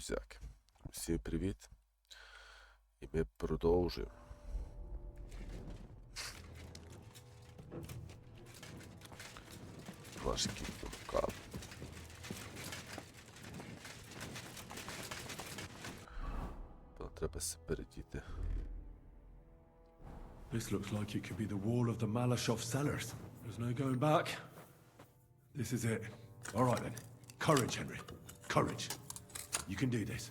Друзяки, всім привіт. І ми продовжуємо. Наш кіт. Треба перейти. This looks like it could be the wall of the Malashov cellars. There's no going back. This is it. All right then. Courage, Henry. Courage. You can do this.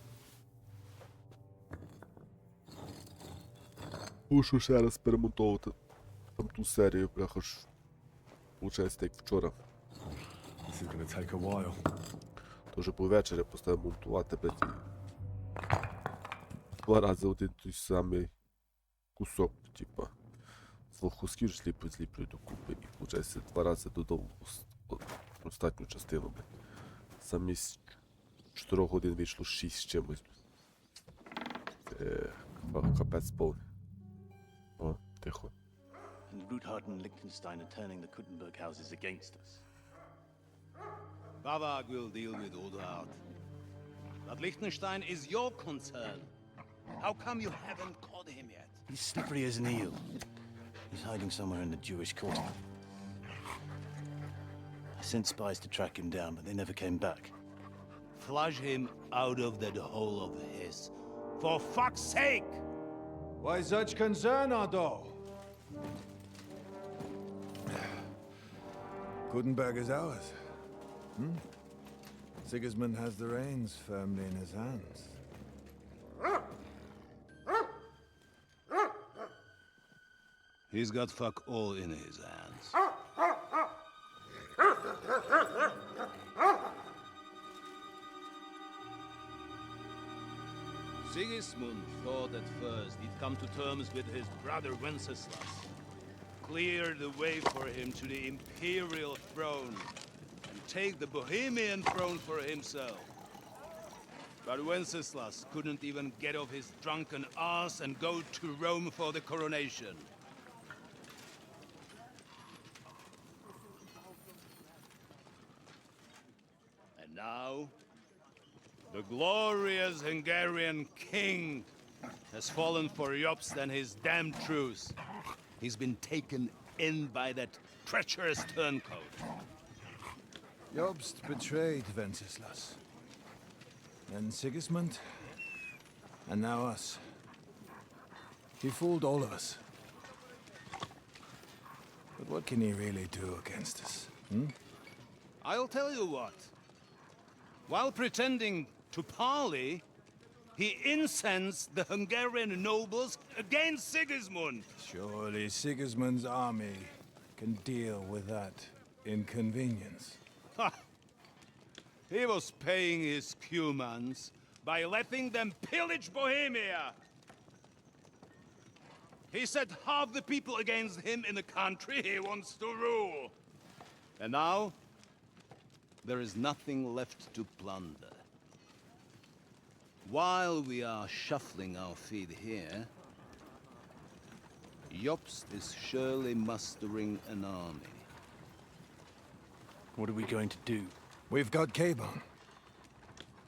Мушу ще раз перемонтовувати там ту серію, бляха ж. Получається, як вчора. This is gonna take a while. Тож по вечері поставив монтувати, блядь, два рази один той самий кусок, типа. З двох кусків зліплюю докупи. І виходить, два рази додав остатню частину, блядь. Замість 4 годин вийшло 6 з чимось. Капець повний. О, тихо. And Ruthard and Liechtenstein are turning the Kuttenberg houses against us. Bavag will deal with Ruthard. But Liechtenstein is your concern. How come you haven't caught him yet? He's slippery as an eel. He's hiding somewhere in the Jewish quarter. I sent spies to track him down, but they never came back. Flush him out of that hole of his. For fuck's sake! Why such concern, Otto? Gutenberg is ours. Sigismund has the reins firmly in his hands. He's got fuck all in his hands. Sigismund thought at first he'd come to terms with his brother Wenceslas, clear the way for him to the imperial throne, and take the Bohemian throne for himself. But Wenceslas couldn't even get off his drunken ass and go to Rome for the coronation. And now, the glorious Hungarian king has fallen for Jobst and his damned truce. He's been taken in by that treacherous turncoat. Jobst betrayed Wenceslas. Then Sigismund, and now us. He fooled all of us. But what can he really do against us? I'll tell you what. While pretending to parley, he incensed the Hungarian nobles against Sigismund. Surely Sigismund's army can deal with that inconvenience. Ha! He was paying his Cumans by letting them pillage Bohemia. He set half the people against him in the country he wants to rule. And now, there is nothing left to plunder. While we are shuffling our feet here, Jobst is surely mustering an army. What are we going to do? We've got Cabon.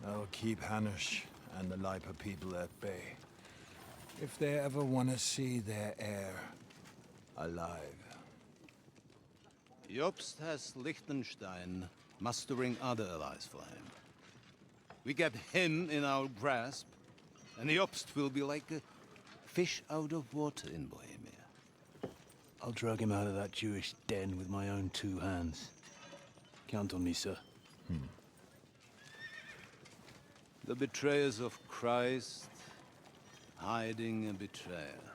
That'll keep Hanush and the Lipa people at bay. If they ever want to see their heir alive. Jobst has Liechtenstein mustering other allies for him. We get him in our grasp, and Jobst will be like a fish out of water in Bohemia. I'll drag him out of that Jewish den with my own 2 hands. Count on me, sir. The betrayers of Christ, hiding a betrayer.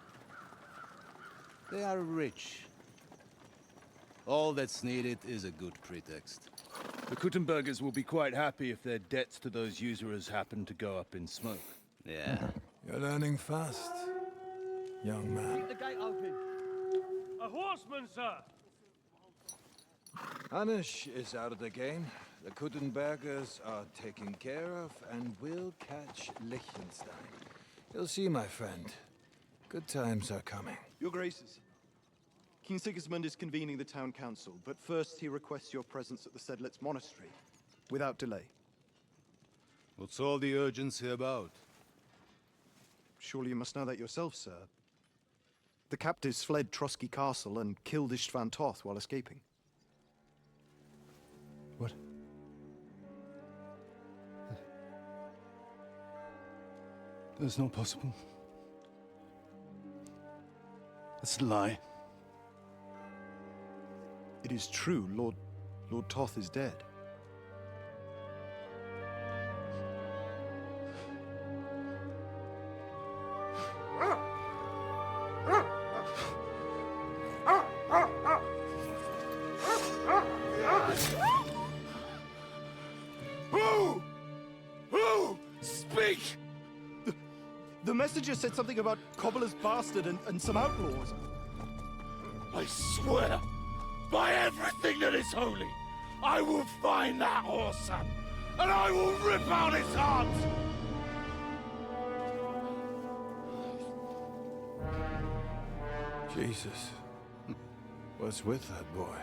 They are rich. All that's needed is a good pretext. The Kuttenbergers will be quite happy if their debts to those usurers happen to go up in smoke. Yeah. You're learning fast, young man. The gate open. A horseman, sir! Hanush is out of the game. The Kuttenbergers are taken care of and will catch Liechtenstein. You'll see, my friend. Good times are coming. Your Graces, King Sigismund is convening the town council, but first he requests your presence at the Sedlitz monastery, without delay. What's all the urgency about? Surely you must know that yourself, sir. The captives fled Trotsky Castle and killed Istvan Toth while escaping. What? That's not possible. That's a lie. It is true, Lord Toth is dead. Who? Speak! The messenger said something about Cobbler's bastard and some outlaws. I swear, by everything that is holy, I will find that whoreson, and I will rip out his heart! Jesus. What's with that boy?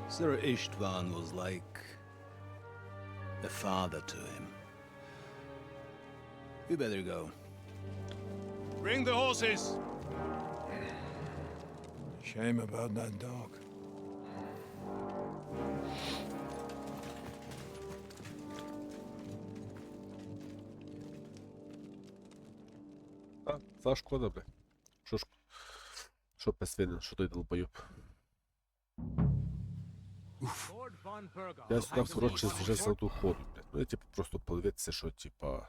Sir Istvan was like a father to him. We better go. Bring the horses! Shame about that dog. А, це шкода, бля. Що пес винен, що той долбойоб. Я сюди, коротше, вже саду ходу, блядь. Ну я типу просто подивитися, що типа.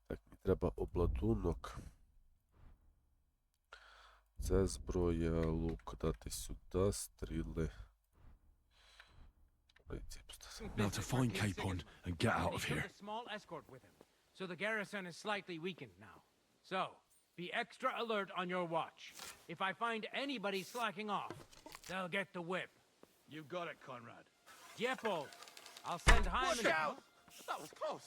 Так, мені треба обладунок. Це зброя, лук, дати сюди, стріли. Now to find Capon and get out of here. A small escort with him, so the garrison is slightly weakened now. So, be extra alert on your watch. If I find anybody slacking off, they'll get the whip. You got it, Conrad. Diepo, I'll send Hyman. Watch out! That was close.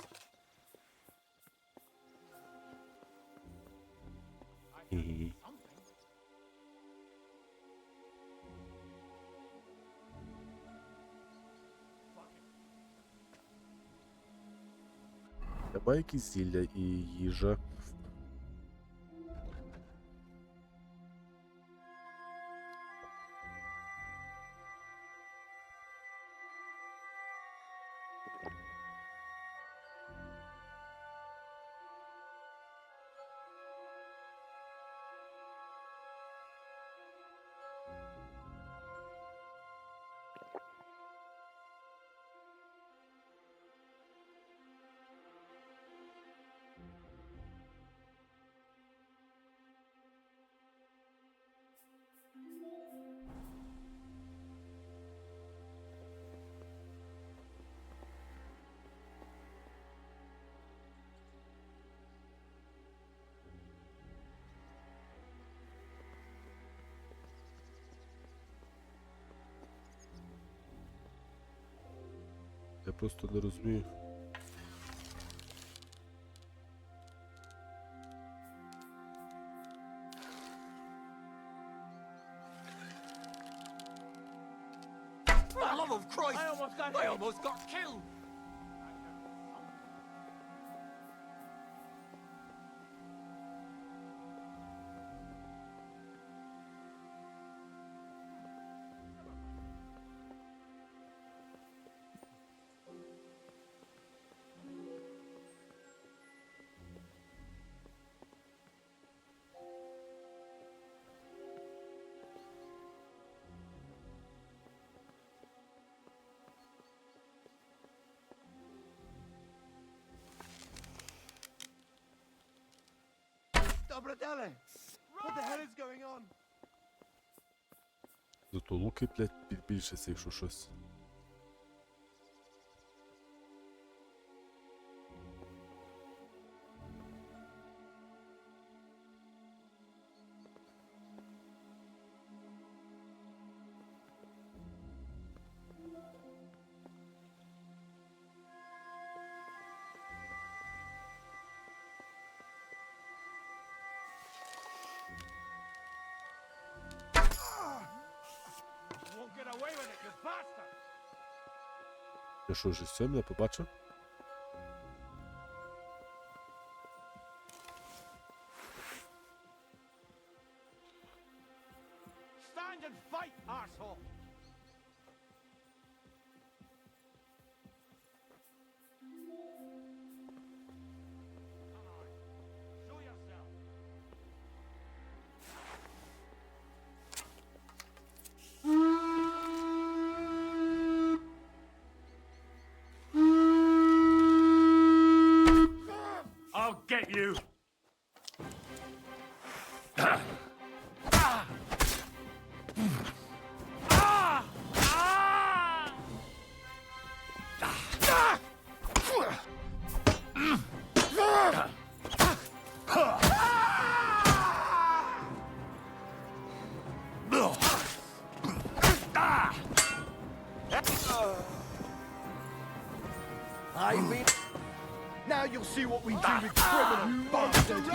Немає якісь зілля і їжа. Я просто не розумію. For the love of Christ! I almost got killed! Dobrodele! What the hell is going on? Зато луки, блядь, підбільшиться, якщо щось. Won't get away with it, you bastard! Я що, вже все, мене побачив? Stand and fight, arsehole! Come on, show yourself! I'll get you! I mean, now you'll see what we do with criminal bastards.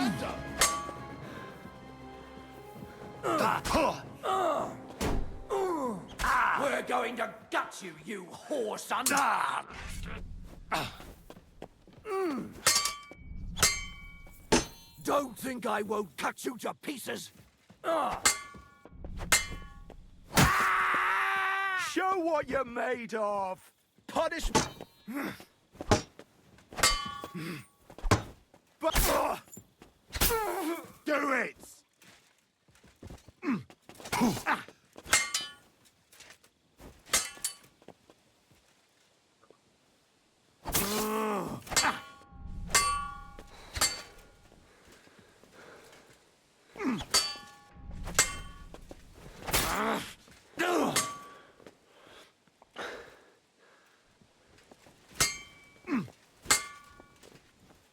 We're going to gut you, you whore son! Don't think I won't cut you to pieces. Show what you're made of. Punish. Do it.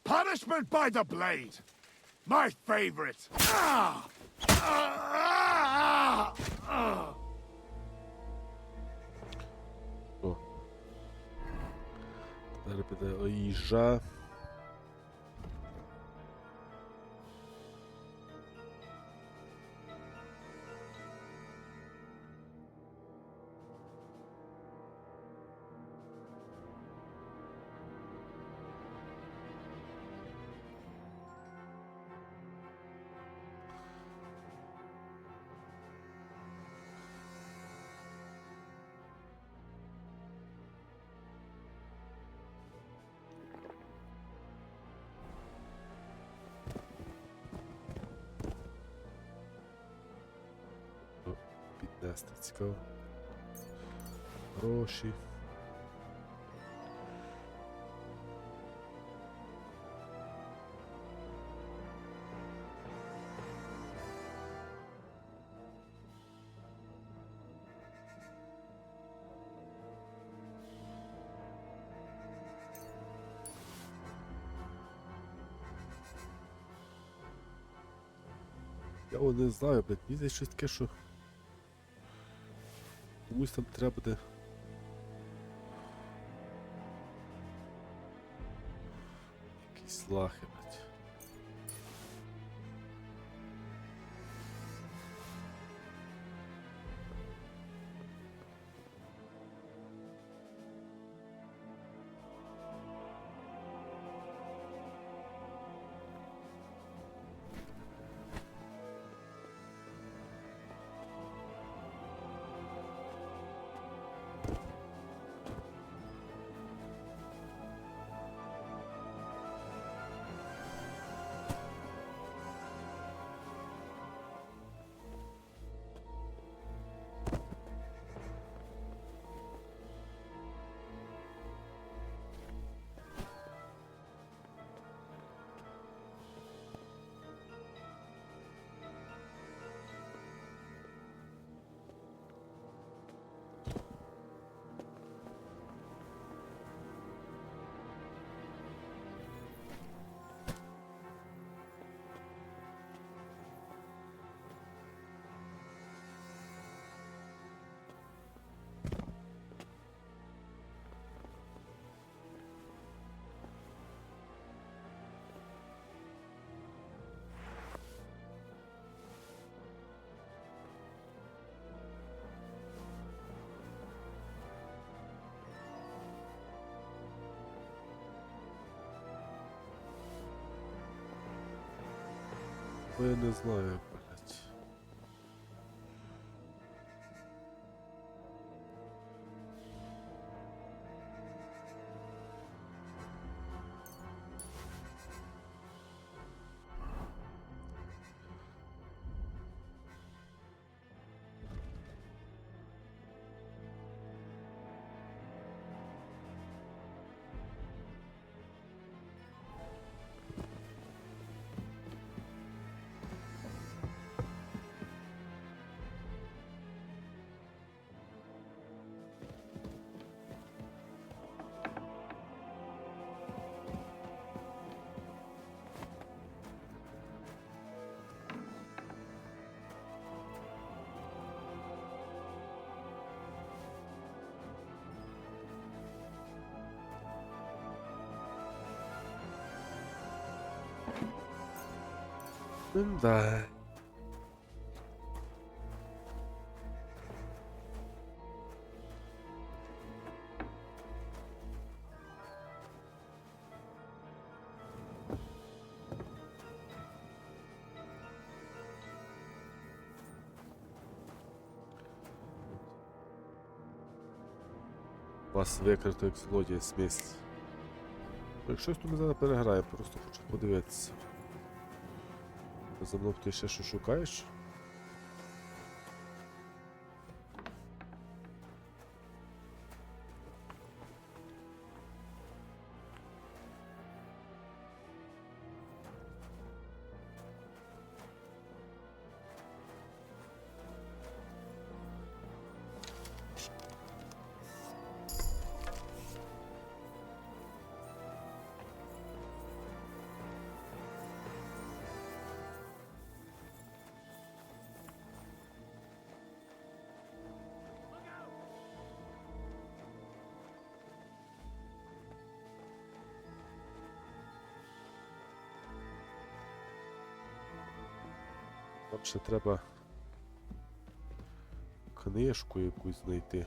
Punishment by the blade. My favorite. О. Тепер піде їжа. Піднести цікаво. Гроші. Я не знаю, блядь, мені здається щось таке, що комусь там треба буде якісь лахи, блядь. Бо я не знаю, блядь. Да. Вас викрито як злодія смесь. Якщо хто не зараз переграє, просто хочу подивитися. За мною ти ще що шукаєш? От ще треба книжку якусь знайти.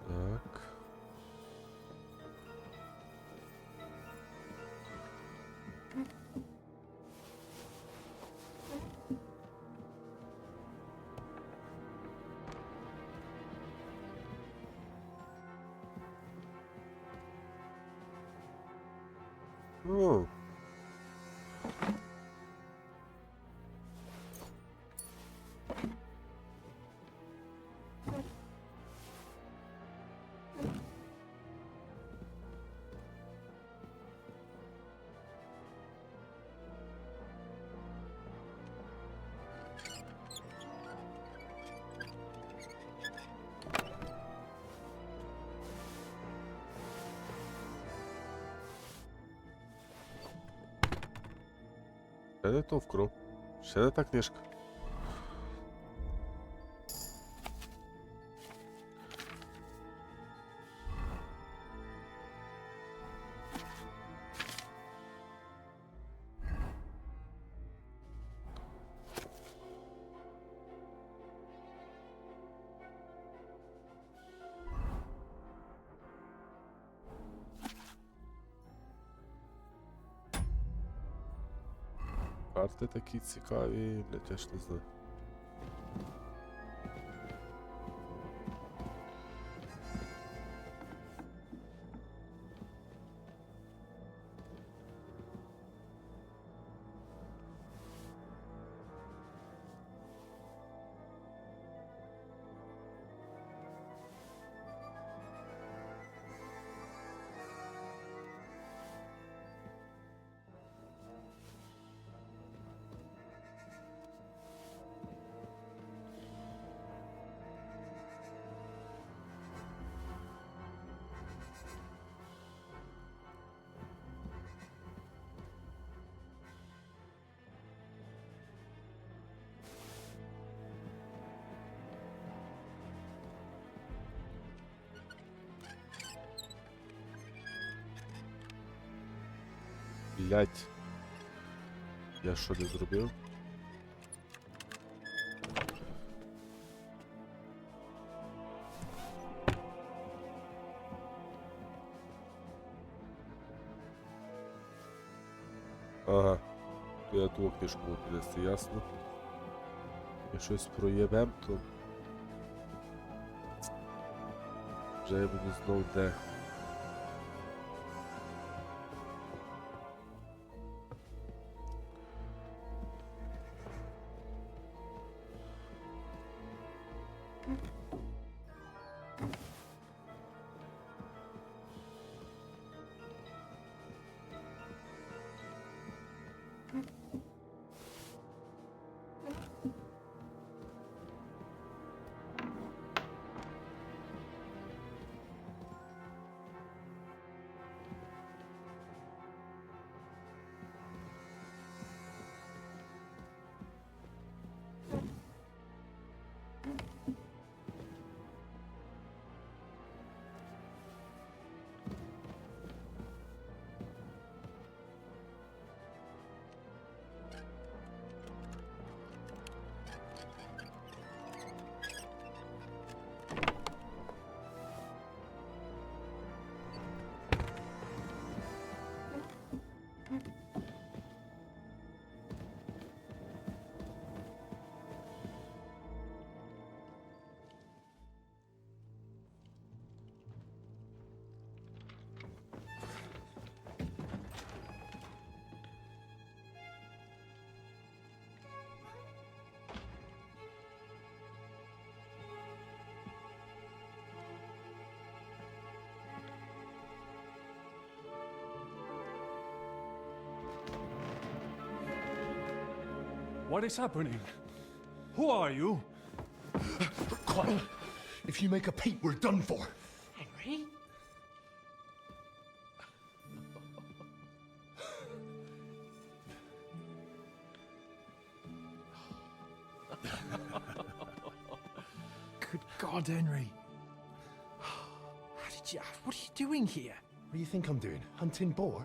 Так. О. Ще не то вкро. Ще не та книжка. Карти такі цікаві, блядь, я ж не знаю. Блять. Я що не зробив? Ага. То я ту книжку мав принести, ясно. Я щось проєбем, то... Вже я буду знов де. What is happening? Who are you? Quiet. If you make a peep, we're done for. Henry? Good God, Henry. What are you doing here? What do you think I'm doing? Hunting boar?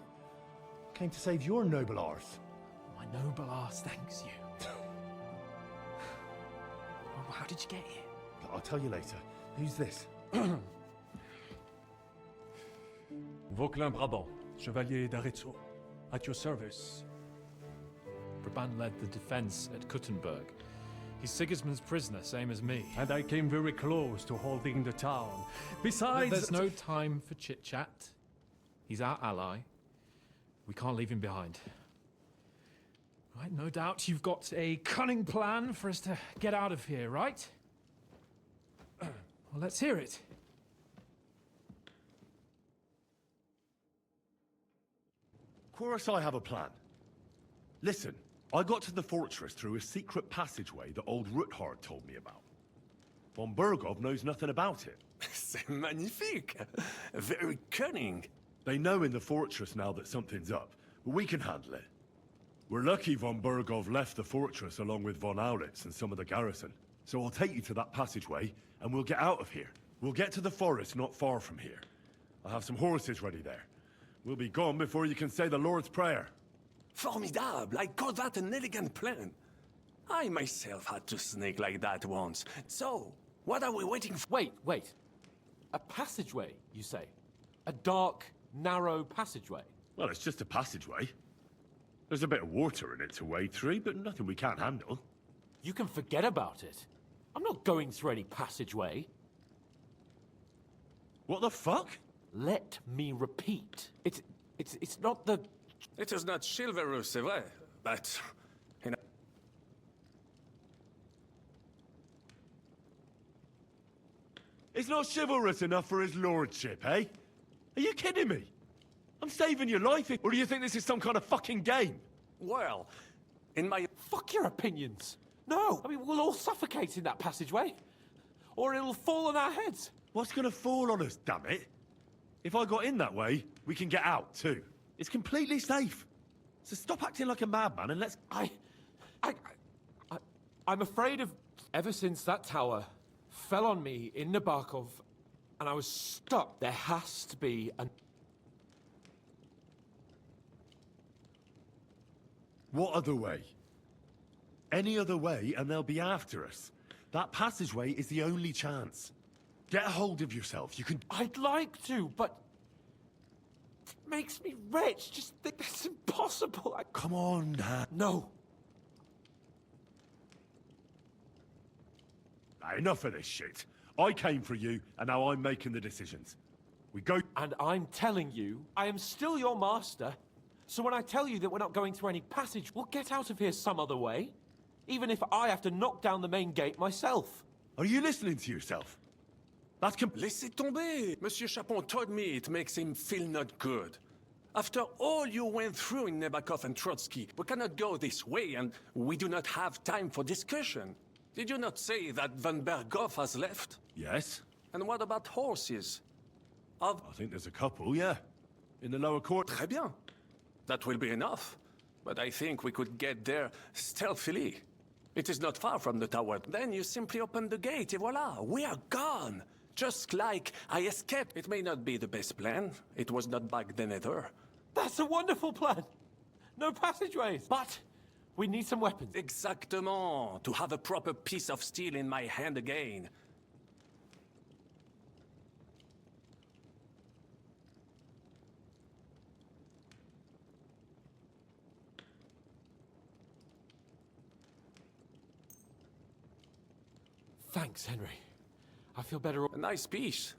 Came to save your noble arse. My noble arse thanks you. Well, how did you get here? I'll tell you later. Who's this? Vauquelin Brabant, Chevalier d'Arezzo. At your service. Brabant led the defense at Kuttenberg. He's Sigismund's prisoner, same as me. And I came very close to holding the town. Besides... There's no time for chit-chat. He's our ally. We can't leave him behind. Right, no doubt you've got a cunning plan for us to get out of here, right? Well, let's hear it. Of course I have a plan. Listen, I got to the fortress through a secret passageway that old Ruthard told me about. Von Bergov knows nothing about it. C'est magnifique! Very cunning. They know in the fortress now that something's up, but we can handle it. We're lucky von Bergov left the fortress along with von Aulitz and some of the garrison. So I'll take you to that passageway, and we'll get out of here. We'll get to the forest not far from here. I'll have some horses ready there. We'll be gone before you can say the Lord's Prayer. Formidable! I call that an elegant plan. I myself had to sneak like that once. So, what are we waiting for? Wait. A passageway, you say? A dark, narrow passageway? Well, it's just a passageway. There's a bit of water in it to wade through, but nothing we can't handle. You can forget about it. I'm not going through any passageway. What the fuck? Let me repeat. It's not the... It is not chivalrous, c'est vrai, but... It's not chivalrous enough for his lordship, eh? Are you kidding me? I'm saving your life, or do you think this is some kind of fucking game? Well, in my... Fuck your opinions. No, I mean, we'll all suffocate in that passageway. Or it'll fall on our heads. What's gonna fall on us, damn it? If I got in that way, we can get out, too. It's completely safe. So stop acting like a madman and let's... I'm afraid of... Ever since that tower fell on me in Nabokov, and I was stuck, there has to be an... What other way? Any other way and they'll be after us. That passageway is the only chance. Get a hold of yourself. You can... I'd like to, but it makes me rich. Just think that's impossible. Come on, Dan. No. Enough of this shit. I came for you, and now I'm making the decisions. We go... And I'm telling you, I am still your master. So when I tell you that we're not going through any passage, we'll get out of here some other way. Even if I have to knock down the main gate myself. Are you listening to yourself? That's Laissez tomber. Monsieur Chapon told me it makes him feel not good. After all you went through in Nebakov and Trotsky, we cannot go this way, and we do not have time for discussion. Did you not say that Van Berghoff has left? Yes. And what about horses? I think there's a couple, yeah. In the lower court. Très bien. That will be enough. But I think we could get there stealthily. It is not far from the tower. Then you simply open the gate, et voila, we are gone. Just like I escaped. It may not be the best plan. It was not back then either. That's a wonderful plan. No passageways. But we need some weapons. Exactement. To have a proper piece of steel in my hand again. Thanks, Henry. I feel better. A nice piece.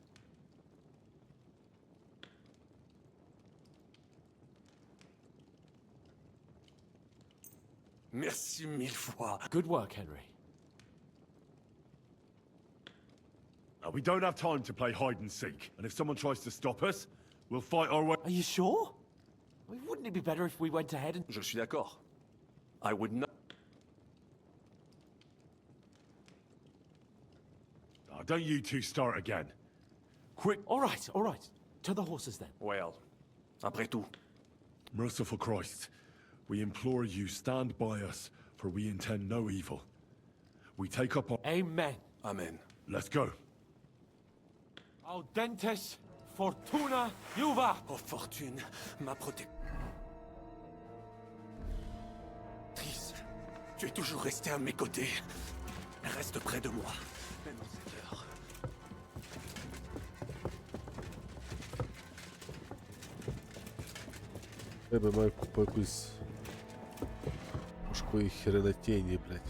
Merci mille fois. Good work, Henry. Now, we don't have time to play hide and seek. And if someone tries to stop us, we'll fight our way... Are you sure? I mean, wouldn't it be better if we went ahead and... Je suis d'accord. I would not... Now, don't you two start again. Quick... All right, all right. To the horses, then. Well, après tout. Merciful Christ, we implore you, stand by us, for we intend no evil. We take up our... Amen. Amen. Let's go. Audentes fortuna juva. Oh, fortune, ma protectrice. Tu es toujours resté à mes côtés. Reste près de moi. Même en cette heure. Я маю купу якусь пушкової хренотені, блядь.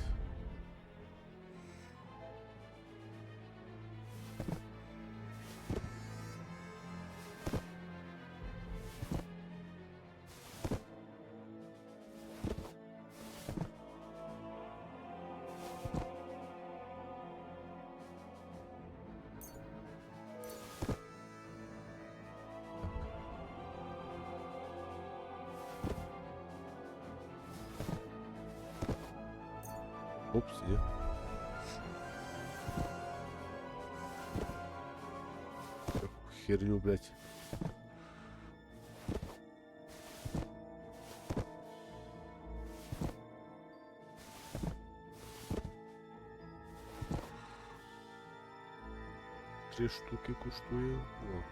Упс, є. Таку херню, блядь. Три штуки коштує. Вот.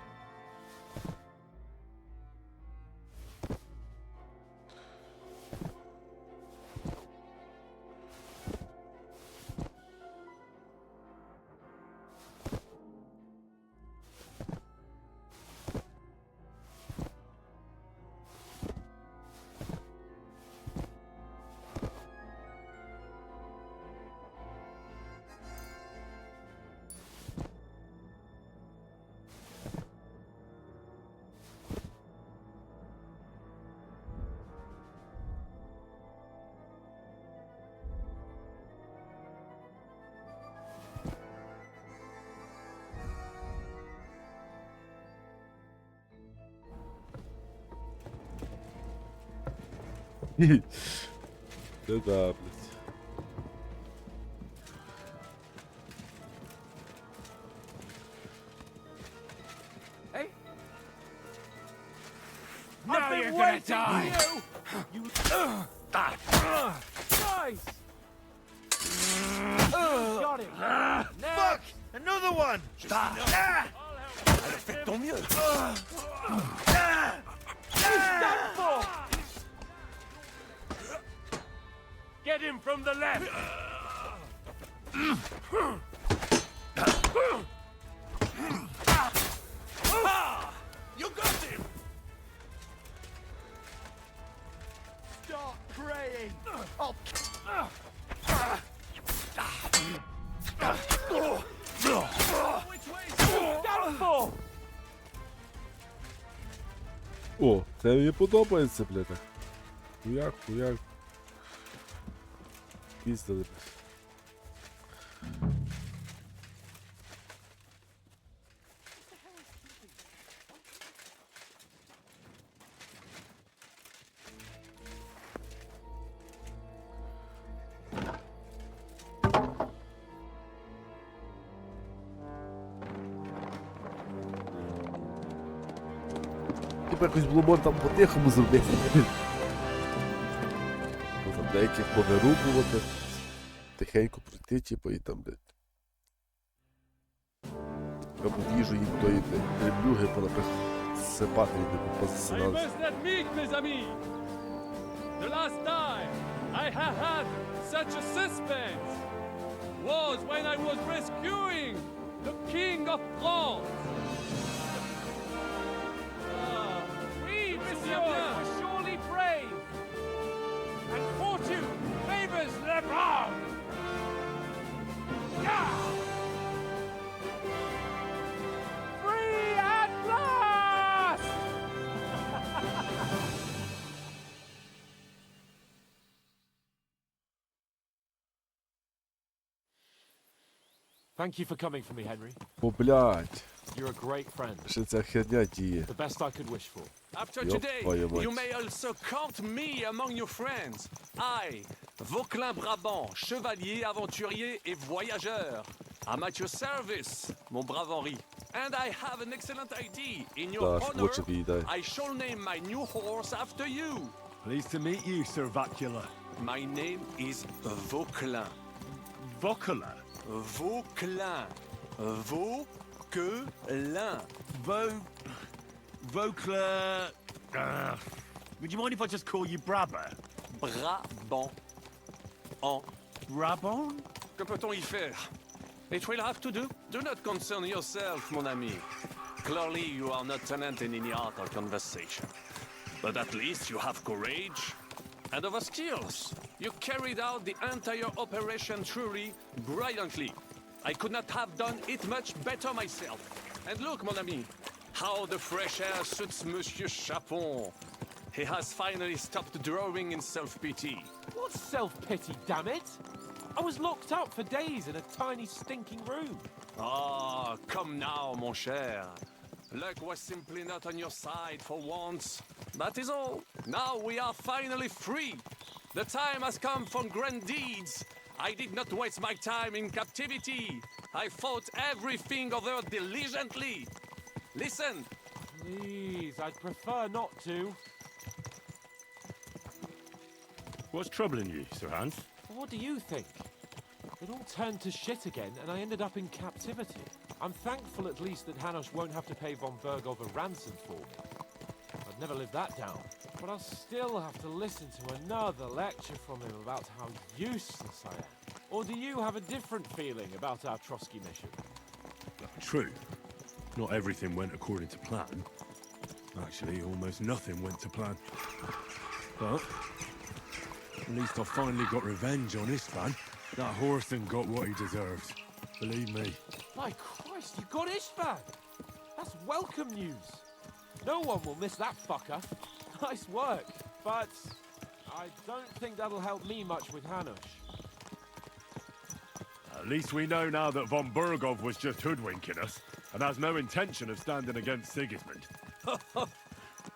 Ну да, блядь. Hey? Now you're gonna die! You Nice! got him! Fuck! Another one! Fais ton mieux. Get him from the left! You got him! Start praying! I'll... Which way is he done for? О, це мені подобається, бля, так. Хуяк, хуяк. Піздали. Типа якось було можна там по-тихому зробити. Там деяких повирубувати, тихенько пройти, типу, і там, блядь. Або їжу їм тої, блядь, греблюги, понаприсипати і не позасинали. must admit, mes amis, the last time I have had such a suspense was when I was rescuing the King of France. Oui, monsieur, was surely brave, and fortune favors the brave. Yeah! Free at last! Thank you for coming for me, Henry. О, блядь, You're a great friend. ще ця херня діє. The best I could wish for. After Yup, today, твою мать. you may also count me among your friends. I, Vauquelin Brabant, chevalier, aventurier et voyageur. I'm at your service, mon brave Henri. And I have an excellent idea. In your Так, honor, лучше б їй дай. I shall name my new horse after you. Pleased to meet you, Sir Vacula. My name is Vauquelin. Vocala. Vauquelin. Vauquelin. Vocla... would you mind if I just call you Brabber? Brabant. En. Brabant? Que peut-on y faire? It will have to do. Do not concern yourself, mon ami. Clearly, you are not talented in any art or conversation. But at least you have courage and other skills. You carried out the entire operation truly brilliantly. I could not have done it much better myself. And look, mon ami, how the fresh air suits Monsieur Chapon. He has finally stopped drawing in self-pity. What self-pity, damn it? I was locked up for days in a tiny stinking room. Ah, come now, mon cher. Luck was simply not on your side for once. That is all. Now we are finally free. The time has come for grand deeds. I did not waste my time in captivity. I fought everything over diligently. Listen. Please, I'd prefer not to. What's troubling you, Sir Hans? What do you think? It all turned to shit again, and I ended up in captivity. I'm thankful at least that Hanush won't have to pay von Bergov a ransom for me. I'd never live that down. But I'll still have to listen to another lecture from him about how useless I am. Or do you have a different feeling about our Trotsky mission? True. Not everything went according to plan. Actually, almost nothing went to plan. But at least I finally got revenge on Istvan. That Horthen got what he deserved. Believe me. My Christ, you got Istvan! That's welcome news. No one will miss that fucker. Nice work, but I don't think that'll help me much with Hanush. At least we know now that von Bergov was just hoodwinking us and has no intention of standing against Sigismund.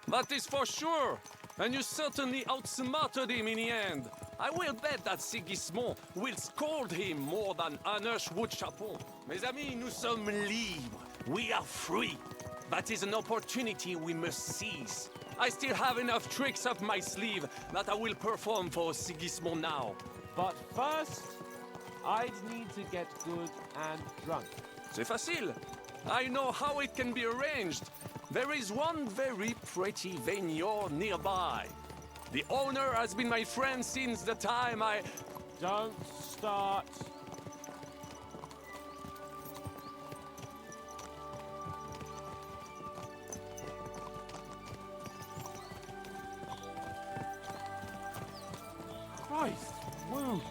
That is for sure. And you certainly outsmarted him in the end. I will bet that Sigismund will scold him more than Hanush would Chapon. Mes amis, nous sommes libres. We are free. That is an opportunity we must seize. I still have enough tricks up my sleeve that I will perform for Sigismund now. But first, I'd need to get good and drunk. C'est facile. I know how it can be arranged. There is one very pretty vineyard nearby. The owner has been my friend since the time I... Don't start. Christ, wounds.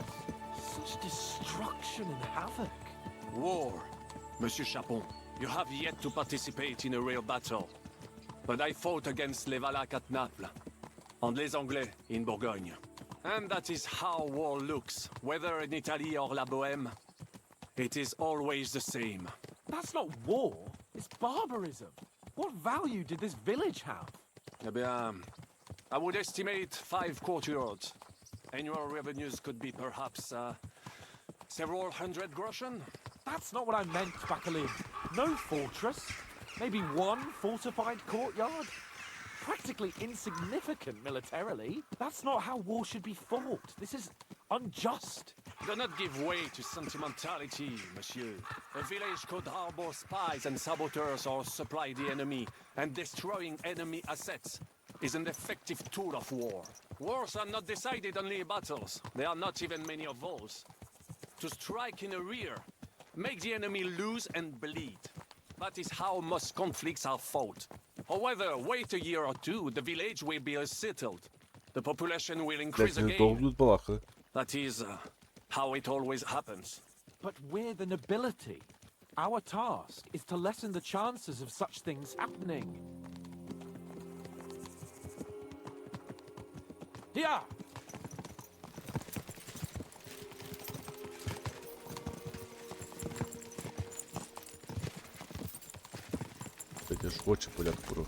Such destruction and havoc. War. Monsieur Chapon, you have yet to participate in a real battle. But I fought against les Valaques at Naples, and les Anglais in Bourgogne. And that is how war looks, whether in Italy or la Bohème. It is always the same. That's not war. It's barbarism. What value did this village have? Eh bien, I would estimate 5 courtyards. Annual revenues could be perhaps several hundred groschen. That's not what I meant, Bakalin. No fortress. Maybe one fortified courtyard. Practically insignificant militarily. That's not how war should be fought. This is unjust. Do not give way to sentimentality, monsieur. A village could harbor spies and saboteurs or supply the enemy, and destroying enemy assets is an effective tool of war. Wars are not decided only in battles. There are not even many of those. To strike in the rear, make the enemy lose and bleed. That is how most conflicts are fought. However, wait a year or two, the village will be settled. The population will increase Блядь, не again. довго балакали. That is how it always happens. But we're the nobility. Our task is to lessen the chances of such things happening. Here! Блядь, я ж очі поляк пору.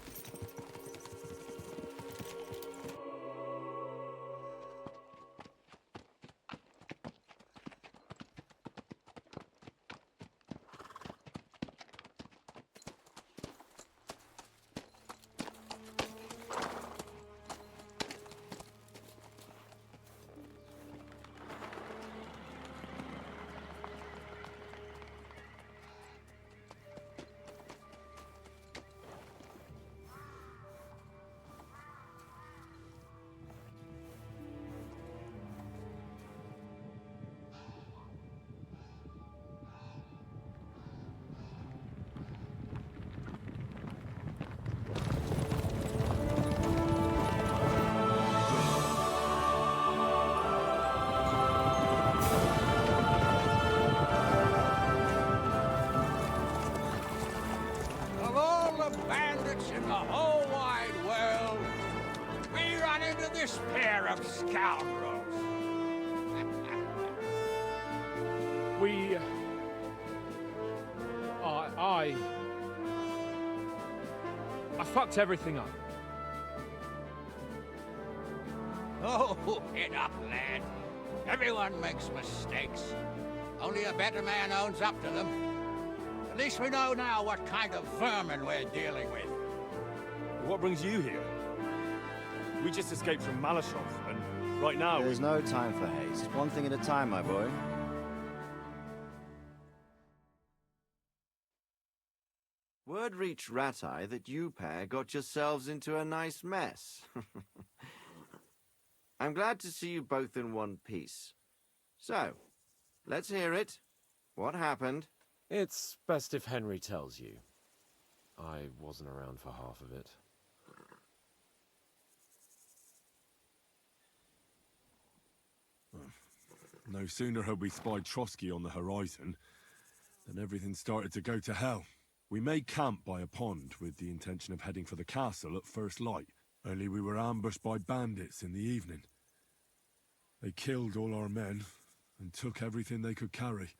Of all the bandits in the whole wide world, we run into this pair of scoundrels. We... I fucked everything up. Oh, get up, lad. Everyone makes mistakes. Only a better man owns up to them. At least we know now what kind of vermin we're dealing with. What brings you here? We just escaped from Malashov, and right now There's no time for haste. One thing at a time, my boy. Word reached Rat-Eye that you pair got yourselves into a nice mess. I'm glad to see you both in one piece. So, let's hear it. What happened? It's best if Henry tells you. I wasn't around for half of it. no sooner had we spied Trotsky on the horizon than everything started to go to hell. We made camp by a pond with the intention of heading for the castle at first light, only we were ambushed by bandits in the evening. They killed all our men and took everything they could carry,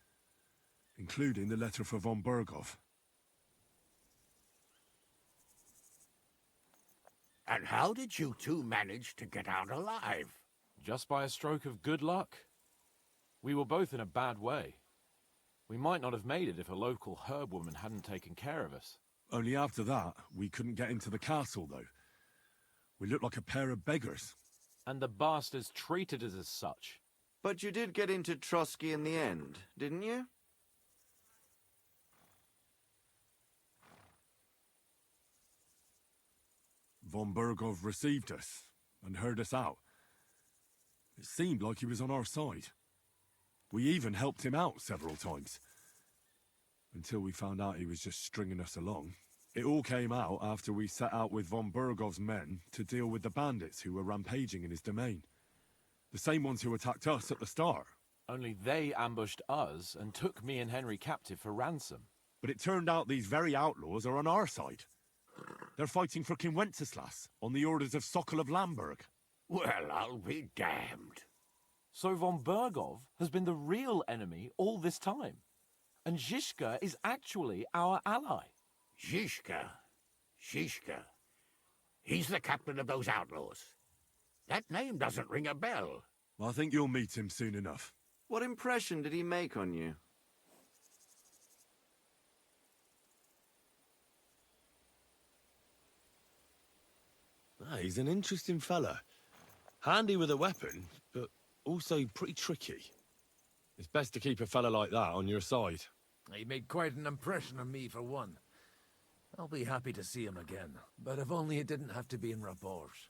including the letter for von Berghoff. And how did you two manage to get out alive? Just by a stroke of good luck. We were both in a bad way. We might not have made it if a local herb woman hadn't taken care of us. Only after that, we couldn't get into the castle, though. We looked like a pair of beggars. And the bastards treated us as such. But you did get into Trotsky in the end, didn't you? Von Berghoff received us and heard us out. It seemed like he was on our side. We even helped him out several times. Until we found out he was just stringing us along. It all came out after we set out with von Bergov's men to deal with the bandits who were rampaging in his domain. The same ones who attacked us at the start. Only they ambushed us and took me and Henry captive for ransom. But it turned out these very outlaws are on our side. They're fighting for King Wenceslas on the orders of Sokol of Lamberg. Well, I'll be damned. So von Bergov has been the real enemy all this time. And Zizka is actually our ally. Zizka. He's the captain of those outlaws. That name doesn't ring a bell. I think you'll meet him soon enough. What impression did he make on you? He's an interesting fella. Handy with a weapon, but also pretty tricky. It's best to keep a fella like that on your side. He made quite an impression on me, for one. I'll be happy to see him again, but if only it didn't have to be in Rabosh.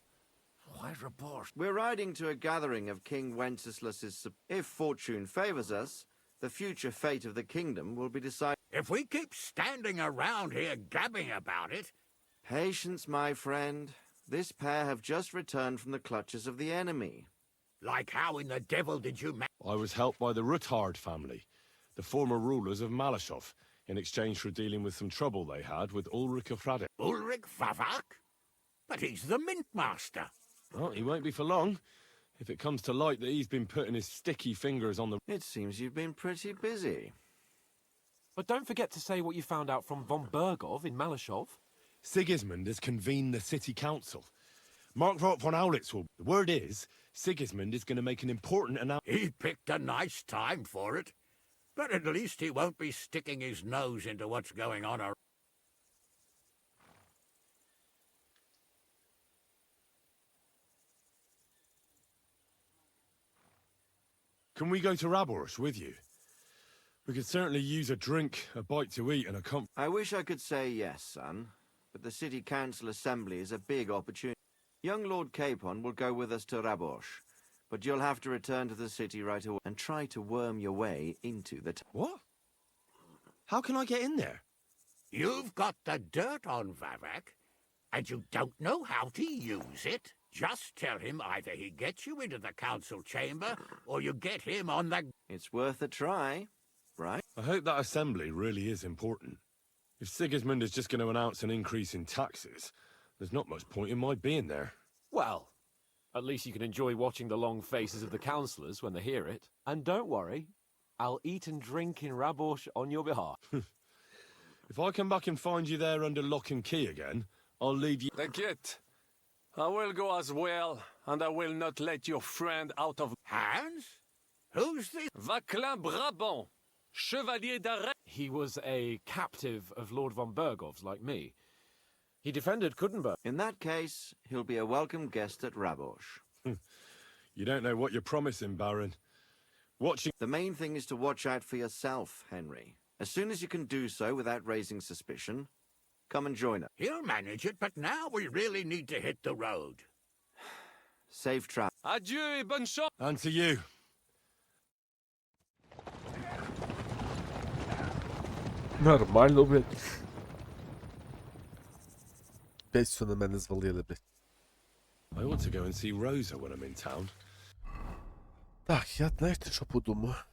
Why Rabosh? We're riding to a gathering of King Wenceslas's... If fortune favors us, the future fate of the kingdom will be decided... If we keep standing around here gabbing about it... Patience, my friend. This pair have just returned from the clutches of the enemy. Like how in the devil did you... I was helped by the Ruthard family, the former rulers of Malashov, in exchange for dealing with some trouble they had with Ulrich of Hradec. Ulrich Favak? But he's the mint master. Well, he won't be for long. If it comes to light that he's been putting his sticky fingers on the... It seems you've been pretty busy. But don't forget to say what you found out from von Bergov in Malashov. Sigismund has convened the city council. Markvart von Aulitz will... The word is, Sigismund is going to make an important announcement. He picked a nice time for it. But at least he won't be sticking his nose into what's going on around. Can we go to Rabosh with you? We could certainly use a drink, a bite to eat, and a comfort. I wish I could say yes, son, but the city council assembly is a big opportunity. Young Lord Capon will go with us to Rabosh, but you'll have to return to the city right away and try to worm your way into the... What? How can I get in there? You've got the dirt on Vavak, and you don't know how to use it. Just tell him either he gets you into the council chamber, or you get him on the... It's worth a try, right? I hope that assembly really is important. If Sigismund is just going to announce an increase in taxes, there's not much point in my being there. Well, at least you can enjoy watching the long faces of the councillors when they hear it. And don't worry, I'll eat and drink in Rabosh on your behalf. If I come back and find you there under lock and key again, I'll leave you... T'inquiète. I will go as well, and I will not let your friend out of... Hans? Who's this? Vaclin Brabant, Chevalier d'Arrêt. He was a captive of Lord von Bergov's, like me. He defended Kuttenberg. In that case, he'll be a welcome guest at Rabosh. You don't know what you're promising, Baron. Watching... The main thing is to watch out for yourself, Henry. As soon as you can do so without raising suspicion, come and join us. He'll manage it, but now we really need to hit the road. Safe travel. Adieu et bonne chance. And to you. Нормально, блядь. Опять все на мене звалили, блядь. I ought to go and see Rosa when I'm in town. Так, я, знаєте, що подумав?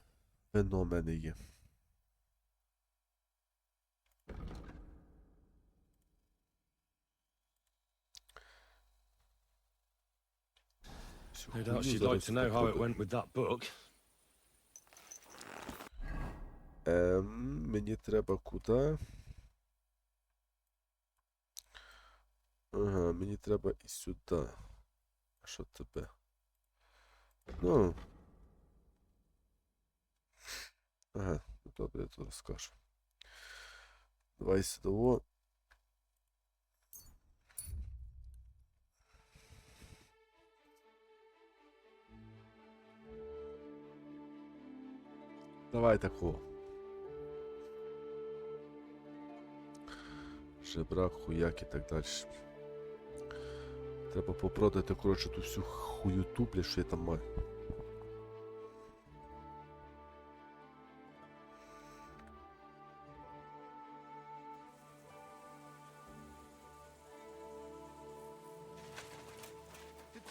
Вино в мене є. No doubt she'd like to know how it went with that book. Мені треба куди? Ага, мені треба і сюди. А що тебе? Ну. Ага, добре, я то розкажу. Давай сюди. Давай такого. Жебрак, хуяк і так далі. Треба попродати, коротше, ту всю хуюту, бля, що я там маю.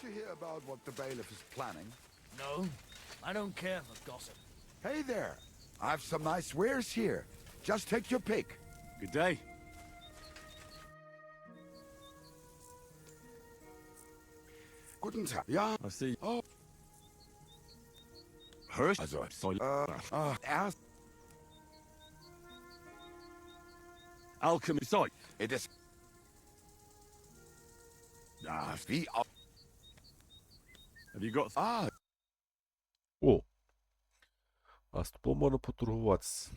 to hear about what the bailiff is planning? No, I don't care for gossip. Hey there. I've some nice wares here. Just take your pick. Good day. Guten Tag. Ja. I see. Oh. Hirsch? Also, erst. Alchemy site. It is. Wie auch. Have you got... О! А з тобою можна поторгуватися.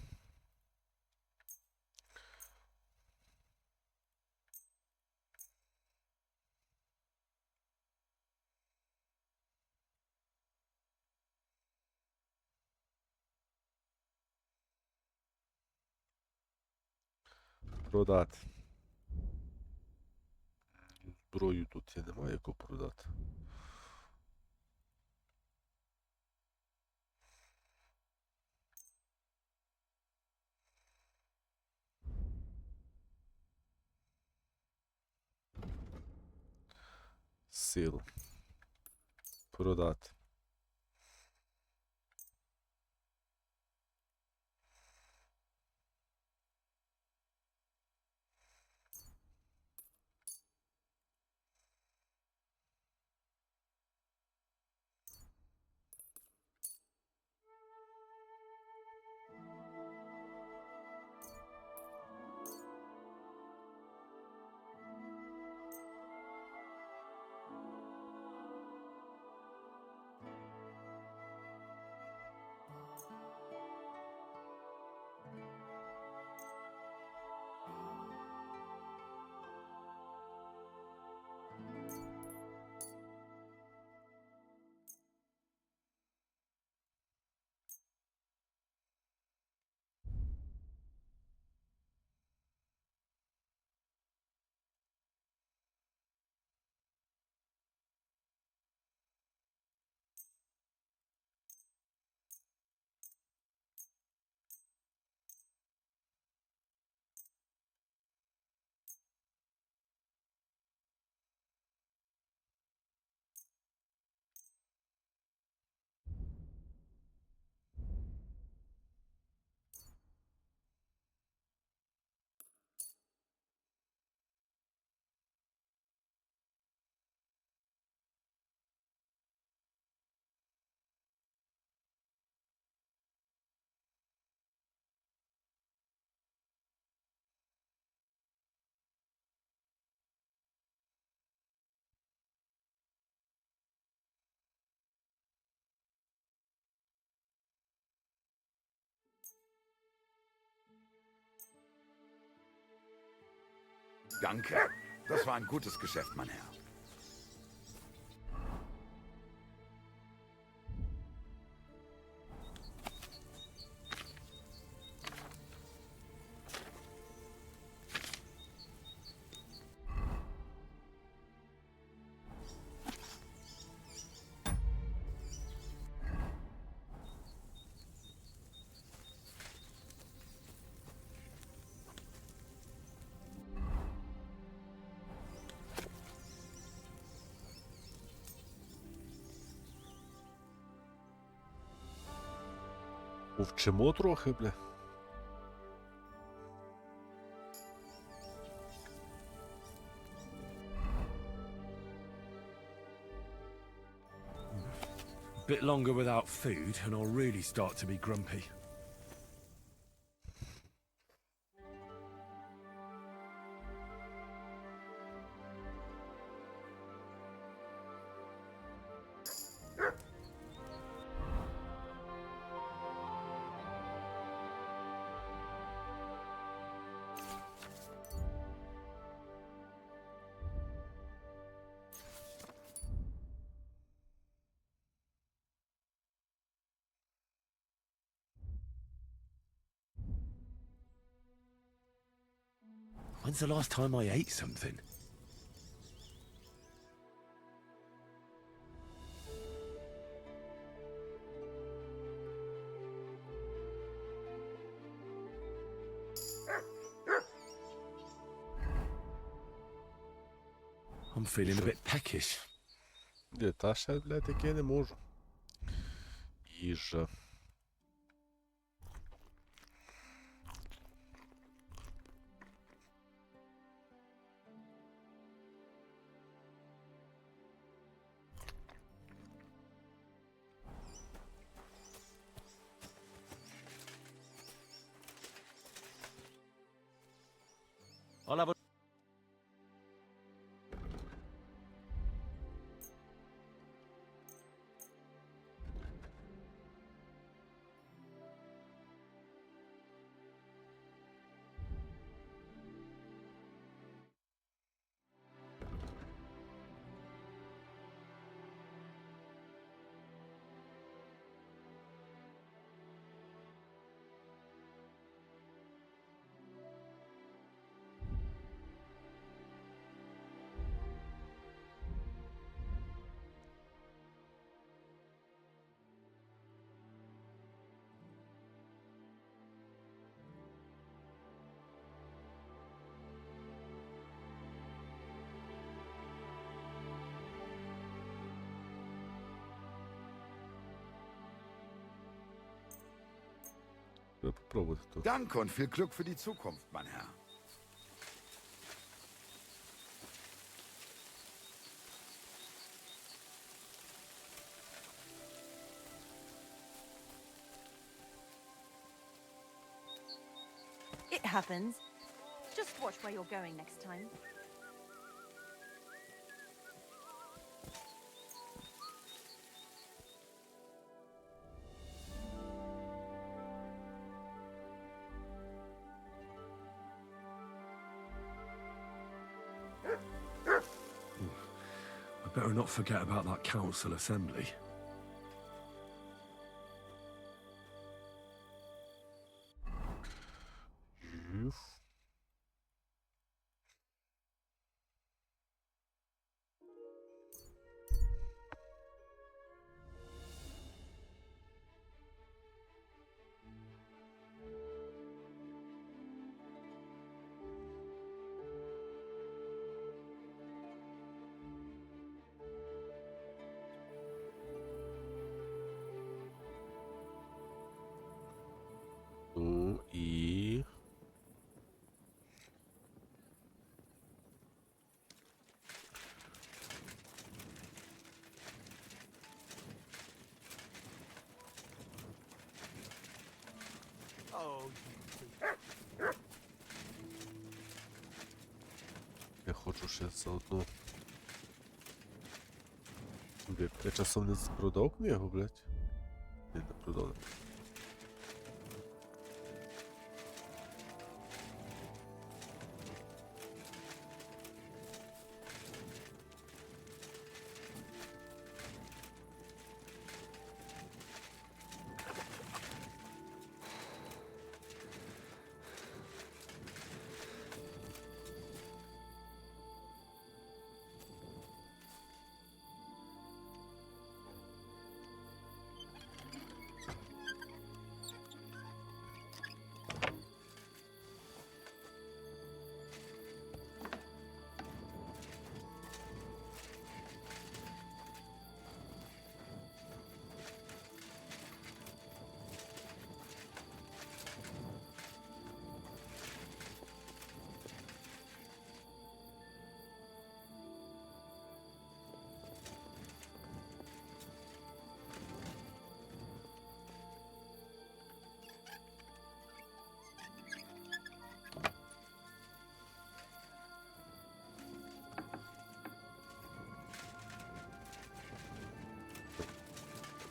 Продати. Зброю тут я не маю яку продати. Силу. Продати. Danke. Das war ein gutes Geschäft, mein Herr. Повчимо трохи, бля. Bit longer without food, and I'll really start to be grumpy. When's the last time I ate something? I'm feeling a bit peckish. Ні, та ще, блядь, таке не можу. Їжа. I'll have a... Попробуй то. Danke und viel Glück für die Zukunft, mein Herr. It happens. Just watch where you're going next time. I better not forget about that council assembly. Ну і... Я хочу ще заодно. Блядь, я часом не продав книгу, блядь? Не продав.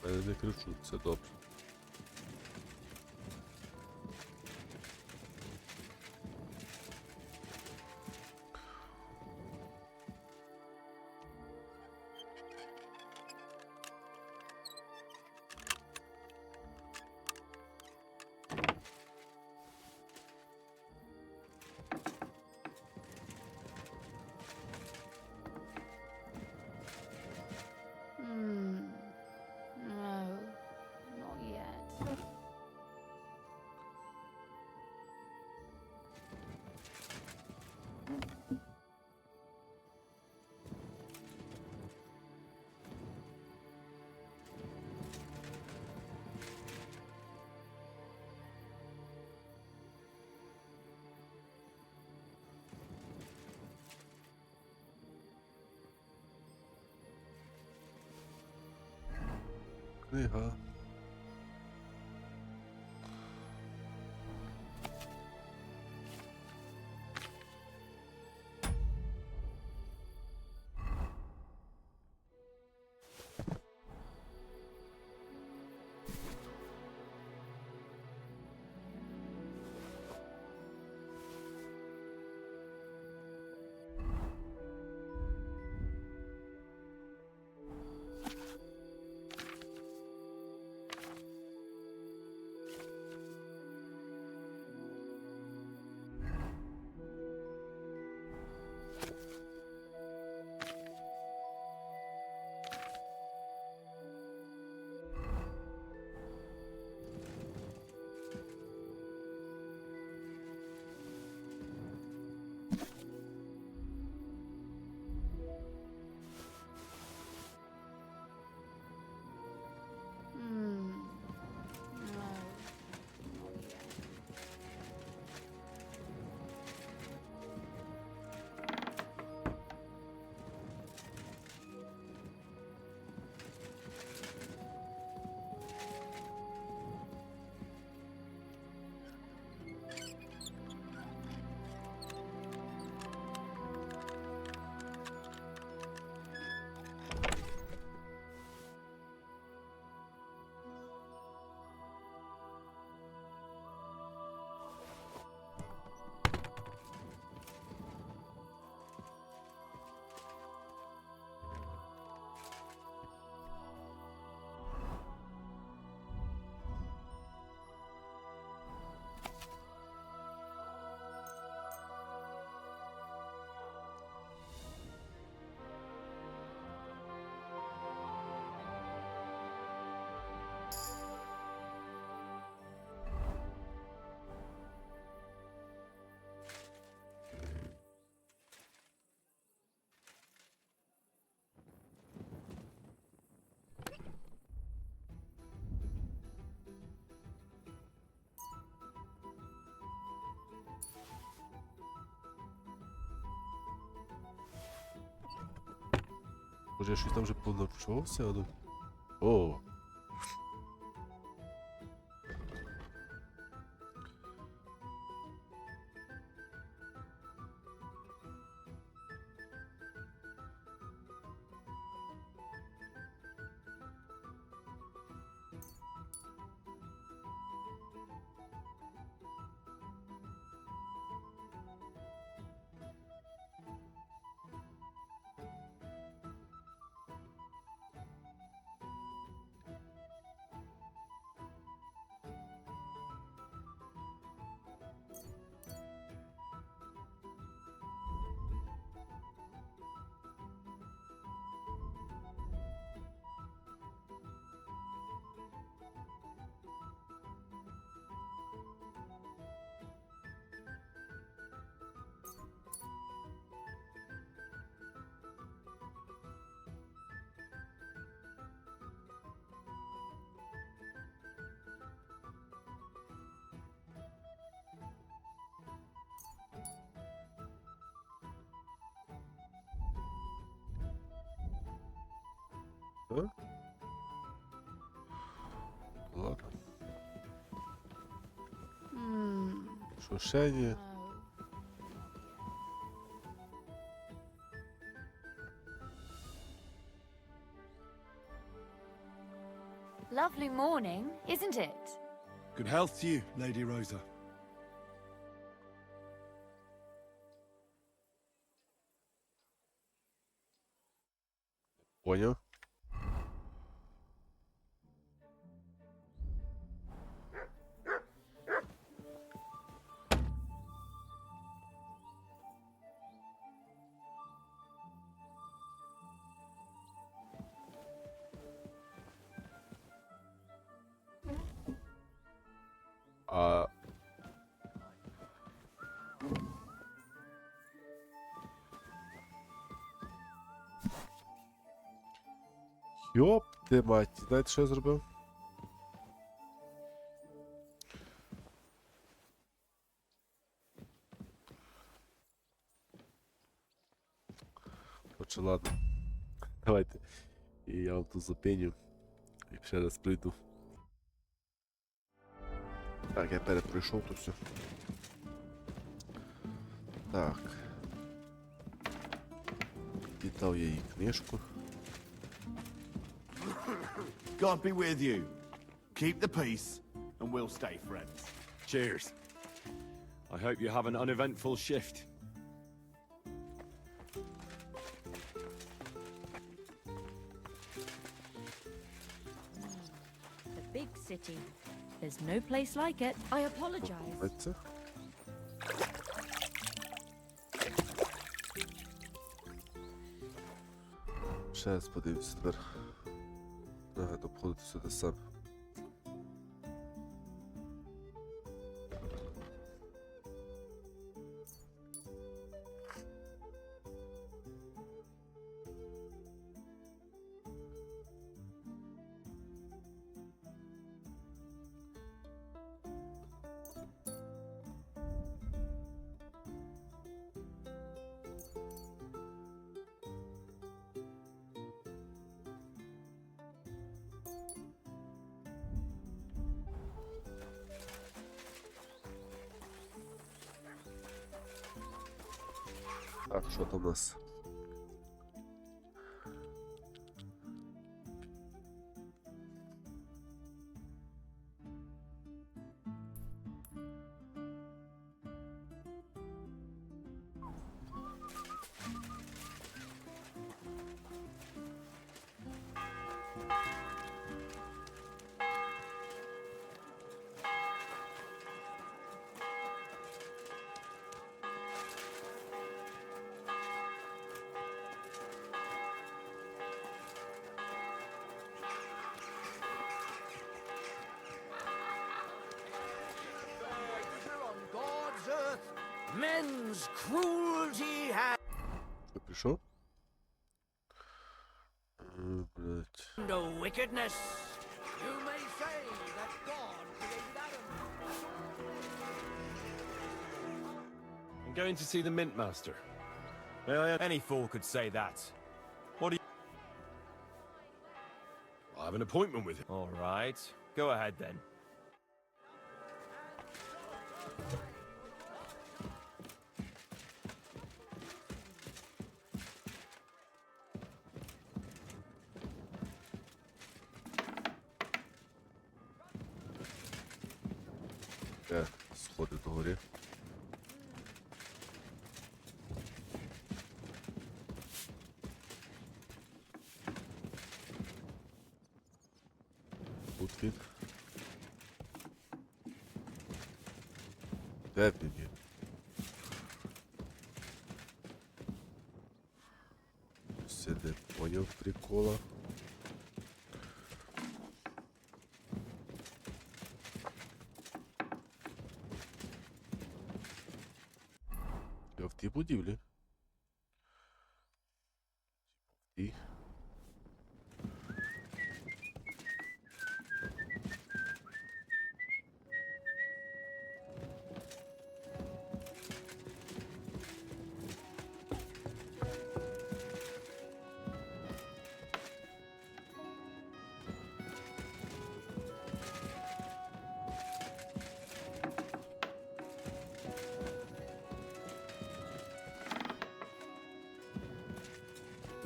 Я не кричу, це добре. Книга. Може я щось там вже понавчувався? Ну. О! А? Ладно. Що ще є? Lovely morning, isn't it? Good health to you, Lady Rosa. Поняв? А... Йоп, ти мать, знаєте, що я зробив? Короче, ладно. Давайте. І я вам тут запиню. І Ще раз прийду. Так, я перепройшов тут все. Так. Віддав я їй книжку. God be with you. Keep the peace, and we'll stay friends. Cheers. I hope you have an uneventful shift. The big city. There's no place like it. I apologize. Це? Ще раз подивлюся тепер. Ага, обходити сюди сам. Так, що там у нас? Men's cruelty has Що, прийшов? Блять. no wickedness. You may say that God created Adam. I'm going to see the Mint Master. May I? Any fool could say that. What do you... I have an appointment with him. All right. Go ahead then. Сходи до гори. Тут він. Де він є? Все не поняв прикола. Я в тій будівлі. І...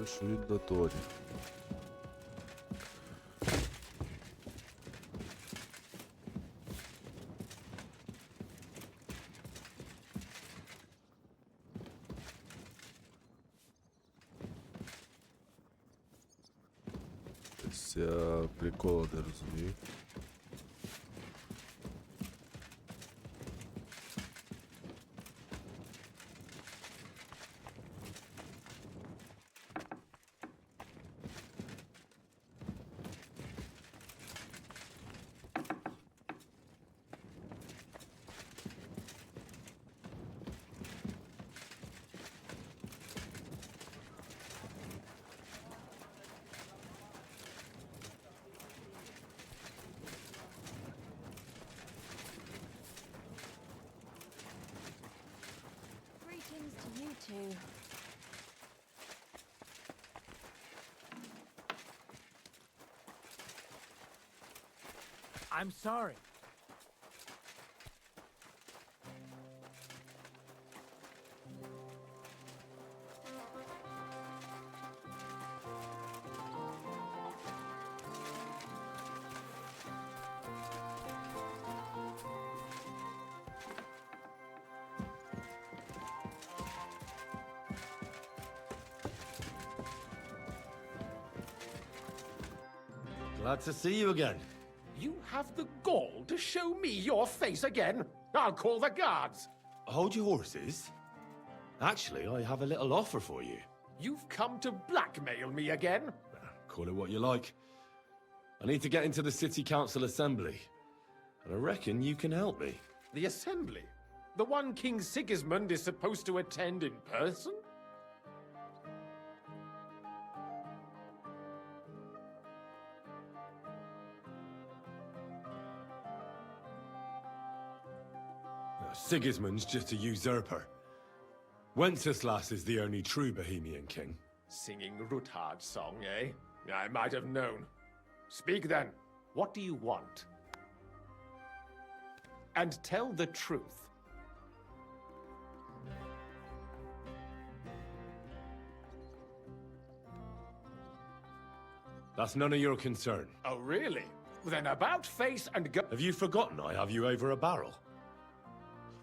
Що він на торі. Я прикола не розумію. Greetings to you two. I'm sorry. Glad to see you again. You have the gall to show me your face again? I'll call the guards. Hold your horses. Actually, I have a little offer for you. You've come to blackmail me again? Call it what you like. I need to get into the city council assembly. And I reckon you can help me. The assembly? The one King Sigismund is supposed to attend in person? Sigismund's just a usurper. Wenceslas is the only true Bohemian king. Singing Ruthard's song, eh? I might have known. Speak then. What do you want? And tell the truth. That's none of your concern. Oh, really? Then about face and go. Have you forgotten I have you over a barrel?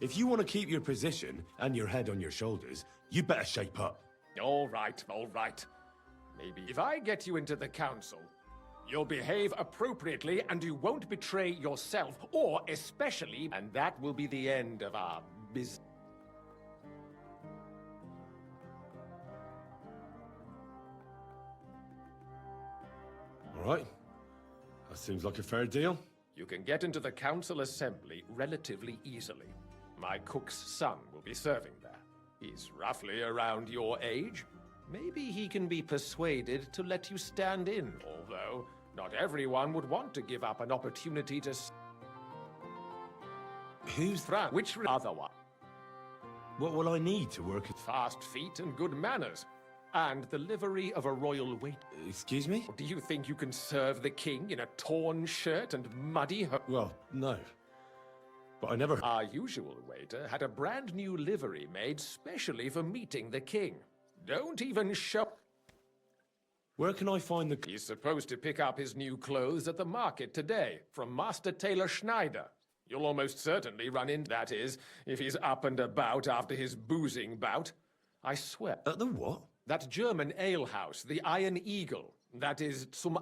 If you want to keep your position and your head on your shoulders, you better shape up. All right, all right. Maybe if I get you into the council, you'll behave appropriately and you won't betray yourself, or especially, and that will be the end of our business. All right. That seems like a fair deal. You can get into the council assembly relatively easily. My cook's son will be serving there. He's roughly around your age. Maybe he can be persuaded to let you stand in, although not everyone would want to give up an opportunity to... Who's that? Which other one? What will I need to work at... Fast feet and good manners. And the livery of a royal wait. Excuse me? Do you think you can serve the king in a torn shirt and muddy... Well, no. But I never... Our usual waiter had a brand new livery made specially for meeting the king. Don't even show... Where can I find the... He's supposed to pick up his new clothes at the market today, from Master Tailor Schneider. You'll almost certainly run in, that is, if he's up and about after his boozing bout. I swear. At the what? That German alehouse, the Iron Eagle. That is some...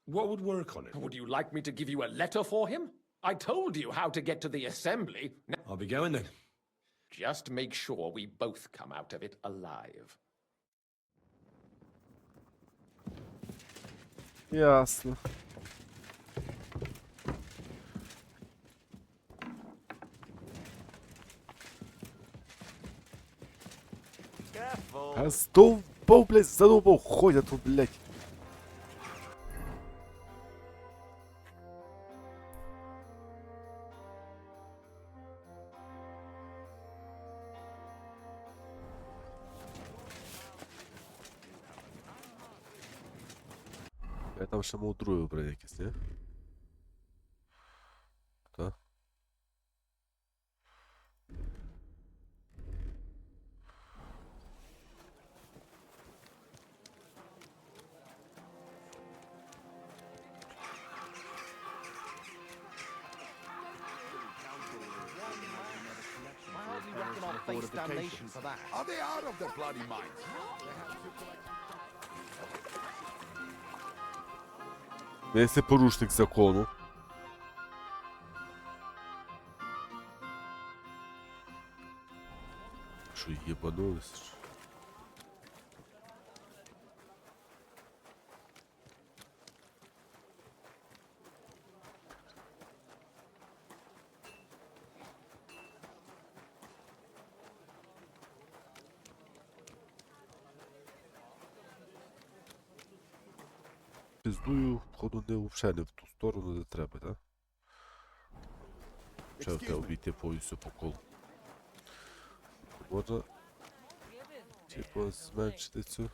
What would work on it? Would you like me to give you a letter for him? I told you how to get to the assembly. I'll be going then. Just make sure we both come out of it alive. Ясно. А задолбал, блядь, задолбал, ходят тут, блядь. Я там ще мудрую про якісь, не? Так. Are they out of their bloody minds? Якщо порушник закону. Що, єбанулись? Пиздую, походу, взагалі не в ту сторону, де треба, так? Треба те обійти повністю по колу. Можна, типу, зменшити цю.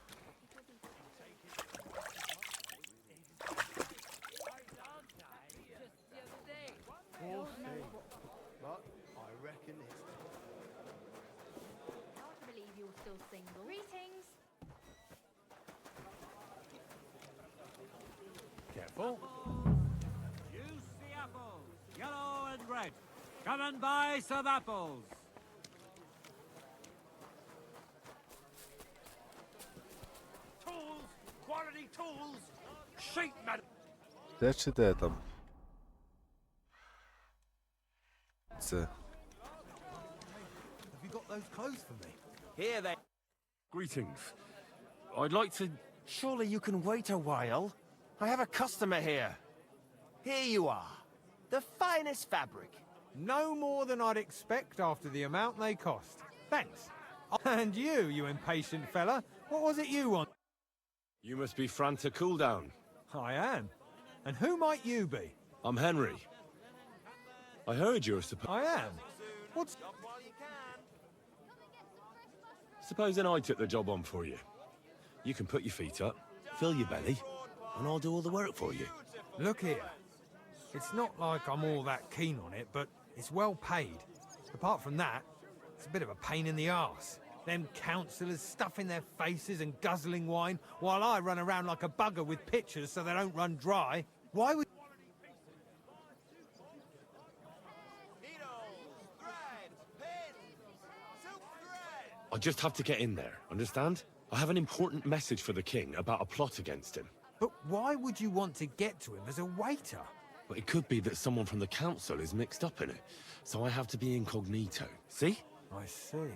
careful. Juicy apples, yellow and red. Come and buy some apples. Tools! Quality tools! Sheet metal! Де чи де там? Це. Have you got those clothes for me? Here they... Greetings. I'd like to... Surely you can wait a while. I have a customer here. Here you are. The finest fabric. No more than I'd expect after the amount they cost. Thanks. And you impatient fella, what was it you want? You must be Fran to Cooldown. I am. And who might you be? I'm Henry. I heard you're I am. What's... Supposing I took the job on for you. You can put your feet up, fill your belly, and I'll do all the work for you. Look here. It's not like I'm all that keen on it, but it's well paid. Apart from that, it's a bit of a pain in the arse. Them councillors stuffing their faces and guzzling wine, while I run around like a bugger with pitchers so they don't run dry. Why would... I just have to get in there, understand? I have an important message for the king about a plot against him. But why would you want to get to him as a waiter? But it could be that someone from the council is mixed up in it, so I have to be incognito. See? I see.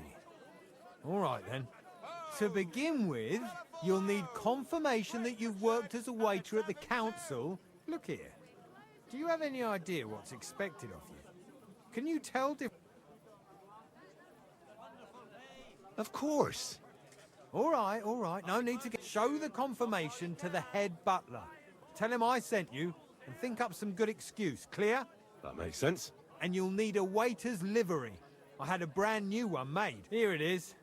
All right, then. To begin with, you'll need confirmation that you've worked as a waiter at the council. Look here. Do you have any idea what's expected of you? Can you tell Of course. All right. No need to get... Show the confirmation to the head butler. Tell him I sent you, and think up some good excuse. Clear? That makes sense. And you'll need a waiter's livery. I had a brand new one made. Here it is.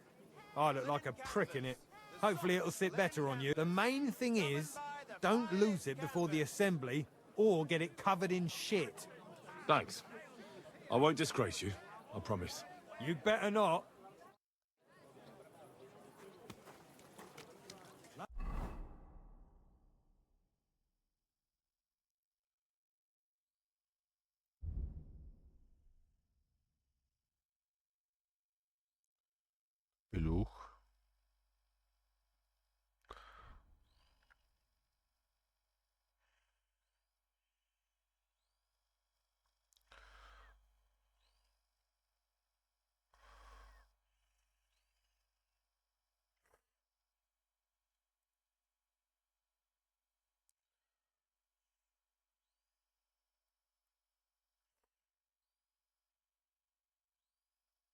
I look like a prick in it. Hopefully it'll sit better on you. The main thing is, don't lose it before the assembly, or get it covered in shit. Thanks. I won't disgrace you, I promise. You'd better not. Пилюх.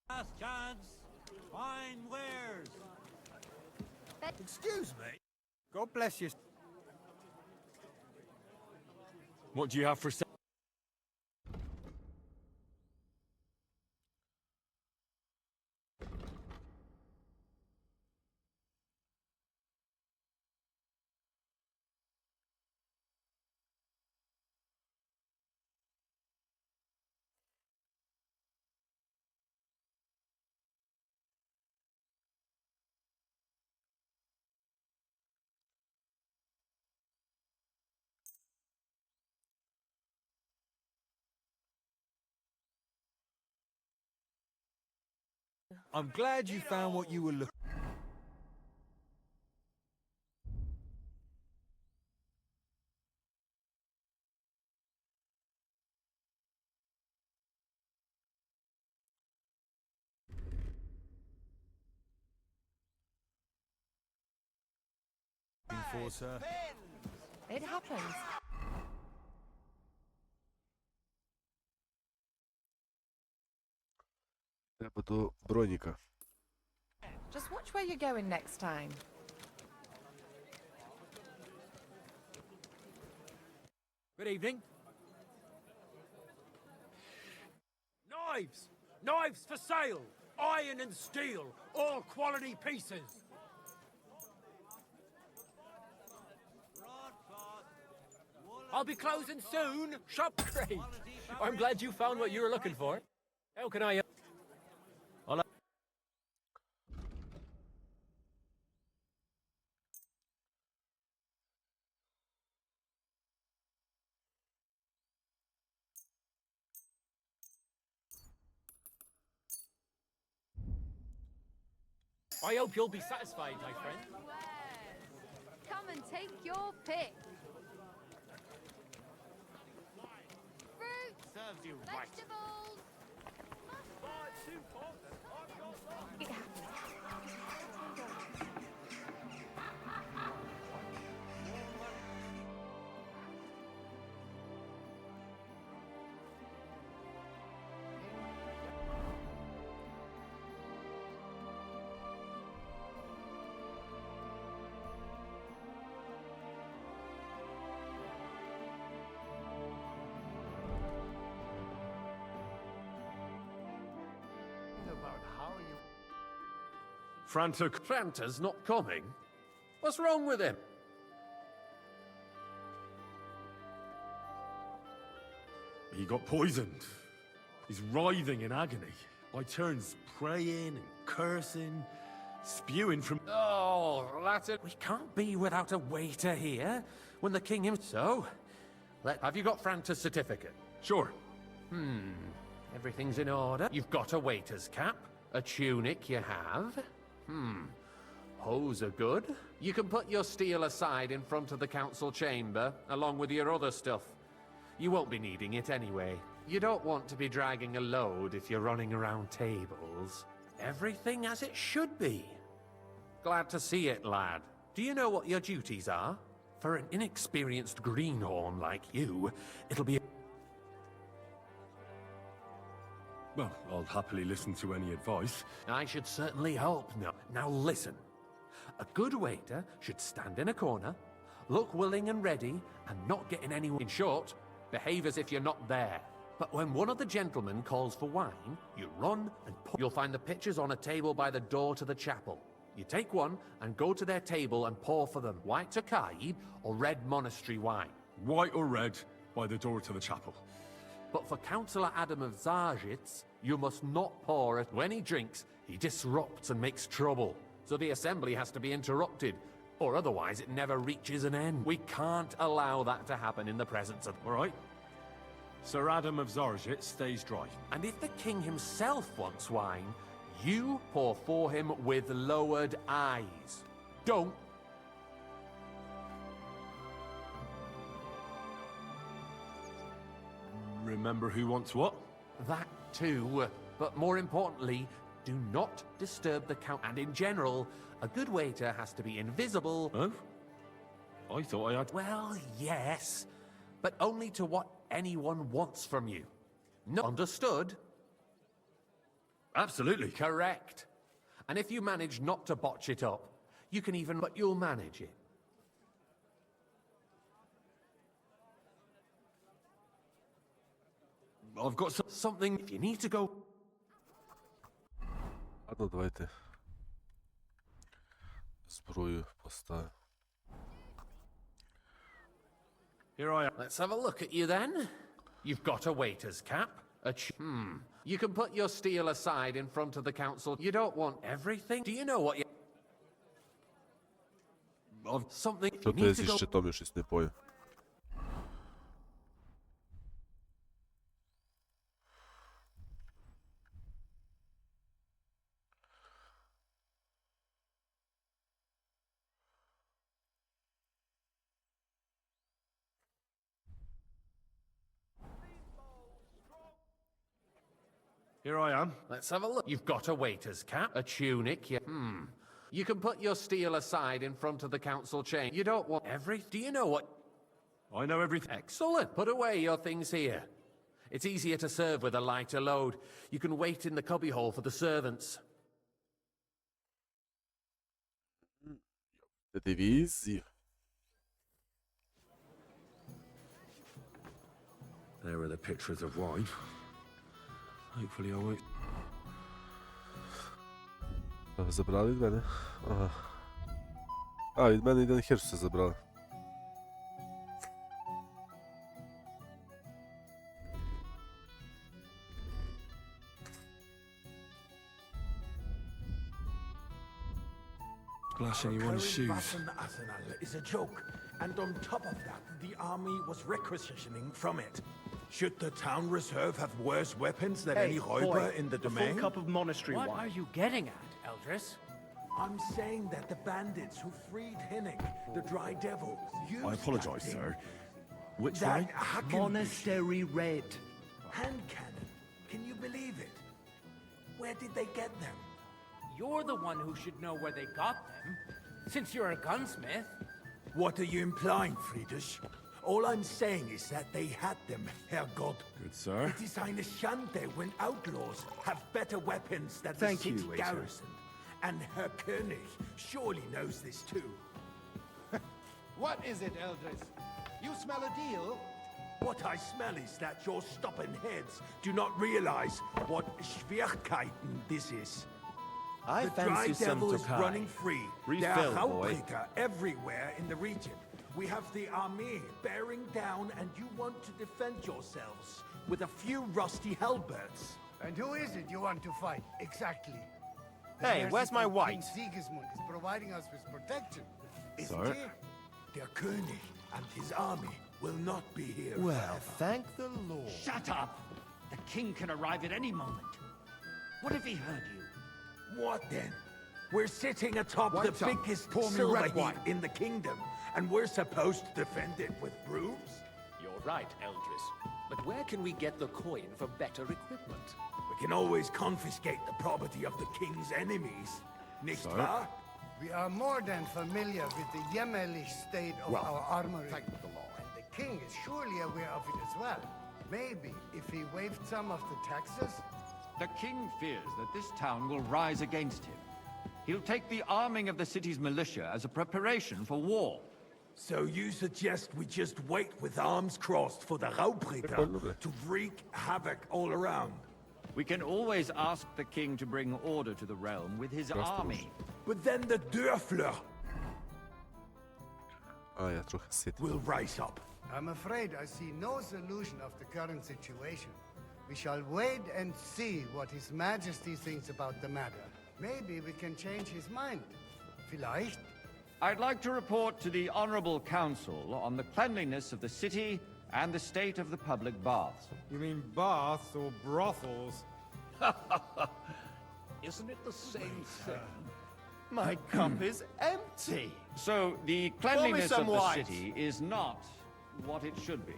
Last chance. Fine wares. Excuse me. God bless you. What do you have for sale? I'm glad you found what you were looking for, sir. It happens. Треба до броніка. Just watch where you're going next time. Good evening. Knives! Knives for sale! Iron and steel, all quality pieces. I'll be closing soon. Shop great. I'm glad you found what you were looking for. How can I... I hope you'll be satisfied, my friend. Come and take your pick. Fruit, Serves you right. vegetables. Franta's not coming? What's wrong with him? He got poisoned. He's writhing in agony. By turns praying and cursing, spewing from... Oh, that's it. We can't be without a waiter here when the king himself... So, have you got Franta's certificate? Sure. Everything's in order. You've got a waiter's cap. A tunic you have. Hose are good. You can put your steel aside in front of the council chamber, along with your other stuff. You won't be needing it anyway. You don't want to be dragging a load if you're running around tables. Everything as it should be. Glad to see it, lad. Do you know what your duties are? For an inexperienced greenhorn like you, it'll be... Well, I'll happily listen to any advice. I should certainly hope not. Now listen. A good waiter should stand in a corner, look willing and ready, and not get in any... In short, behave as if you're not there. But when one of the gentlemen calls for wine, you run and pour. You'll find the pitchers on a table by the door to the chapel. You take one and go to their table and pour for them white Tokaid or red monastery wine. White or red, by the door to the chapel. But for Councillor Adam of Zarzhitz, you must not pour it. When he drinks, he disrupts and makes trouble. So the assembly has to be interrupted, or otherwise it never reaches an end. We can't allow that to happen in the presence of... All right. Sir Adam of Zarzhitz stays dry. And if the king himself wants wine, you pour for him with lowered eyes. Don't. Remember who wants what? That too. But more importantly, do not disturb the count. And in general, a good waiter has to be invisible. Oh? I thought I had... Well, yes. But only to what anyone wants from you. No. Understood? Absolutely. Correct. And if you manage not to botch it up, you can even... But you'll manage it. I've got something. If you need to go... Ладно, давайте зброю поставимо. Here I am. Let's have a look at you then. You've got a waiter's cap. You can put your steel aside in front of the council. You don't want everything. Do you know what you... Something. Що то я зі щитом, я щось не пою. Here I am. Let's have a look. You've got a waiter's cap, a tunic, You can put your steel aside in front of the council chamber. You don't want Do you know what... I know everything. Excellent. Put away your things here. It's easier to serve with a lighter load. You can wait in the cubbyhole for the servants. The divizia. There are the pictures of wine. Hopefully I won't... Забрали від мене? Ага. А, від мене один хер все забрали. Splashing you on his shoes. Is a joke, and on top of that, the army was requisitioning from it. Should the town reserve have worse weapons than any Räuber in the domain? What are you getting at, Eldris? I'm saying that the bandits who freed Hinnick, the Dry Devils, used I apologize, that sir. thing. Which That way? Monastery Red. Hand cannon. Can you believe it? Where did they get them? You're the one who should know where they got them, since you're a gunsmith. What are you implying, Friedrich? All I'm saying is that they had them, Herrgott. Good, sir. It is eine Schande when outlaws have better weapons than Thank the you, city waiter. garrison. And Herr König surely knows this too. What is it, Eldris? You smell a deal? What I smell is that your stubborn heads do not realize what Schwierigkeiten this is. I the Dry fancy some Devil is Tokai. running free. There Refill, are boy. Raubreaker everywhere in the region. We have the army bearing down, and you want to defend yourselves with a few rusty halberds. And who is it you want to fight, exactly? Hey, where's my King white? Sigismund is providing us with protection. Isn't it? Der König and his army will not be here Well, forever. thank the Lord. Shut up! The king can arrive at any moment. What if he heard you? What then? We're sitting atop White's the up. biggest Pour me silver red heap wine. in the kingdom, and we're supposed to defend it with brooms? You're right, Eldris. But where can we get the coin for better equipment? We can always confiscate the property of the king's enemies, nicht wahr? We are more than familiar with the Yemenish state of our armory. thank the Lord. And the king is surely aware of it as well. Maybe if he waived some of the taxes. The king fears that this town will rise against him. He'll take the arming of the city's militia as a preparation for war. So you suggest we just wait with arms crossed for the Raubreaker to wreak havoc all around? We can always ask the king to bring order to the realm with his army. But then the Dörfler Ja, trochę syty. will rise up. I'm afraid I see no solution of the current situation. We shall wait and see what His Majesty thinks about the matter. Maybe we can change his mind. Vielleicht? I'd like to report to the Honorable Council on the cleanliness of the city and the state of the public baths. You mean baths or brothels? Isn't it the same thing? My cup is empty. So, the Pour me cleanliness some of the wine. city is not what it should be.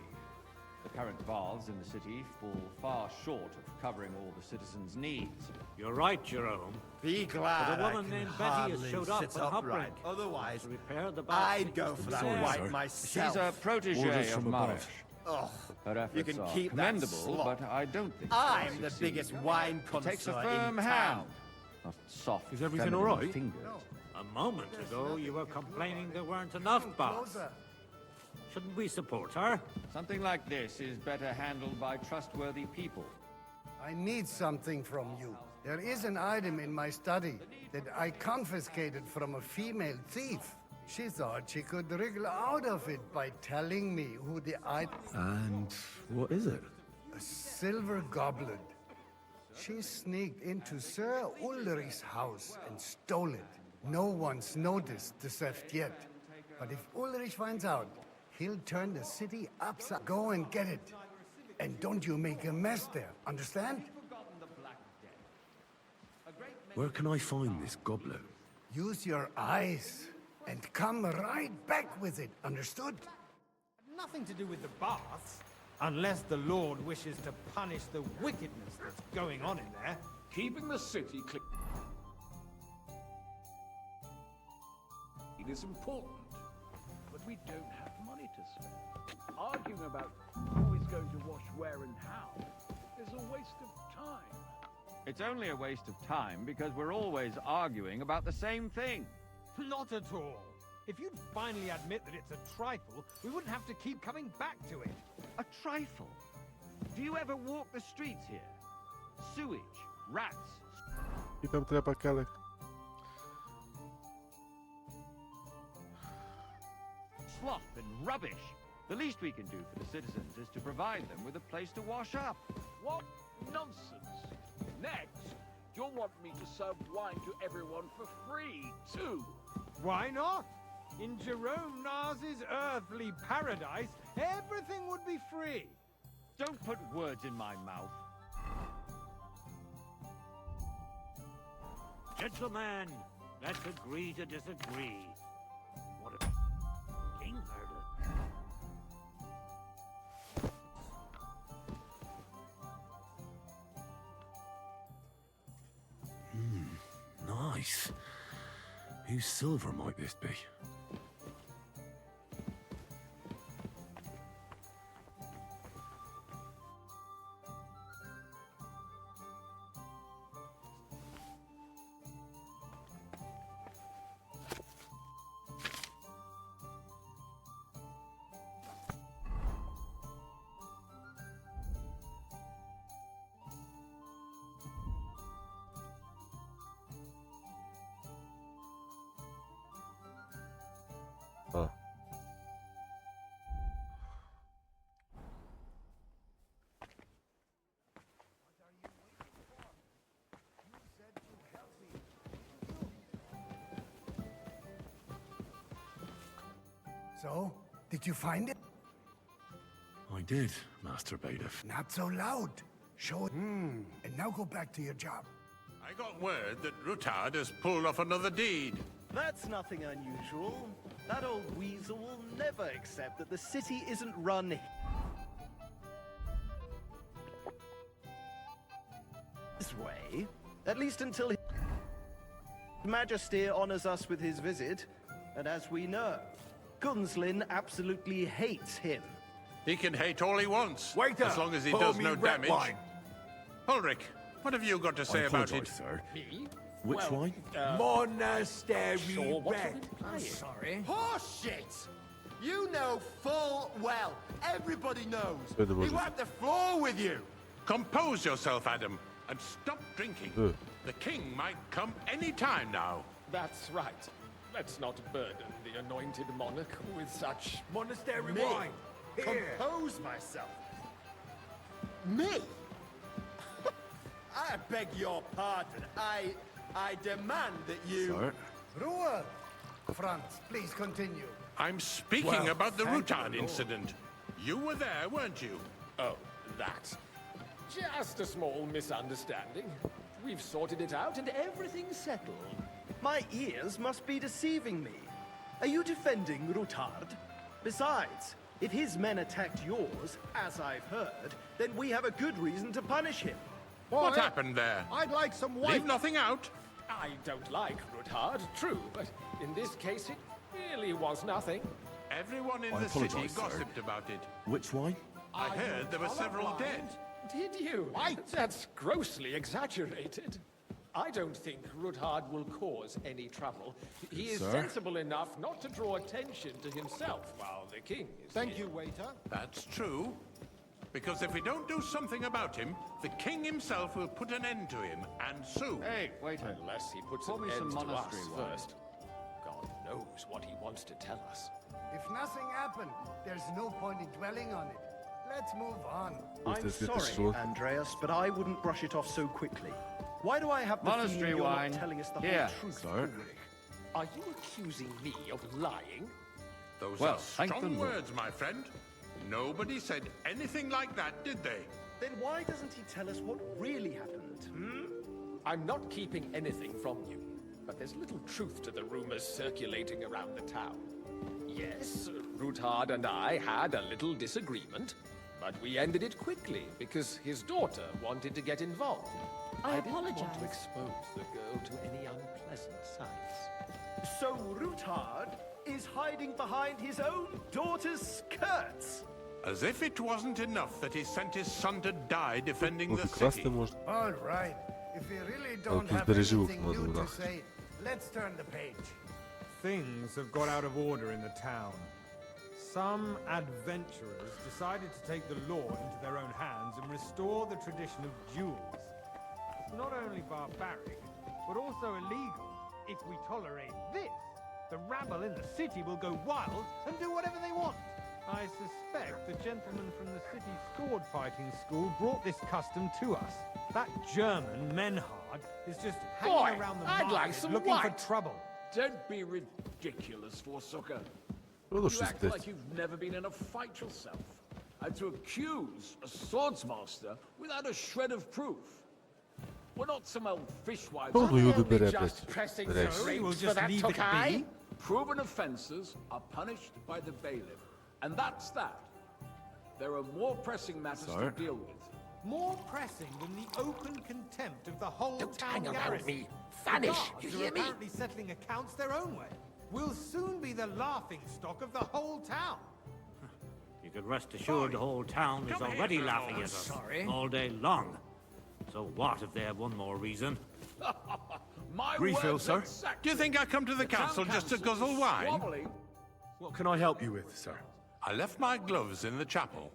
The current baths in the city fall far short of covering all the citizens' needs. You're right, Jerome. Be glad But a I woman can named Betty has hardly showed up sit at upright. Hopbrink. Otherwise, To repair the bath I'd go system for that there. white myself. She's a protege Orders of from above. Marish. Oh, Her efforts you can are keep that commendable, slop. but I don't think I'm she'll the succeed. biggest wine It takes a connoisseur firm in hand. town. Not soft, Is everything feminine all right? fingers. A moment ago, you were complaining there weren't enough baths. Closer. Shouldn't we support her? Something like this is better handled by trustworthy people. I need something from you. There is an item in my study that I confiscated from a female thief. She thought she could wriggle out of it by telling me who the item... And what is it? A silver goblet. She sneaked into Sir Ulrich's house and stole it. No one's noticed the theft yet. But if Ulrich finds out, he'll turn the city upside. Go and get it. And don't you make a mess there, understand? Where can I find this goblet? Use your eyes and come right back with it, understood? Nothing to do with the baths, unless the Lord wishes to punish the wickedness that's going on in there. Keeping the city clean is important, but we don't have money to spend. Arguing about who is going to wash where and how is a waste of time. It's only a waste of time because we're always arguing about the same thing. Not at all. If you'd finally admit that it's a trifle, we wouldn't have to keep coming back to it. A trifle? Do you ever walk the streets here? Sewage, rats. I tam treba kalek. Slop and rubbish. The least we can do for the citizens is to provide them with a place to wash up. What nonsense! Next, you'll want me to serve wine to everyone for free, too. Why not? In Jerome Nars's earthly paradise, everything would be free. Don't put words in my mouth. Gentlemen, Let's agree to disagree. What a king herder. Nice. Whose silver might this be? Ah. So, did you find it? I did, Master Bailiff. Not so loud. Show it. And now go back to your job. I got word that Rutard has pulled off another deed. That's nothing unusual. That old weasel will never accept that the city isn't run his way, at least until His Majesty honors us with his visit. And as we know, Gunslin absolutely hates him. He can hate all he wants, Waiter, as long as he pour does me no red damage. wine. Ulrich, what have you got to say about it? Sir. Me? Which Well, wine? Monastery Sure, what red. would imply it? Sorry. Horseshit! You know full well. Everybody knows. Wait a He minute. wiped the floor with you. Compose yourself, Adam, and stop drinking. The king might come any time now. That's right. Let's not burden the anointed monarch with such... Monastery Me? wine. Here. Compose myself. Me? I beg your pardon. I demand that you... Sir? Ruhe! Franz, please continue. I'm speaking Well, about the thank Rutard you, Lord. incident. You were there, weren't you? Oh, that. Just a small misunderstanding. We've sorted it out and everything's settled. My ears must be deceiving me. Are you defending Rutard? Besides, if his men attacked yours, as I've heard, then we have a good reason to punish him. What happened there? I'd like some white... Leave nothing out. I don't like Rutard, true, but in this case it really was nothing. Everyone in I the city apologise, sir. gossiped about it. Which wine? I heard there were several dead. Did you? That's grossly exaggerated. I don't think Rutard will cause any trouble. He is Sir? sensible enough not to draw attention to himself while the king is Thank here. you, waiter. That's true. Because if we don't do something about him, the king himself will put an end to him, and soon. Hey, waiter. Unless he puts Pour an me end some to us monastery wine. first. God knows what he wants to tell us. If nothing happened, there's no point in dwelling on it. Let's move on. I'm this get sorry, this one? Andreas, but I wouldn't brush it off so quickly. Why do I have the Monastery feeling you're wine. not telling us the Here, whole truth? Sir? Are you accusing me of lying? Those Well, are thank the strong Lord. words, my friend. Nobody said anything like that, did they? Then why doesn't he tell us what really happened? I'm not keeping anything from you, but there's little truth to the rumors circulating around the town. Yes, Rutard and I had a little disagreement, but we ended it quickly because his daughter wanted to get involved. I didn't want to apologize. expose the girl to any unpleasant sights. So Rutard is hiding behind his own daughter's skirts. As if it wasn't enough that he sent his son to die defending Ох, the и красный city. может. All right. If we really don't тут have береживых anything надо new to нахуй. say, let's turn the page. Things have got out of order in the town. Some adventurers decided to take the law into their own hands and restore the tradition of duels. It's not only barbaric, but also illegal. If we tolerate this, the rabble in the city will go wild and do whatever they want. I suspect the gentleman from the city sword fighting school brought this custom to us. That German, Menhard, is just hanging Boy, around the I'd like market some looking white. for trouble. Don't be ridiculous, Forsooker. Ну, You что act здесь? like you've never been in a fight yourself. And to accuse a swordsmaster without a shred of proof. We're not some old fishwives. Ну, люди бере, Just блядь. pressing Береш. the We'll reins just for that leave it Tokai. be. Proven offences are punished by the bailiff. And that's that. There are more pressing matters to deal with. More pressing than the open contempt of the whole Don't town hang around garrison. me. Vanish, The you guards hear are me? apparently settling accounts their own way. We'll soon be the laughing stock of the whole town. You can rest assured the whole town is already laughing at us all day long. So what if they have one more reason? My Refill, words sir? exactly. Do you think I come to the council just to guzzle wine? Squabbling. What can I help you with, sir? I left my gloves in the chapel.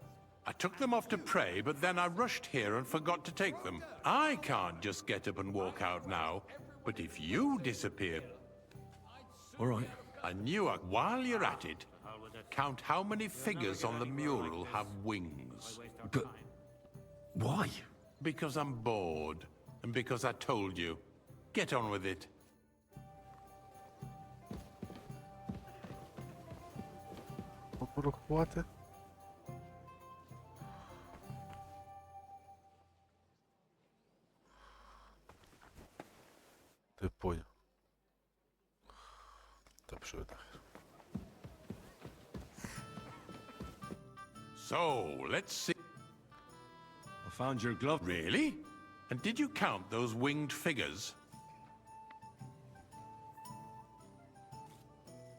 I took them off to pray, but then I rushed here and forgot to take them. I can't just get up and walk out now, but if you disappear... All right. I knew while you're at it, count how many figures on the mural have wings. But why? Because I'm bored, and because I told you. Get on with it. Порахувати. Ти поняв. Та пішов нахер. So, let's see. I found your glove. Really? And did you count those winged figures?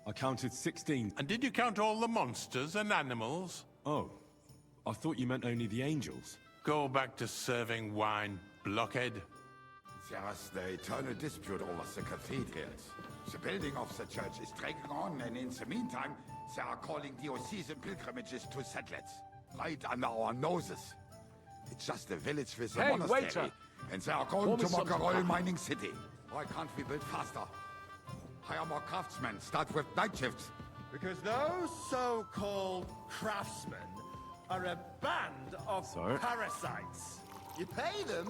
I counted 16. And did you count all the monsters and animals? Oh, I thought you meant only the angels. Go back to serving wine, blockhead. There's the eternal dispute over the cathedrals. The building of the church is dragging on, and in the meantime, they are calling diocesan pilgrimages to settlers, right under our noses. It's just a village with a Hey, monastery, waiter! and they are going Pour me to some Makarol coffee. mining city. Why can't we build faster? Hire more craftsmen, start with night shifts. Because those so-called craftsmen are a band of Sir? parasites. You pay them,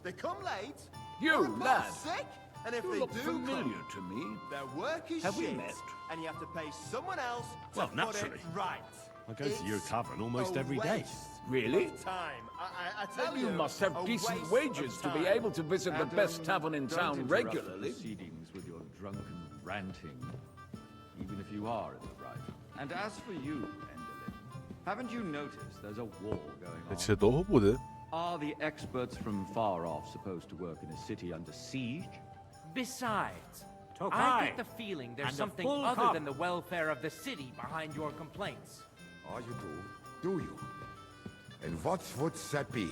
they come late, You, or report lad. sick, and if You they look do familiar come, to me. their work is Have we shit, met? and you have to pay someone else to Well, put naturally. it right. I go to your It's tavern almost a every day. waste Really? of time. I tell You must have a decent waste wages of to be time. able to visit the best tavern in Don't town interrupt regularly. the proceedings with your drunken ranting, even if you are in the right. And as for you, Endelin, haven't you noticed there's a war going on? Ще довго буде? Are the experts from far off supposed to work in a city under siege? Besides, I Tokai! get the feeling there's And a something full other cup. than the welfare of the city behind your complaints. Oh, you do? Do you? And what would that be?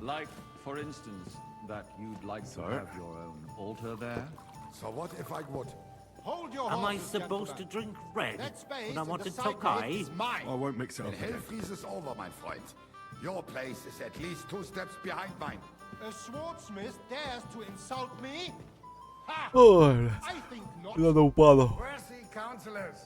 Like, for instance, that you'd like to Sir? have your own altar there? So what if I would? Hold your Am I horses, supposed to gentlemen. drink red That space when I in want the to side Tokai? gate is mine. I won't mix it When up hell again. freezes over, my friend, your place is at least 2 steps behind mine. A swordsmith dares to insult me? Ha! Ой, I think not. надо упало. Mercy, councillors.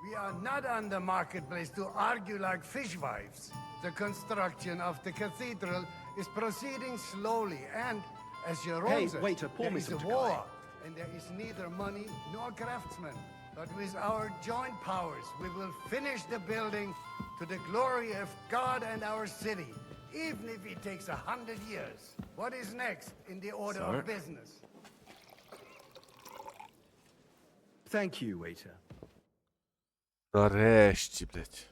We are not on the marketplace to argue like fishwives. The construction of the cathedral is proceeding slowly, and as your Hey, own said, waiter, pour there me is some a Tokai. war, and there is neither money nor craftsmen. But with our joint powers, we will finish the building to the glory of God and our city, even if it takes 100 years. What is next in the order Sir? of business? Thank you, waiter. Нарешті, блядь.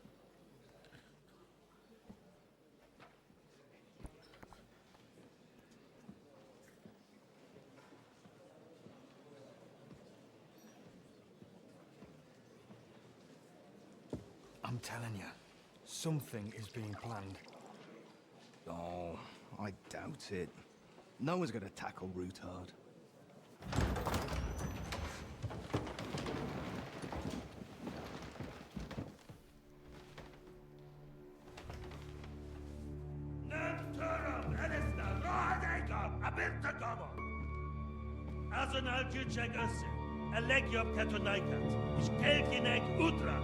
I'm telling you, something is being planned. Oh, I doubt it. No one's gonna tackle Rootard. Azonal Gyurcsák össze! A legjobb katonákat, és keljenek útra!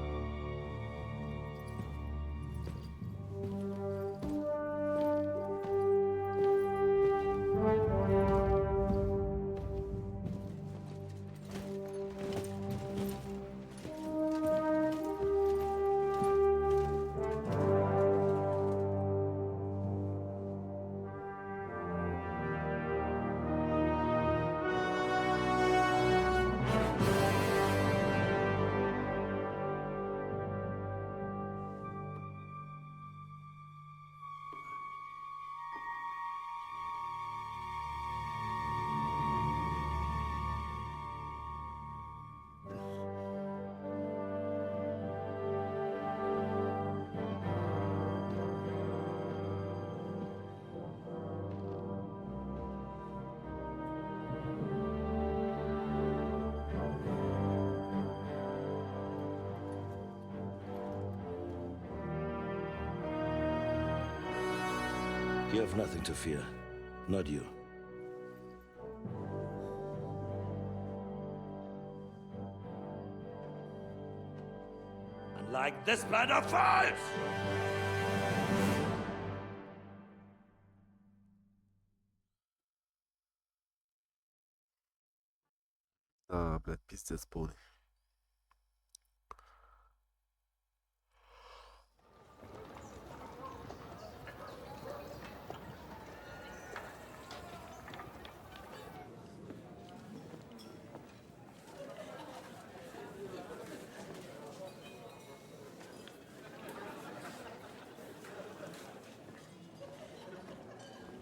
You have nothing to fear. Not you. Like this planet falls! А, блядь, пиздец полный.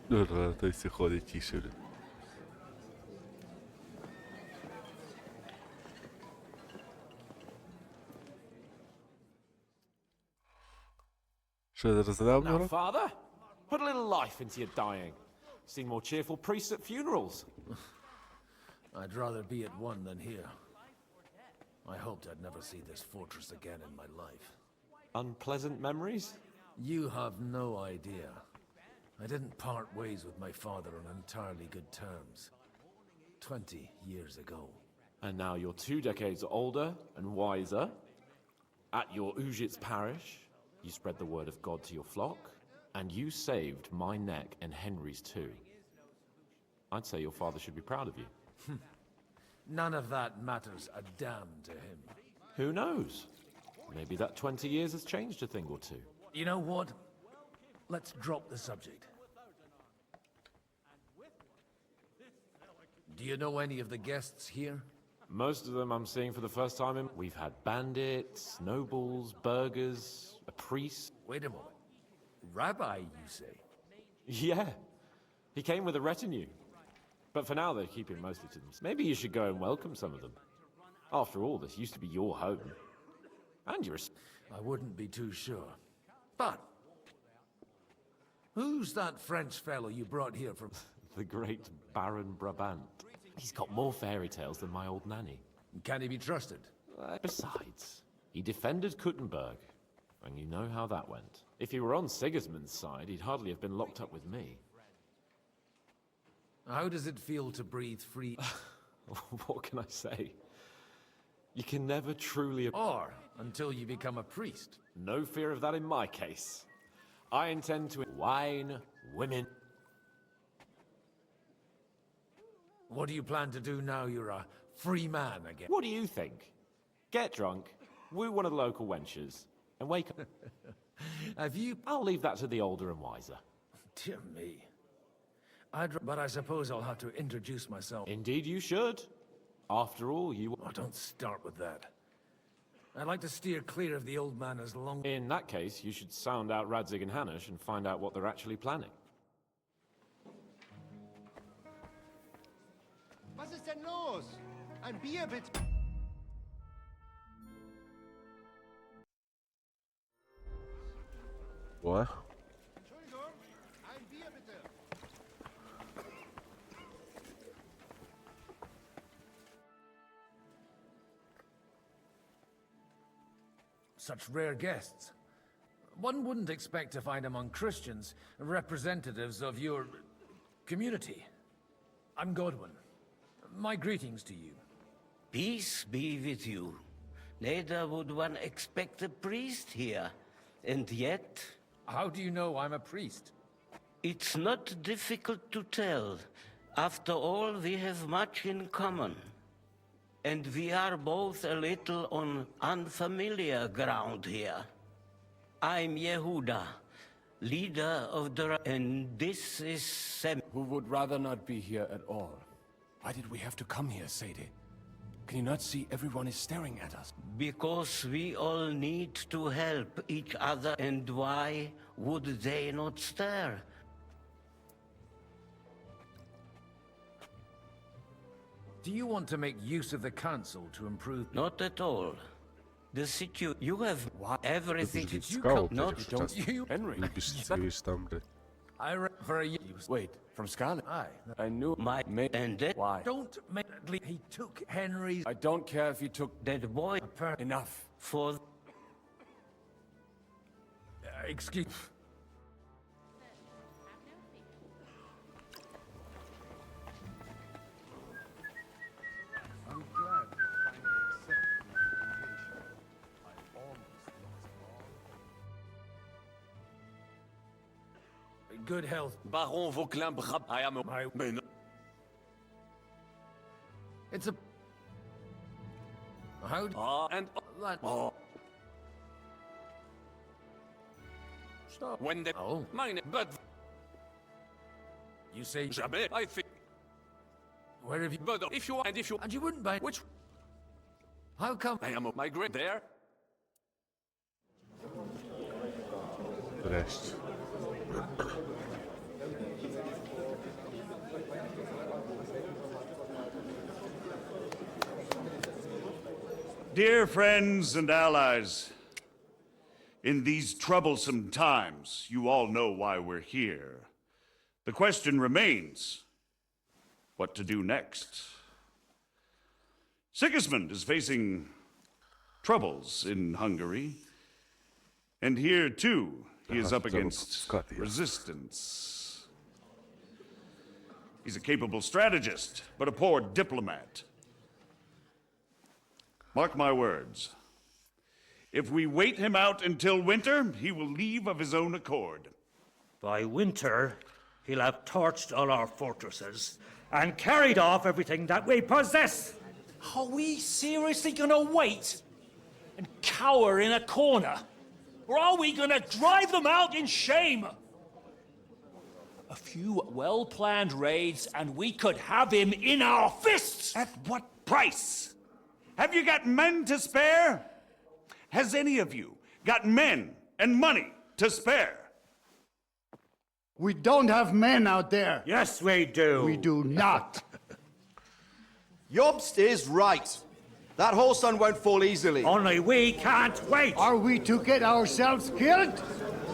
Dobra, to jest chody ciszy. Now, Father, put a little life into your dying. Seen more cheerful priests at funerals. I'd rather be at one than here. I hoped I'd never see this fortress again in my life. Unpleasant memories? You have no idea. I didn't part ways with my father on entirely good terms. 20 years ago. And now you're 2 decades older and wiser. At your Ujit's parish, you spread the word of God to your flock, and you saved my neck and Henry's too. I'd say your father should be proud of you. None of that matters a damn to him. Who knows? Maybe that 20 years has changed a thing or two. You know what? Let's drop the subject. Do you know any of the guests here? Most of them I'm seeing for the first time in... We've had bandits, nobles, burghers, a priest. Wait a moment. Rabbi, you say? Yeah. He came with a retinue. But for now, they're keeping mostly to themselves. Maybe you should go and welcome some of them. After all, this used to be your home. And you're I wouldn't be too sure. But... who's that French fellow you brought here from... The great Baron Brabant. He's got more fairy tales than my old nanny. Can he be trusted? Besides, he defended Kuttenberg. And you know how that went. If he were on Sigismund's side, he'd hardly have been locked up with me. How does it feel to breathe free? What can I say? You can never truly... Or until you become a priest. No fear of that in my case. I intend to... wine, women... What do you plan to do now you're a free man again? What do you think? Get drunk, woo one of the local wenches, and wake up. Have you... I'll leave that to the older and wiser. Dear me. But I suppose I'll have to introduce myself. Indeed you should. After all, you... Oh, don't start with that. I'd like to steer clear of the old man as long... In that case, you should sound out Radzig and Hanush and find out what they're actually planning. Was ist denn los? Ein Bier bitte. What? Entschuldigung, ein Bier bitte. Such rare guests. One wouldn't expect to find among Christians representatives of your community. I'm Godwin. My greetings to you. Peace be with you. Neither would one expect a priest here. And yet... How do you know I'm a priest? It's not difficult to tell. After all, we have much in common. And we are both a little on unfamiliar ground here. I'm Yehuda, leader of the... And this is Sem... Who would rather not be here at all. Why did we have to come here, Sadie? Can you not see everyone is staring at us? Because we all need to help each other, and why would they not stare? Do you want to make use of the council to improve... Not at all. The you have everything... Did you come? not Don't you... Henry. I for a... Wait, from Scarlet? Aye. I knew... My... And that... Why? Don't make... He took Henry's... I don't care if he took... That boy... Enough. For... excuse... good health. Baron Vauclin Brab. I am a... It's a... How... And... Stop. When the... Oh. Mine, but... You say... Jamais, I think... Where have you... But if you... And if you... And you wouldn't buy... Which... How come... I am a migrant there. Wreszcie. Dear friends and allies, in these troublesome times, you all know why we're here. The question remains, what to do next? Sigismund is facing troubles in Hungary, and here too, he is up against resistance. He's a capable strategist, but a poor diplomat. Mark my words. If we wait him out until winter, he will leave of his own accord. By winter, he'll have torched all our fortresses and carried off everything that we possess. Are we seriously gonna wait and cower in a corner? Or are we gonna drive them out in shame? A few well-planned raids and we could have him in our fists! At what price? Have you got men to spare? Has any of you got men and money to spare? We don't have men out there. Yes, we do. We do not. Jobst is right. That horse son won't fall easily. Only we can't wait. Are we to get ourselves killed?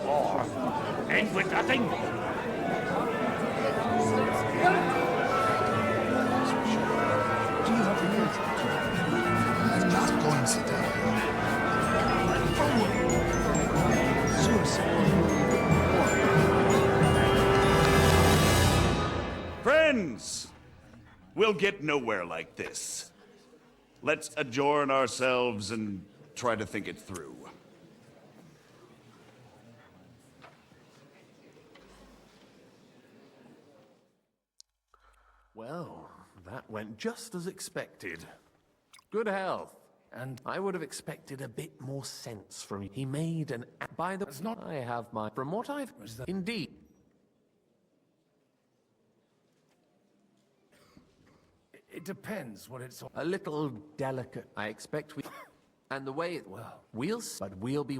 Or end with nothing? I'm not going to die. Friends, we'll get nowhere like this. Let's adjourn ourselves and try to think it through. Well, that went just as expected. Good health. And I would have expected a bit more sense from you. He made an... By the... It's not... I have my... From what I've... Indeed. It depends what it's... A little delicate. I expect we... And the way it... Well, we'll... But we'll be...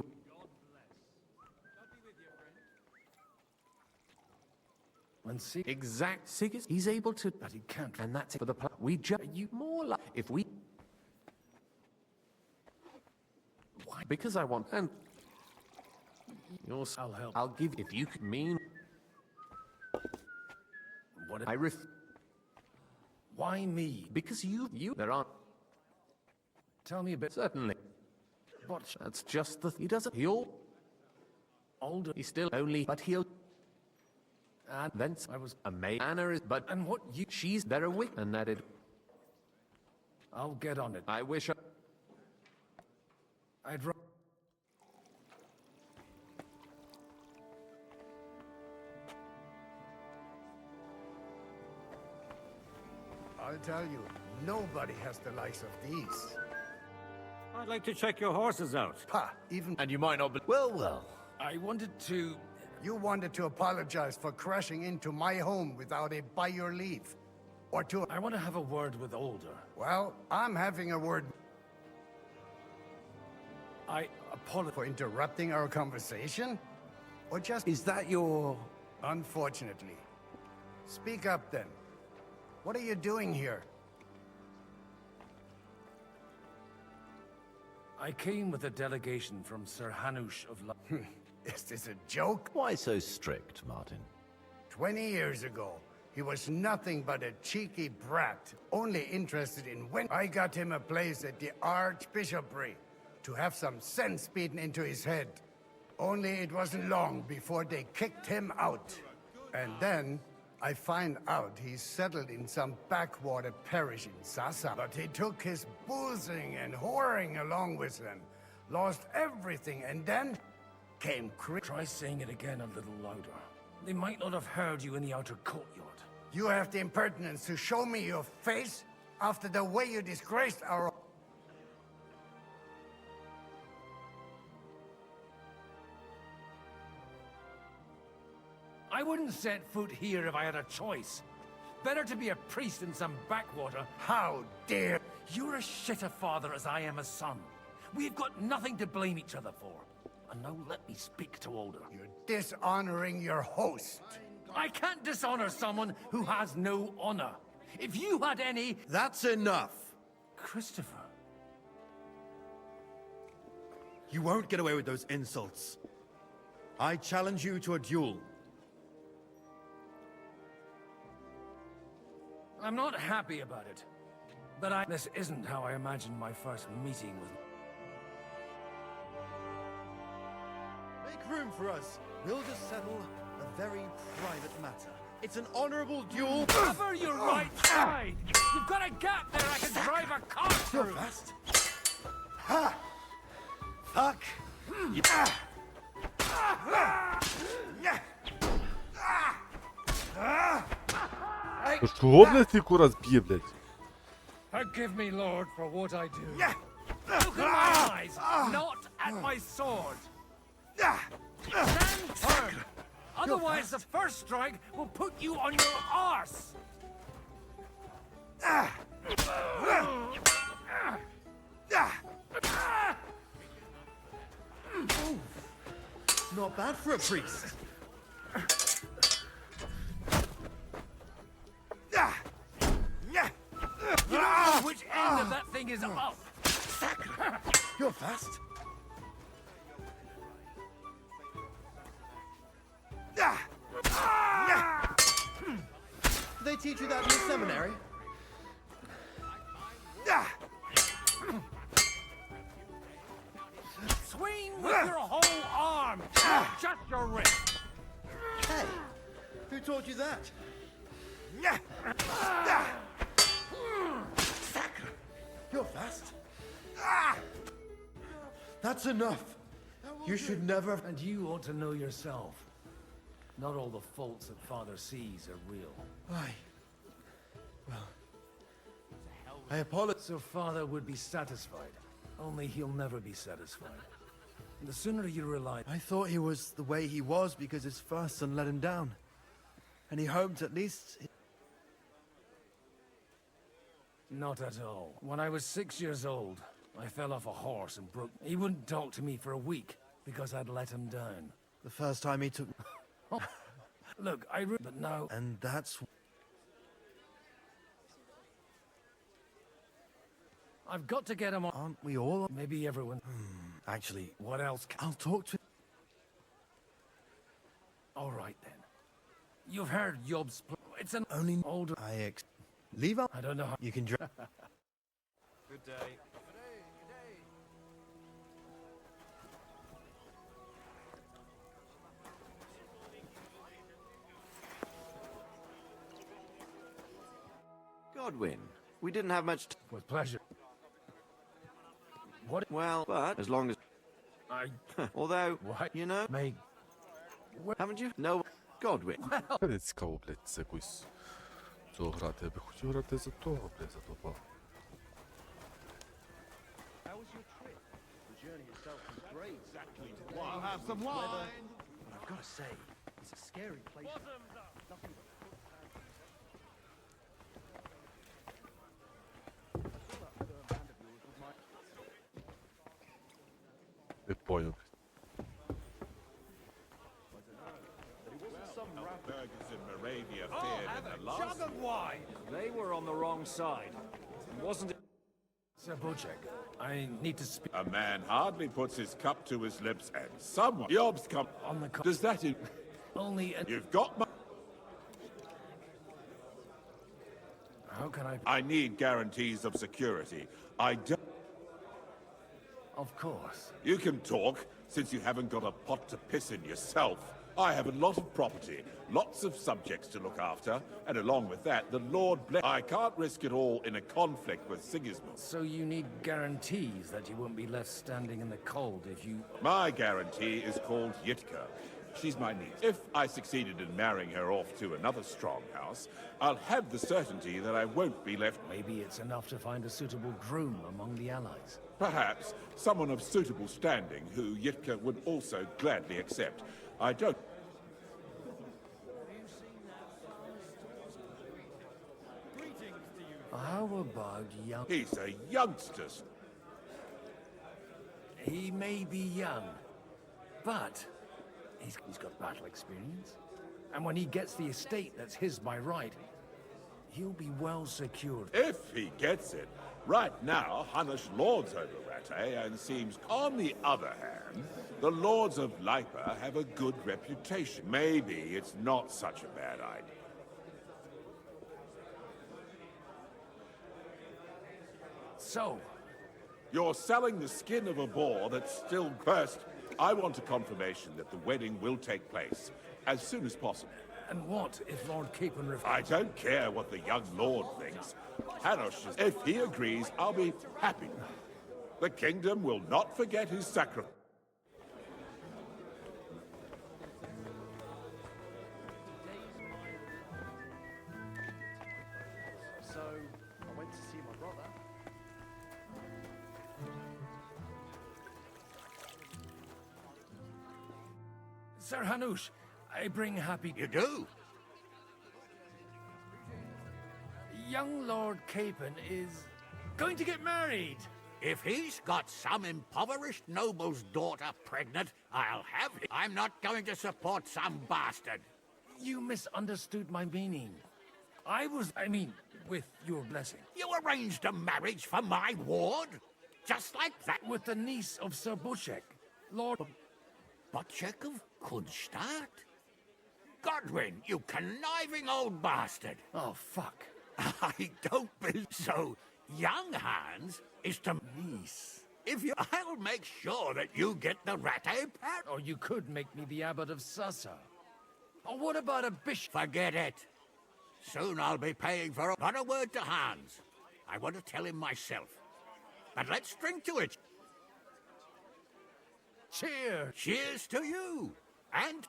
When see... Exact... Sigis... He's able to... But he can't... And that's it for the... We just... You more like... If we... Why? Because I want... And... I'll help. I'll give... If you could mean... What... I ref... Why me? Because you... There aren't... Tell me a bit... Certainly. What? That's just the... He doesn't... He'll... Older... He's still only... But he'll... And then... I was... A manner is... But... And what you... She's... They're a weak... And that it... I'll get on it. I wish... I'd... I'll tell you, nobody has the likes of these. I'd like to check your horses out. Pa, even... And you might not be... Well. I wanted to... You wanted to apologize for crashing into my home without a by your leave. Or to... I want to have a word with Older. Well, I'm having a word... I apologize... For interrupting our conversation? Or just... Is that your... Unfortunately. Speak up then. What are you doing here? I came with a delegation from Sir Hanush of... Is this a joke? Why so strict, Martin? 20 years ago, he was nothing but a cheeky brat, only interested in when I got him a place at the Archbishopry to have some sense beaten into his head. Only it wasn't long before they kicked him out. And then I find out he's settled in some backwater parish in Sasa. But he took his boozing and whoring along with him, lost everything, and then came Try saying it again a little louder. They might not have heard you in the outer courtyard. You have the impertinence to show me your face after the way you disgraced our... I wouldn't set foot here if I had a choice. Better to be a priest in some backwater. How dare... You're as shit a father as I am a son. We've got nothing to blame each other for. And now let me speak to Older. You're dishonoring your host. I can't dishonor someone who has no honor. If you had any... That's enough. Christopher. You won't get away with those insults. I challenge you to a duel. I'm not happy about it. But this isn't how I imagined my first meeting with... Make room for us. We'll just settle a very private matter. It's an honorable duel. Cover your right side! You've got a gap there I can drive a car through! You're fast. Ha! Fuck! Ну чого, блядь, тільки раз б'є, блядь? Forgive me, Lord, for what I do. Look at my eyes, not at my sword. Stand firm. Otherwise, the first strike will put you on your arse. Not bad for a priest. You don't know which end of that thing is up. You're fast. Did they teach you that in the seminary? Swing with your whole arm, not just your wrist. Hey, who taught you that? You're fast. That's enough. You should never... And you ought to know yourself. Not all the faults that Father sees are real. I apologize. So Father would be satisfied. Only he'll never be satisfied. The sooner you realize... I thought he was the way he was because his first son let him down. And he hoped at least... Not at all. When I was 6 years old, I fell off a horse and broke... He wouldn't talk to me for a week because I'd let him down. The first time he took... Look, but now... And that's... I've got to get him on... Aren't we all? Maybe everyone... Actually... What else I'll talk to... All right, then. You've heard Yob's... It's an... Only... older... Leave out... I don't know how... You can... Good day. Godwin, we didn't have much... With pleasure. What? Well, but as long as... Although, What? you know... May... Haven't you? No, Godwin. Не цікаво, блядь, це якусь цього грати. Я би хотів грати за того, блядь, за того. I'll have some wine. But I've got to say, it's a scary place. Не поняв. Jug of wine! They were on the wrong side. Wasn't it? Sir Bocek, I need to speak... A man hardly puts his cup to his lips, and someone... Yob's come... On the... Does that... Only... You've got my... How can I... I need guarantees of security. I don't... Of course. You can talk, since you haven't got a pot to piss in yourself. I have a lot of property, lots of subjects to look after, and along with that, the Lord bless... I can't risk it all in a conflict with Sigismund. So you need guarantees that you won't be left standing in the cold if you... My guarantee is called Yitka. She's my niece. If I succeeded in marrying her off to another strong house, I'll have the certainty that I won't be left. Maybe it's enough to find a suitable groom among the allies. Perhaps someone of suitable standing who Yitka would also gladly accept. I don't... How about young... He's a youngster. He may be young, but he's got battle experience. And when he gets the estate that's his by right, he'll be well secured. If he gets it. Right now, Hanush lords over Rattay and seems... On the other hand, the lords of Lipa have a good reputation. Maybe it's not such a bad idea. So, you're selling the skin of a boar that's still burst. I want a confirmation that the wedding will take place as soon as possible. And what if Lord Capon refuses? I don't care what the young lord thinks. Hanush, if he agrees, I'll be happy. The kingdom will not forget his sacrifice. So, I went to see my brother. Sir Hanush, I bring happy... You do? Young Lord Capon is going to get married. If he's got some impoverished noble's daughter pregnant, I'll have him. I'm not going to support some bastard. You misunderstood my meaning. I mean, with your blessing. You arranged a marriage for my ward? Just like that? With the niece of Sir Butchek, Lord... Butchek of Kudstadt? Godwin, you conniving old bastard. Oh, fuck. I don't believe so. Young Hans is to niece. If you... I'll make sure that you get the Rattay pat. Or you could make me the abbot of Sassa. Or what about a bishop? Forget it. Soon I'll be paying for... Not a word to Hans. I want to tell him myself. But let's drink to it. Cheers! Cheers to you! And...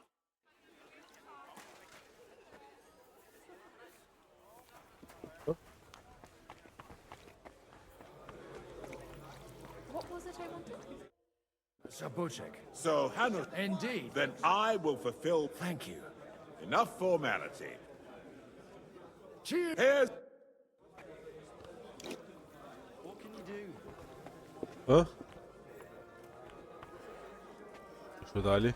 What was it I wanted? Sir Butchek. So, Hanush... Indeed. Then I will fulfill... Thank you. Enough formality. Cheers! Here's... What can you do? Huh? Що далі?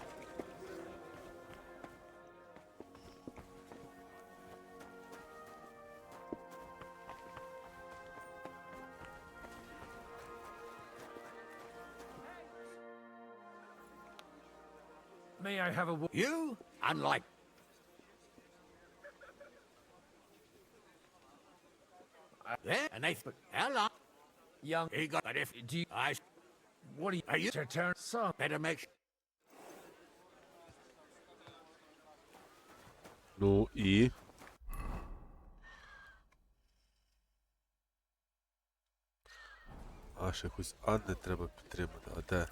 May I have a... You? Unlike... There, and they... Hello. Young... He got... But if... Do you... I... What do you... Are you... To turn... Son. Better make sure... Ну і... А, ще якусь Анни треба підтримати. А де?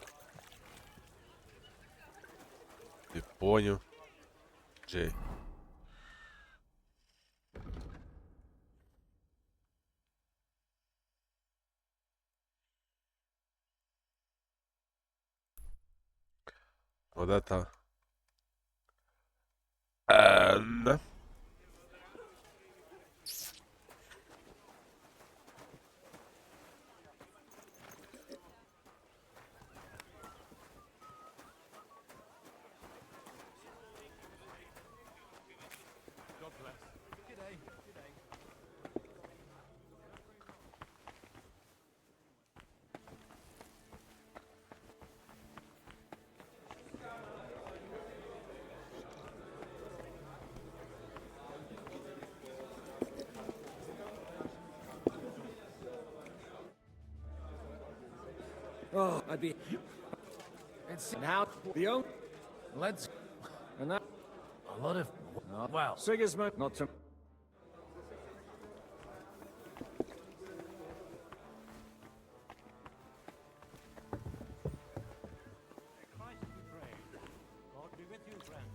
Не поняв. Джей. О, де та? Анна. Oh, I'd be... It's now the own... Let's... And that... A lot of... Well, Sigismund... Not to... Christ be praised. God be with you, friend.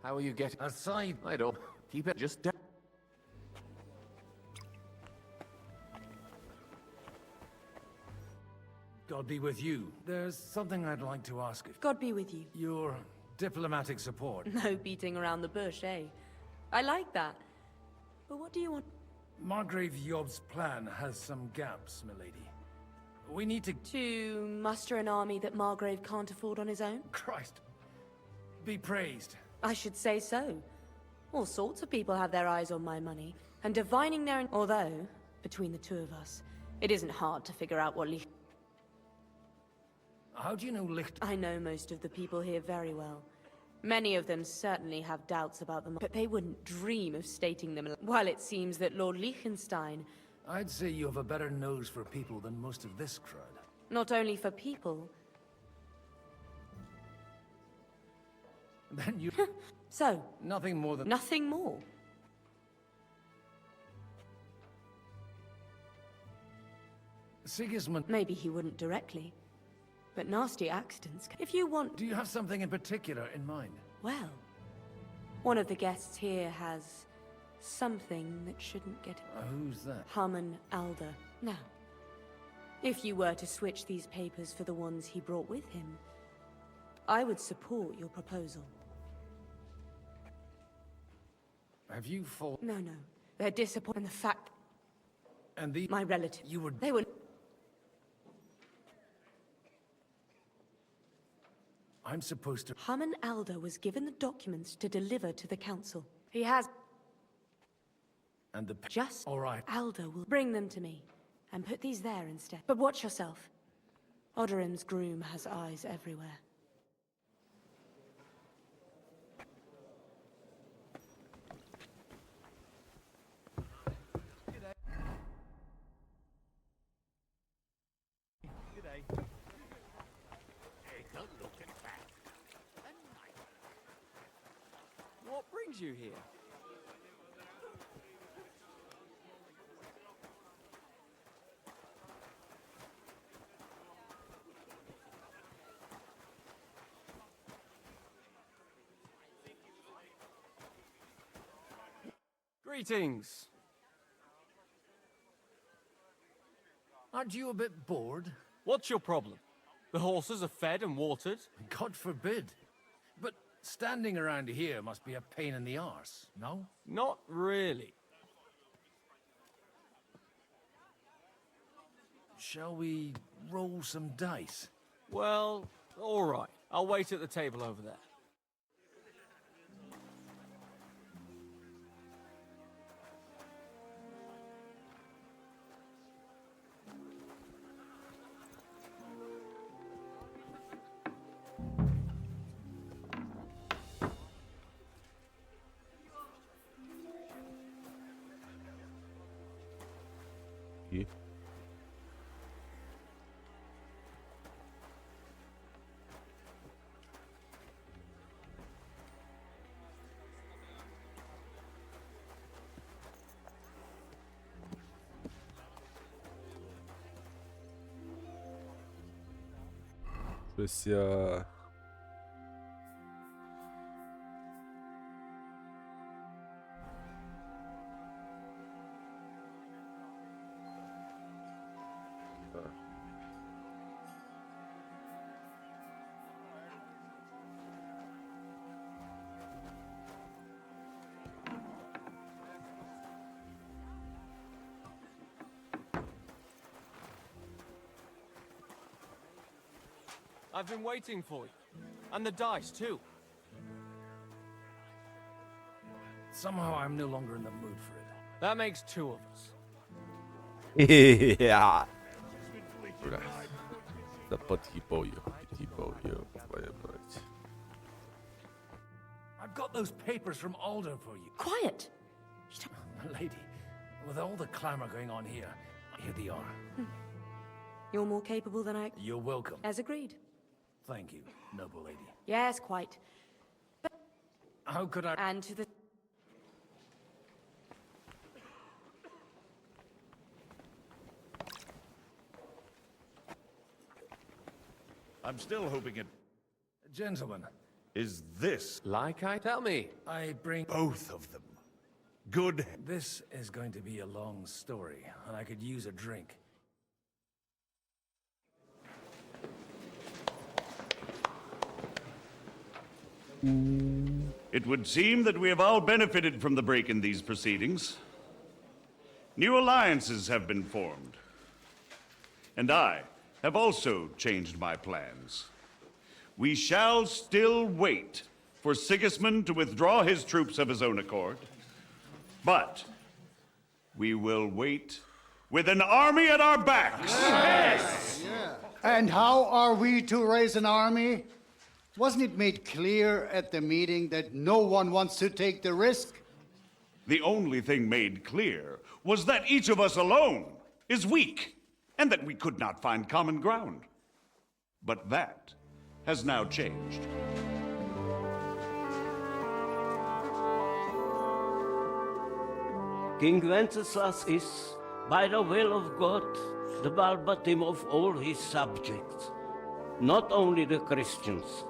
How are you getting? Aside. I don't. Keep it just down. God be with you. There's something I'd like to ask of God be with you. your diplomatic support. No beating around the bush, eh? I like that. But what do you want? Margrave Yob's plan has some gaps, milady. We need to... To muster an army that Margrave can't afford on his own? Christ. Be praised. I should say so. All sorts of people have their eyes on my money, and divining their... Although, between the two of us, it isn't hard to figure out what Licht... How do you know Licht... I know most of the people here very well. Many of them certainly have doubts about them, but they wouldn't dream of stating them. While it seems that Lord Liechtenstein... I'd say you have a better nose for people than most of this crowd. Not only for people... Then you... So? Nothing more than... Nothing more? Sigismund... Maybe he wouldn't directly. But nasty accidents... If you want... Do you have something in particular in mind? Well... One of the guests here has... something that shouldn't get... Who's that? Harmon Alder. Now... If you were to switch these papers for the ones he brought with him... I would support your proposal. Have you fought... No. They're disappointed in the fact... And the... My relative... You were... They were... I'm supposed to... Harmon Alder was given the documents to deliver to the council. He has... And the... Just... All right. Alder will bring them to me, and put these there instead. But watch yourself. Odorin's groom has eyes everywhere. What brings you here? Greetings. Aren't you a bit bored? What's your problem? The horses are fed and watered? God forbid. But standing around here must be a pain in the arse, no? Not really. Shall we roll some dice? Well, all right. I'll wait at the table over there. Щось я... I've been waiting for you. And the dice, too. Somehow I'm no longer in the mood for it. That makes two of us. Ja. Dobra. Zapodhiboju. I've got those papers from Alder for you. Quiet! Lady, with all the clamor going on here they are. You're more capable than I... You're welcome. As agreed. Thank you, noble lady. Yes, quite. But... How could I... And to the... I'm still hoping it... Gentlemen, is this? Like I tell me. I bring Both of them. Good. This is going to be a long story, and I could use a drink. It would seem that we have all benefited from the break in these proceedings. New alliances have been formed. And I have also changed my plans. We shall still wait for Sigismund to withdraw his troops of his own accord. But we will wait with an army at our backs. Yes! And how are we to raise an army? Wasn't it made clear at the meeting that no one wants to take the risk? The only thing made clear was that each of us alone is weak, and that we could not find common ground. But that has now changed. King Wenceslas is, by the will of God, the verbatim of all his subjects. Not only the Christians,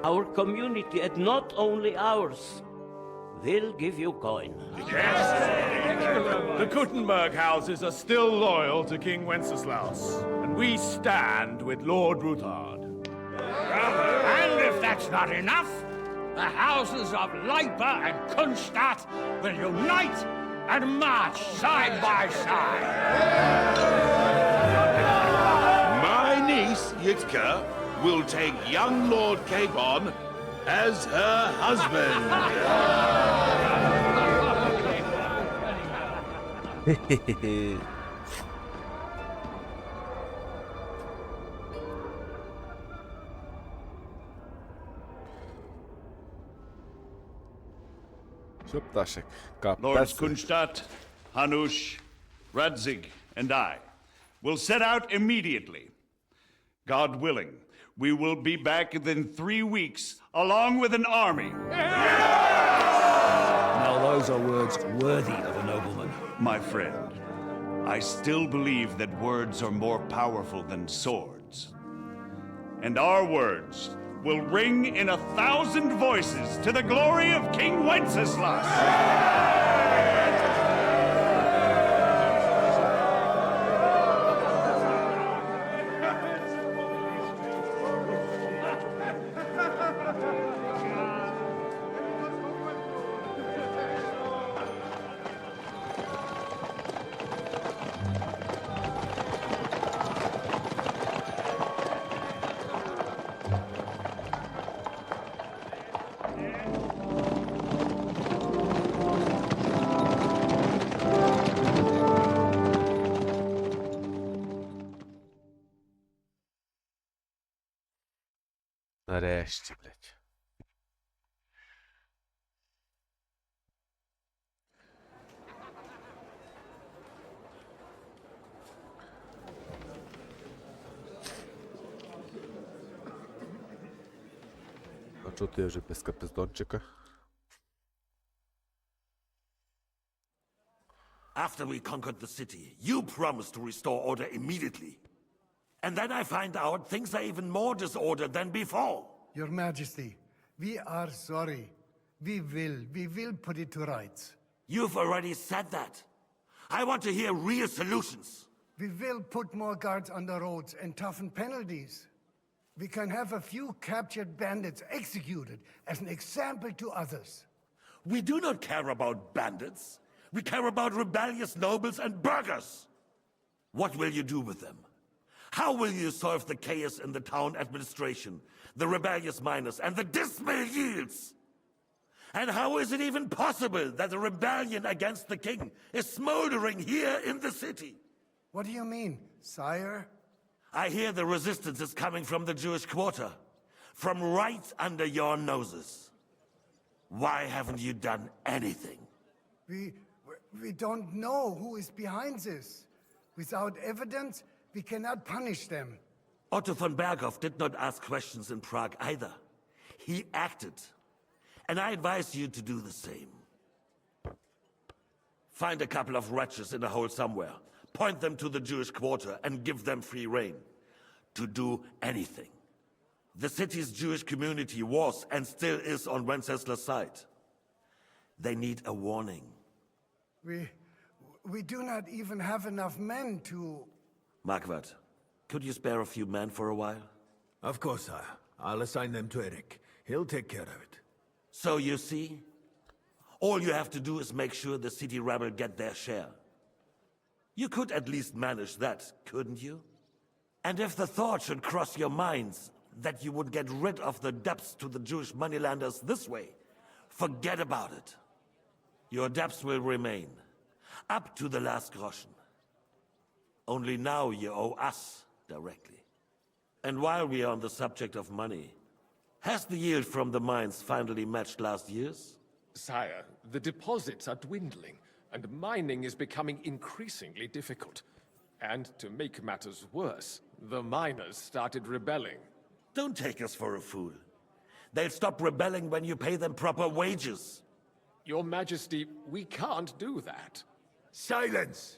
our community, and not only ours, will give you coin. The Gutenberg houses are still loyal to King Wenceslas, and we stand with Lord Ruthard. And if that's not enough, the houses of Leipa and Kunstadt will unite and march side by side. My niece, Yitka, will take young Lord Capon as her husband. Lords Kunstadt, Hanush, Radzig, and I will set out immediately. God willing, we will be back within 3 weeks, along with an army. Now those are words worthy of a nobleman. My friend, I still believe that words are more powerful than swords. And our words will ring in 1,000 voices to the glory of King Wenceslas. Нарешті, блядь. А чого ти вже без капездончика? After we conquered the city, you promised to restore order immediately. And then I find out things are even more disordered than before. Your Majesty, we are sorry. We will put it to rights. You've already said that. I want to hear real solutions. We will put more guards on the roads and toughen penalties. We can have a few captured bandits executed as an example to others. We do not care about bandits. We care about rebellious nobles and burghers. What will you do with them? How will you solve the chaos in the town administration, the rebellious miners, and the dismal yields? And how is it even possible that a rebellion against the king is smoldering here in the city? What do you mean, sire? I hear the resistance is coming from the Jewish quarter, from right under your noses. Why haven't you done anything? We don't know who is behind this. Without evidence, we cannot punish them. Otto von Berghoff did not ask questions in Prague either. He acted. And I advise you to do the same. Find a couple of wretches in a hole somewhere. Point them to the Jewish quarter and give them free rein. To do anything. The city's Jewish community was and still is on Wencesla's side. They need a warning. We do not even have enough men to... Marquardt, could you spare a few men for a while? Of course, sire. I'll assign them to Eric. He'll take care of it. So you see, all you have to do is make sure the city rabble get their share. You could at least manage that, couldn't you? And if the thought should cross your minds that you would get rid of the debts to the Jewish moneylenders this way, forget about it. Your debts will remain, up to the last groschen. Only now you owe us directly. And while we are on the subject of money, has the yield from the mines finally matched last year's? Sire, the deposits are dwindling, and mining is becoming increasingly difficult. And to make matters worse, the miners started rebelling. Don't take us for a fool. They'll stop rebelling when you pay them proper wages. Your Majesty, we can't do that. Silence!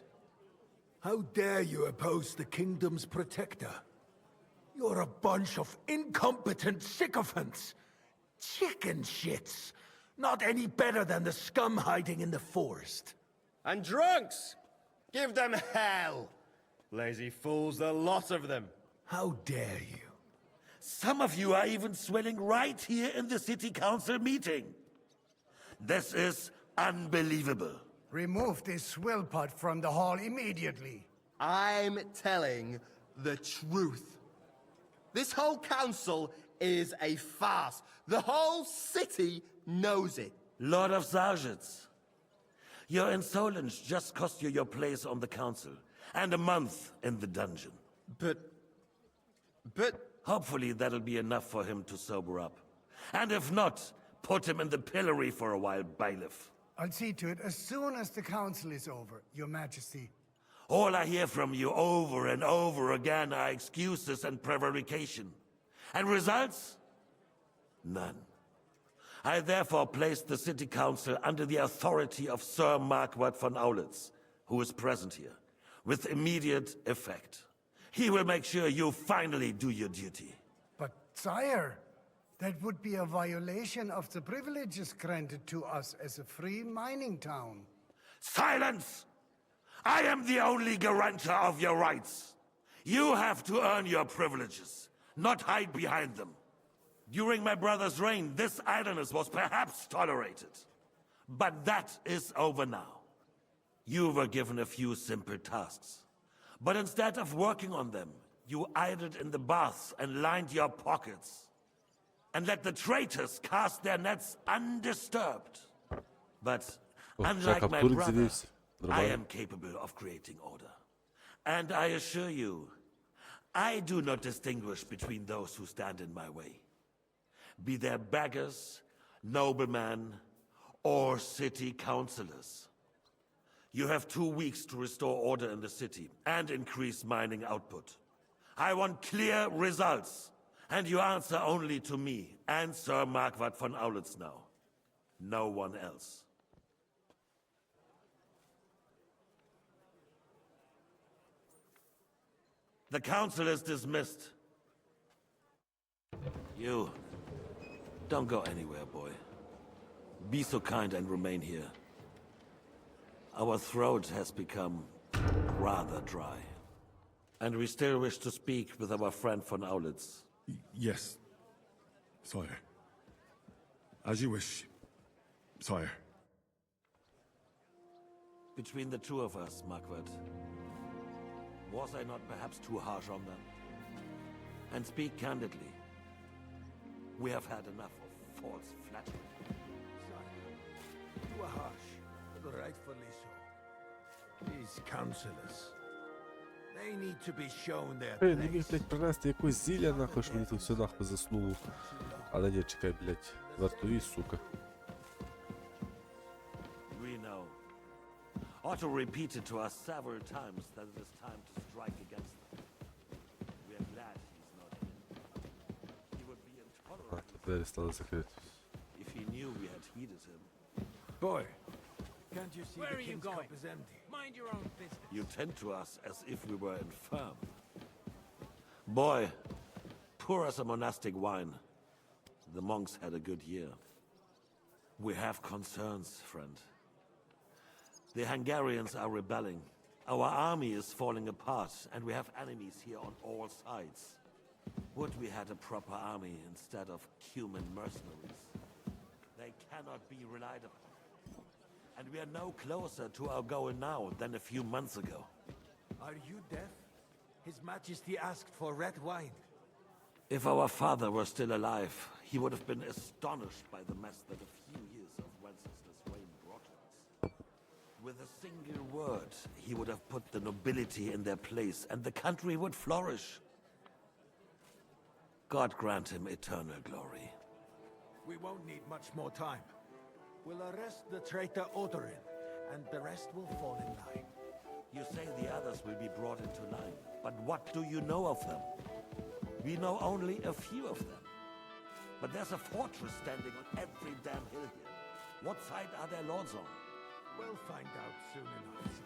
How dare you oppose the kingdom's protector? You're a bunch of incompetent sycophants. Chicken shits. Not any better than the scum hiding in the forest. And drunks! Give them hell! Lazy fools, the lot of them. How dare you? Some of you are even swelling right here in the city council meeting. This is unbelievable. Remove this swillpot from the hall immediately. I'm telling the truth. This whole council is a farce. The whole city knows it. Lord of Sargents, your insolence just cost you your place on the council and a month in the dungeon. But... Hopefully that'll be enough for him to sober up. And if not, put him in the pillory for a while, bailiff. I'll see to it as soon as the council is over, Your Majesty. All I hear from you over and over again are excuses and prevarication. And results? None. I therefore place the city council under the authority of Sir Marquardt von Aulitz, who is present here, with immediate effect. He will make sure you finally do your duty. But, sire, that would be a violation of the privileges granted to us as a free mining town. Silence! I am the only guarantor of your rights. You have to earn your privileges, not hide behind them. During my brother's reign, this idleness was perhaps tolerated. But that is over now. You were given a few simple tasks. But instead of working on them, you idled in the baths and lined your pockets. And let the traitors cast their nets undisturbed. But unlike my brother, I am capable of creating order. And I assure you, I do not distinguish between those who stand in my way. Be they beggars, noblemen, or city councillors. You have 2 weeks to restore order in the city and increase mining output. I want clear results, and you answer only to me and Sir Marquardt von Aulitz now. No one else. The council is dismissed. You, don't go anywhere, boy. Be so kind and remain here. Our throat has become rather dry. And we still wish to speak with our friend von Aulitz. Yes, sire. As you wish, sire. Between the two of us, Marquardt, was I not perhaps too harsh on them? And speak candidly. We have had enough of false flattery. You are harsh, but rightfully so. These councillors, they need to be shown their Не міг, блядь, принести якусь зілля, нахуй, що мені тут все нахуй заснуло. Але ні, чекай, блядь, вартові, сука. We know. Otto repeated to us several times that it is time to strike against them. We are glad he's not here. He would be intolerant Двері стали закриті. if he knew we had heeded him. Boy, can't you see Where the are you king's going? cup is empty? Mind your own business. You tend to us as if we were infirm. Boy, Pour us a monastic wine. The monks had a good year. We have concerns, friend. The Hungarians are rebelling. Our army is falling apart, and we have enemies here on all sides. Would we had a proper army instead of human mercenaries? They cannot be relied upon. And we are no closer to our goal now than a few months ago. Are you deaf? His Majesty asked for red wine. If our father were still alive, he would have been astonished by the mess that a few years of Wenceslas reign brought us. With a single word, he would have put the nobility in their place, and the country would flourish. God grant him eternal glory. We won't need much more time. We'll arrest the traitor Odorin, and the rest will fall in line. You say the others will be brought into line, but what do you know of them? We know only a few of them. But there's a fortress standing on every damn hill here. What side are their lords on? We'll find out soon enough.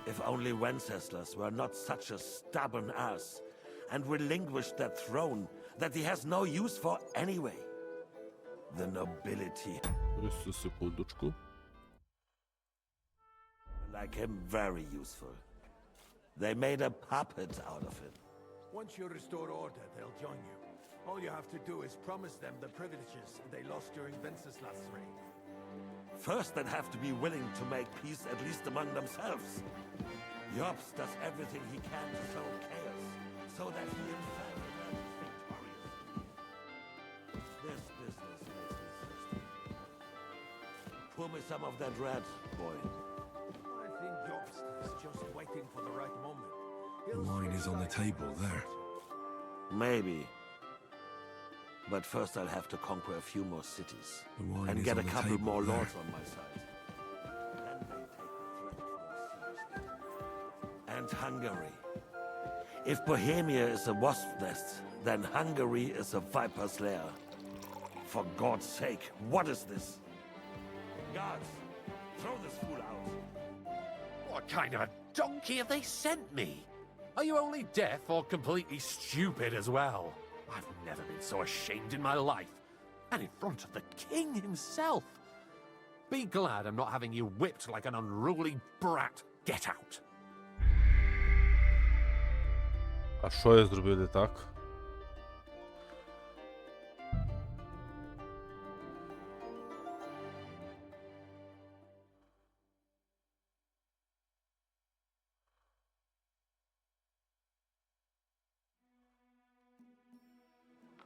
If only Wenceslas were not such a stubborn ass, and relinquished that throne that he has no use for anyway. The nobility. Just a sekundочку. Like him very useful. They made a puppet out of him. Once you restore order, they'll join you. All you have to do is promise them the privileges they lost during Wenceslas' reign. First, they'd have to be willing to make peace at least among themselves. Jobs does everything he can to sow chaos, so that he himself emerges victorious. This business makes me thirsty. Pour me some of that red, boy. I think Jobst is just waiting for the right moment. The wine is on the table there. Maybe. But first I'll have to conquer a few more cities. The wine and is get on a the couple table more there. lords on my side. Then they take the threat more seriously. And Hungary. If Bohemia is a wasp nest, then Hungary is a viper's lair. For God's sake, what is this? Guards, throw this fool out. What kind of a donkey have they sent me? Are you only deaf or completely stupid as well? I've never been so ashamed in my life. And in front of the king himself. Be glad I'm not having you whipped like an unruly brat. Get out. А що я зробив не так?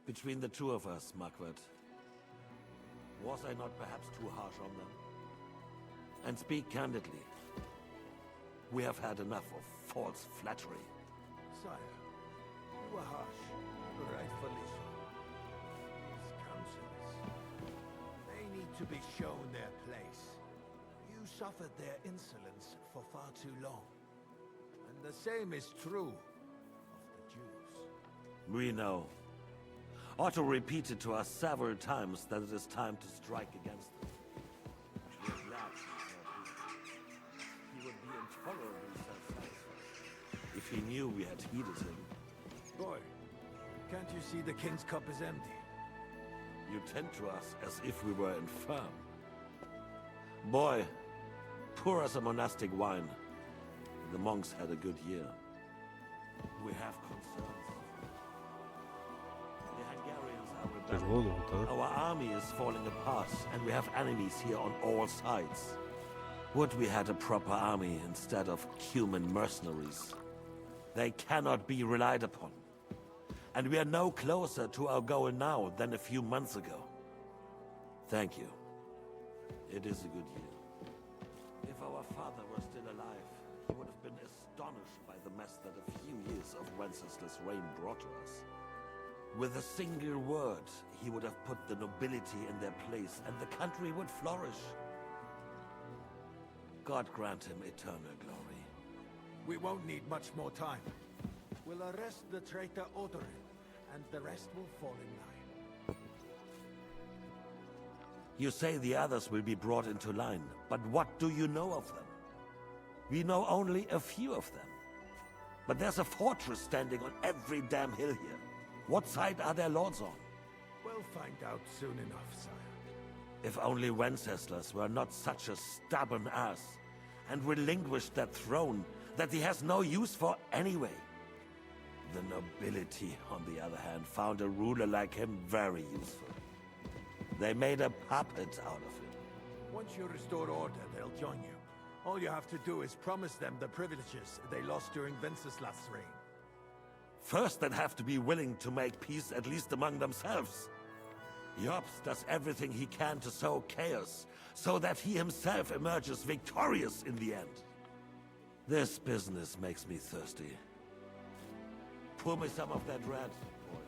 Between the two of us, Marquardt, was I not perhaps too harsh on them? And speak candidly, we have had enough of false flattery. Sire, you were harsh, rightfully so. These councillors, they need to be shown their place. You suffered their insolence for far too long. And the same is true of the Jews. We know. Otto repeated to us several times that it is time to strike against them. We're glad he's not here. He would be intolerably self-satisfied if he knew we had heeded him. Boy, can't you see the king's cup is empty? You tend to us as if we were infirm. Boy, pour us a monastic wine. The monks had a good year. We have concerns. The Hungarians are rebelling. Our army is falling apart, and we have enemies here on all sides. Would we had a proper army instead of human mercenaries. They cannot be relied upon. And we are no closer to our goal now than a few months ago. Thank you. It is a good year. If our father were still alive, he would have been astonished by the mess that a few years of Wenceslas' reign brought to us. With a single word, he would have put the nobility in their place, and the country would flourish. God grant him eternal glory. We won't need much more time. We'll arrest the traitor Odorin, and the rest will fall in line. You say the others will be brought into line, but what do you know of them? We know only a few of them. But there's a fortress standing on every damn hill here. What side are their lords on? We'll find out soon enough, sire. If only Wenceslas were not such a stubborn ass and relinquished that throne that he has no use for anyway. The nobility, on the other hand, found a ruler like him very useful. They made a puppet out of him. Once you restore order, they'll join you. All you have to do is promise them the privileges they lost during Wenceslas' reign. First, they'd have to be willing to make peace at least among themselves. Jobs does everything he can to sow chaos, so that he himself emerges victorious in the end. This business makes me thirsty. Pour me some of that red, boy.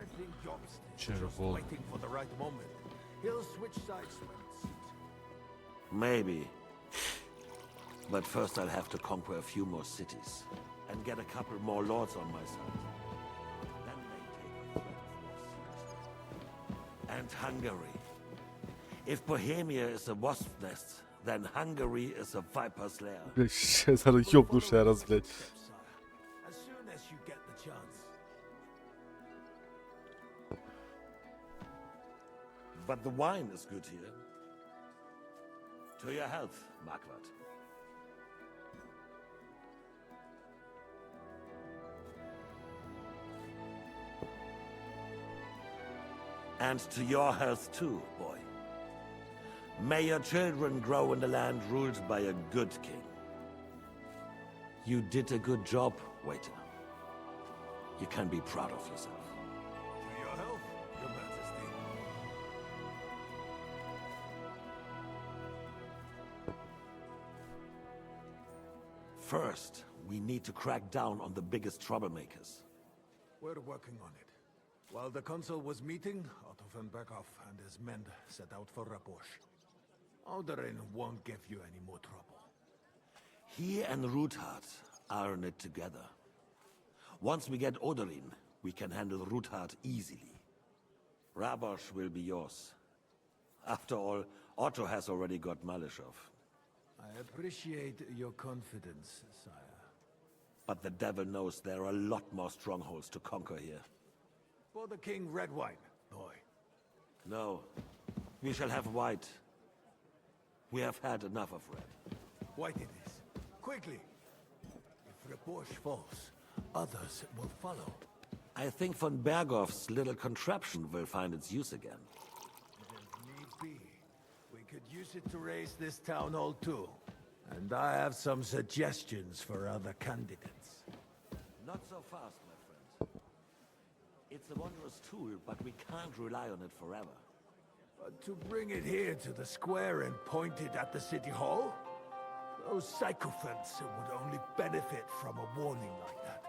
I think Jobs is just waiting for the right moment. He'll switch sides when it suits. Maybe. But first I'll have to conquer a few more cities, and get a couple more lords on my side. Then they take the threat more seriously. And Hungary. If Bohemia is a wasp nest, then Hungary is a viper's lair. Я зараз ёбну ще раз, блядь. As soon as you get the chance. But the wine is good here. To your health, Marquardt. And to your health too, boy. May your children grow in a land ruled by a good king. You did a good job, waiter. You can be proud of yourself. To your health, Your Majesty. First, we need to crack down on the biggest troublemakers. We're working on it. While the consul was meeting, Otto von Berghoff and his men set out for Rabosch. Alderin won't give you any more trouble. He and Ruthard are in it together. Once we get Oderin, we can handle Ruthard easily. Rabosch will be yours. After all, Otto has already got Malishov. I appreciate your confidence, sire. But the devil knows there are a lot more strongholds to conquer here. For the king, red wine, boy. No, we shall have white. We have had enough of red. White it is. Quickly. If Rabosch falls, others will follow. I think von Berghoff's little contraption will find its use again. If need be, we could use it to raise this town hall too. And I have some suggestions for other candidates. Not so fast, my friend. It's a wondrous tool, but we can't rely on it forever. But to bring it here to the square and point it at the city hall? Those sycophants would only benefit from a warning like that.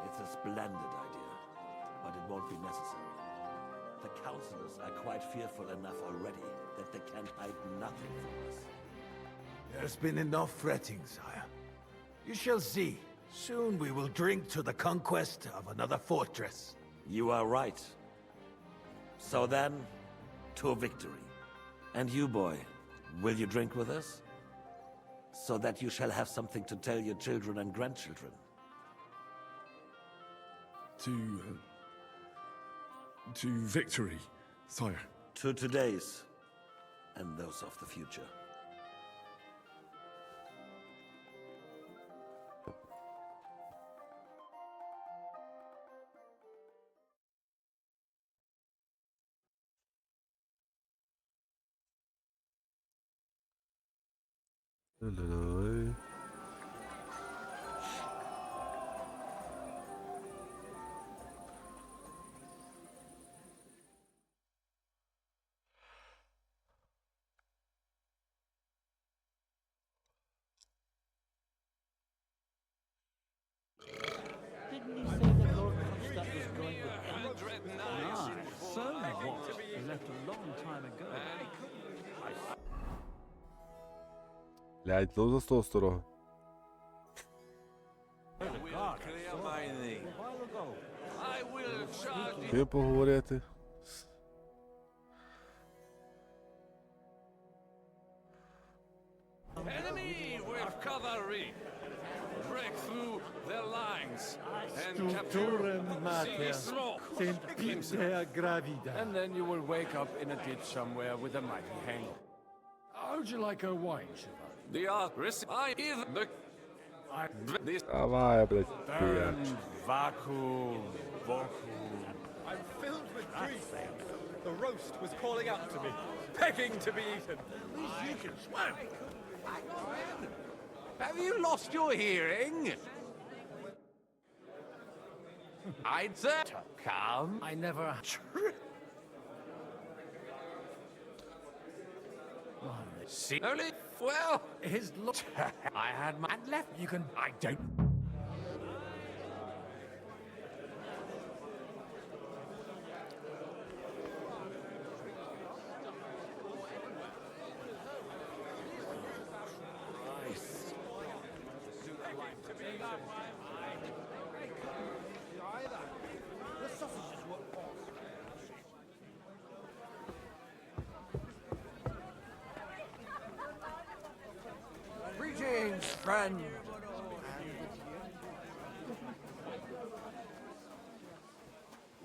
It's a splendid idea, but it won't be necessary. The councillors are quite fearful enough already that they can hide nothing from us. There's been enough fretting, sire. You shall see. Soon we will drink to the conquest of another fortress. You are right. So then, to victory. And you, boy, will you drink with us? So that you shall have something to tell your children and grandchildren. To victory, sire. To today's, and those of the future. Hello. Didn't you say that Lord Hofstadt was going with Emmett? Ah, so what? He left a long time ago. Блядь, знову за 100 сторога. Ти поговорити. Enemy with cavalry. Break through their lines and capture mater, sint Pimsea gravida. And then you will wake up in a ditch somewhere with a mighty hangover. How'd you like her wine, Shiva? The archris, I even the... Давай, блядь, Burn, пиач. vacuum, vacuum. I'm filled with grief. The roast was calling out to me, begging to be eaten. At least you can swim. Have you lost your hearing? I'd say to come. I never... See, only, well, His look... I had my and left. You can... I don't... Greetings, friend.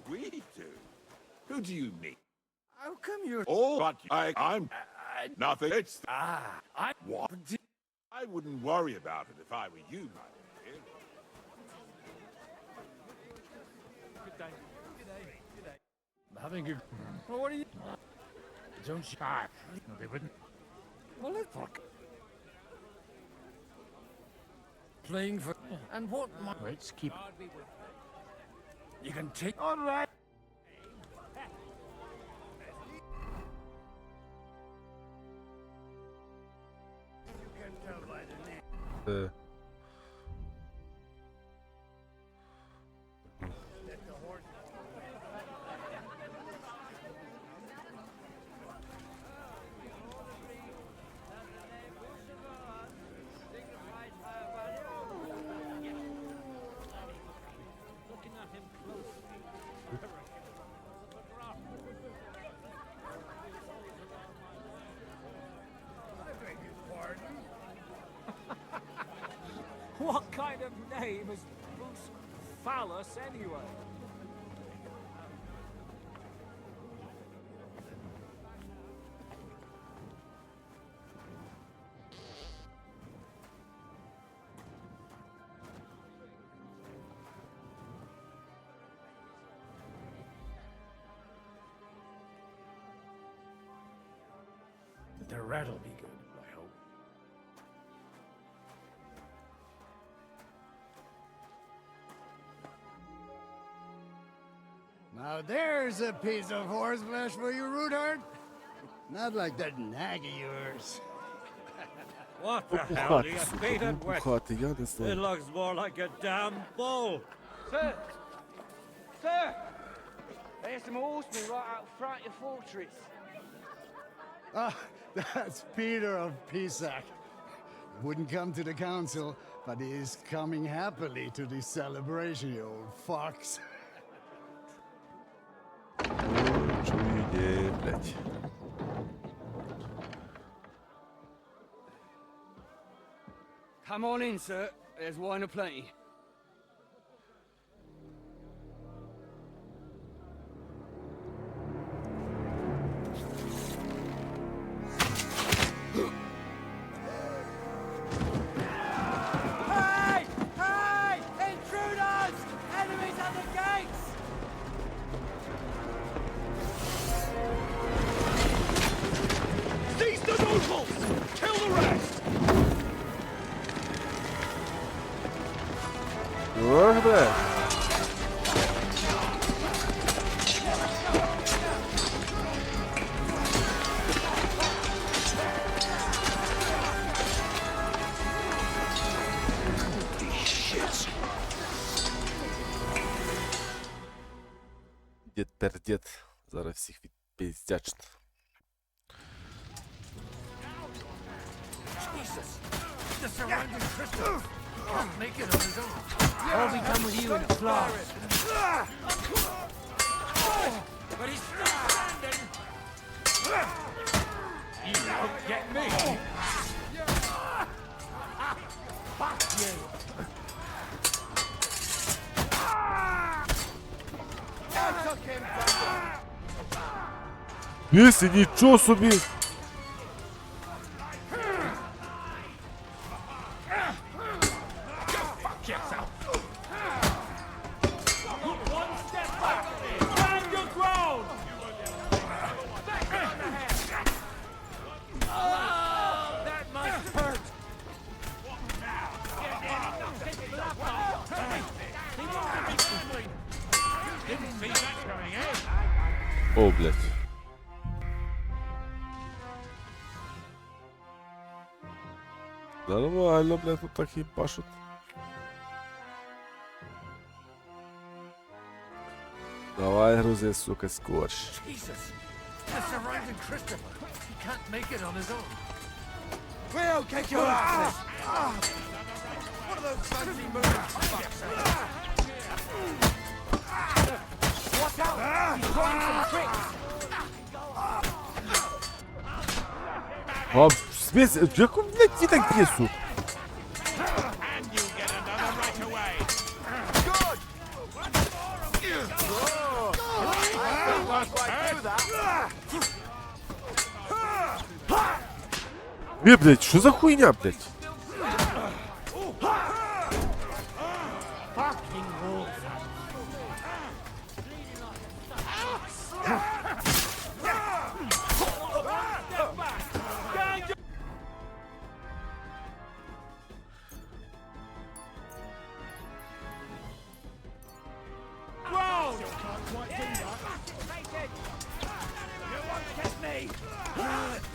We do? Who do you mean? How come you're... Oh, but I'm... nothing. It's... I... What? I wouldn't worry about it if I were you, my dear. Having a... Well, what are you... Don't you... No, they wouldn't. Well, let's fuck. Playing for... And what... Let's keep... You can take... All right. What kind of name is Bruce Phallus, anyway? The rat'll be good, I hope. Now there's a piece of horseflesh for you, Rootard. Not like that nag of yours. What the hell do you feed it with? Бухати, я не It знаю. looks more like a damn bull. Sir! Sir! There's some horsemen right out front of your fortress. Ah, that's Peter of Pisac. Wouldn't come to the council, but he's coming happily to the celebration, you old fox. Чує, блядь. Come on in, sir. There's wine aplenty. Hey! Hey! Intruders! Enemies at the gates! Seize the nobles! Kill the rest! Ох, блядь. Дід пердід. Зараз всіх відпиздячно. Jesus! The surrounding Christians can't make it on his own. I'll be done with you in a flash. But he's still standing! You won't get me! Fuck you! Єсі, нічого собі! О, блядь. Нормально, блядь, тут так і пашуть. Давай грузи, сука, скорш. Jesus! They're surrounding Christopher. He can't make it on his own. Cleo, kick your asses! What are those fancy moves? Watch out! He's trying some tricks! А, в смысле, як он, блядь, ті так п'єсу? Блядь, що за хуйня, блядь?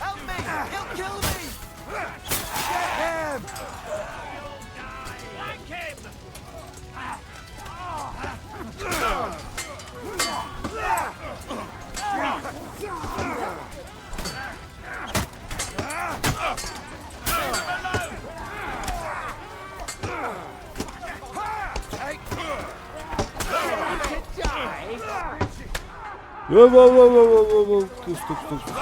Help me! He'll kill me! Get him! Like him! Воу-воу-воу-воу-воу-воу. Стоп, стоп, стоп.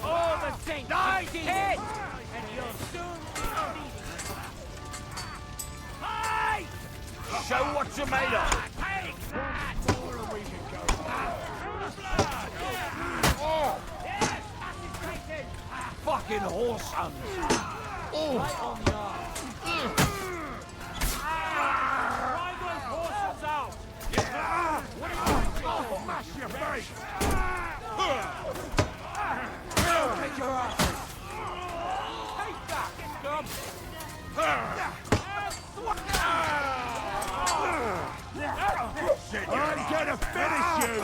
All the saints! Nice hit! And you'll soon be Hey! Show what you're made of! Take that! Fucking horse hunt! Right on the arm. Drive those horses out! What are you doing? Smash your face! Take your asses! Take that, scum! I'm gonna finish you!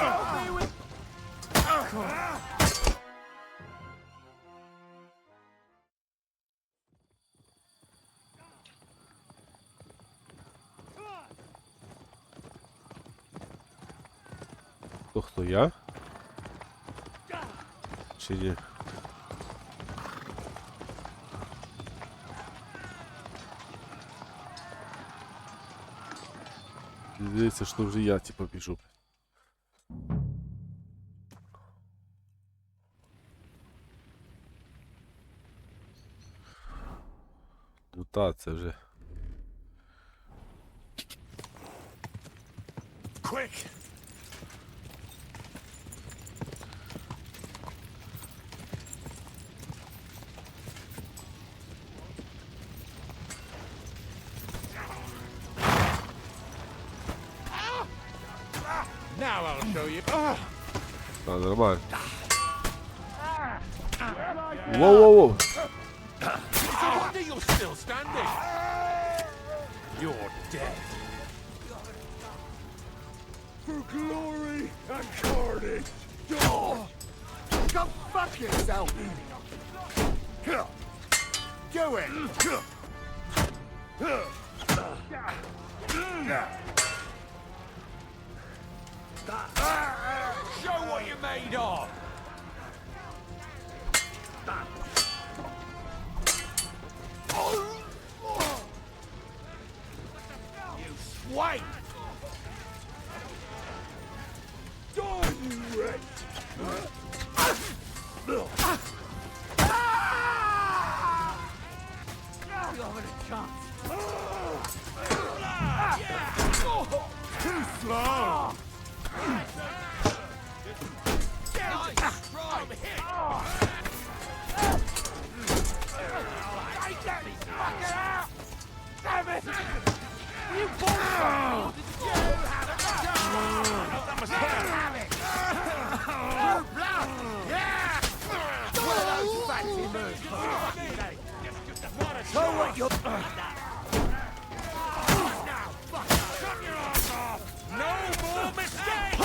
Хто я? Чи ні? Здається, що вже я, типа, біжу. Ну та, це вже. Quick! Now I'll show you. Та, нормально. Воу-воу-воу. It's a wonder you're still standing. You're dead. For glory and carnage. Oh, go fuck yourself. Do it! Show what you're made of! You swine! Die, you wretch! You haven't a chance. Too slow! Damn it! You both! So what you're... No more mistakes!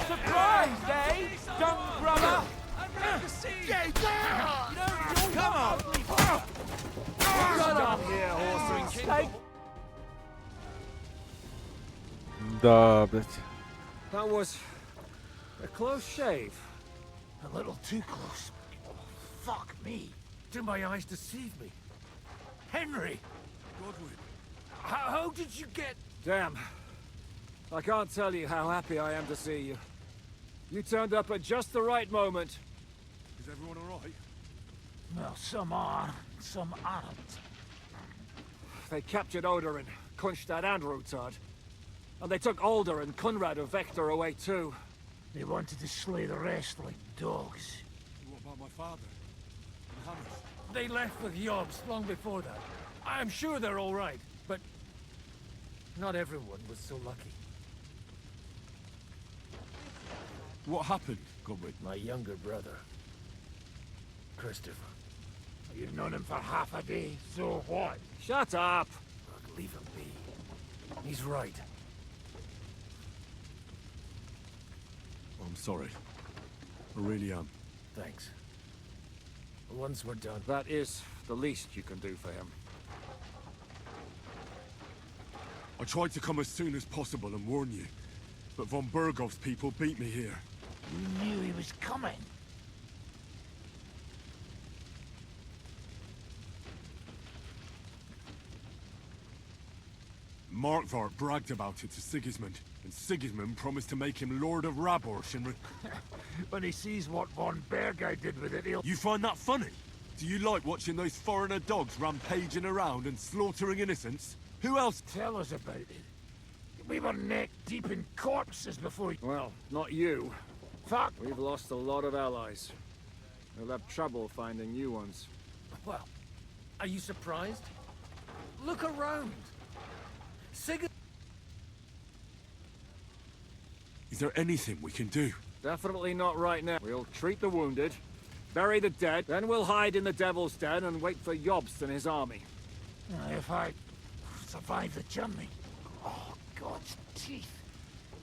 Surprised, eh? Dumb brother! Come on! Stop here, horse. Take Да, блядь. That was a close shave. A little too close. Fuck me. Do my eyes deceive me? Henry! Godwin. How did you get... Damn. I can't tell you how happy I am to see you. You turned up at just the right moment. Is everyone all right? Well, some are, some aren't. They captured Oder and Kunstad and Rutard. And they took Alder and Conrad of Vector away too. They wanted to slay the rest like dogs. What about my father? And Hannes? They left with Yobs long before that. I'm sure they're all right, but not everyone was so lucky. What happened, Godwin? My younger brother, Christopher. You've known him for half a day, so what? Shut up! Look, leave him be. He's right. I'm sorry. I really am. Thanks. Once we're done. That is the least you can do for him. I tried to come as soon as possible and warn you, but von Bergov's people beat me here. You knew he was coming. Markvart bragged about it to Sigismund, and Sigismund promised to make him Lord of Raborsch and When he sees what von Bergau did with it, he'll... You find that funny? Do you like watching those foreigner dogs rampaging around and slaughtering innocents? Who else? Tell us about it. We were neck deep in corpses before... Well, not you. Fuck! We've lost a lot of allies. We'll have trouble finding new ones. Well, are you surprised? Look around. Is there anything we can do? Definitely not right now. We'll treat the wounded, bury the dead, then we'll hide in the Devil's Den and wait for Jobst and his army. If I survive the journey... Oh, God's teeth.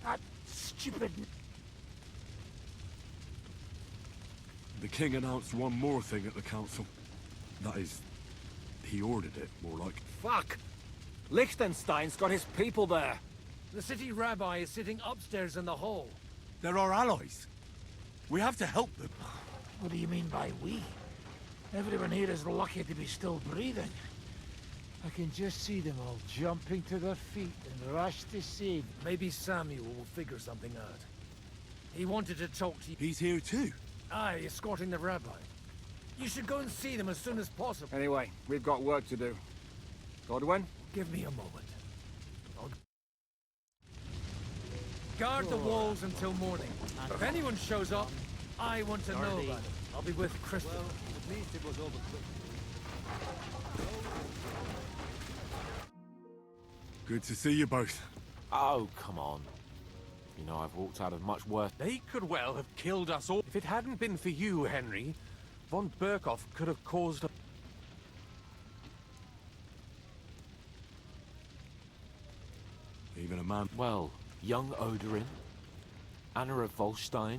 That stupid... The king announced one more thing at the council. That is, he ordered it, more like. Fuck! Liechtenstein's got his people there. The city rabbi is sitting upstairs in the hall. They're our allies. We have to help them. What do you mean by we? Everyone here is lucky to be still breathing. I can just see them all jumping to their feet and rush to save. Maybe Samuel will figure something out. He wanted to talk to you. He's here too. Aye, escorting the rabbi. You should go and see them as soon as possible. Anyway, we've got work to do. Godwin? Give me a moment. Guard the walls until morning. If anyone shows up, I want to know about it. I'll be with Christopher. Well, at least it was over quick. Good to see you both. Oh, come on. You know, I've walked out of much worse. They could well have killed us all. If it hadn't been for you, Henry, von Berkhoff could have caused a... Even a man... Well, young Odorin, Anna of Volstein,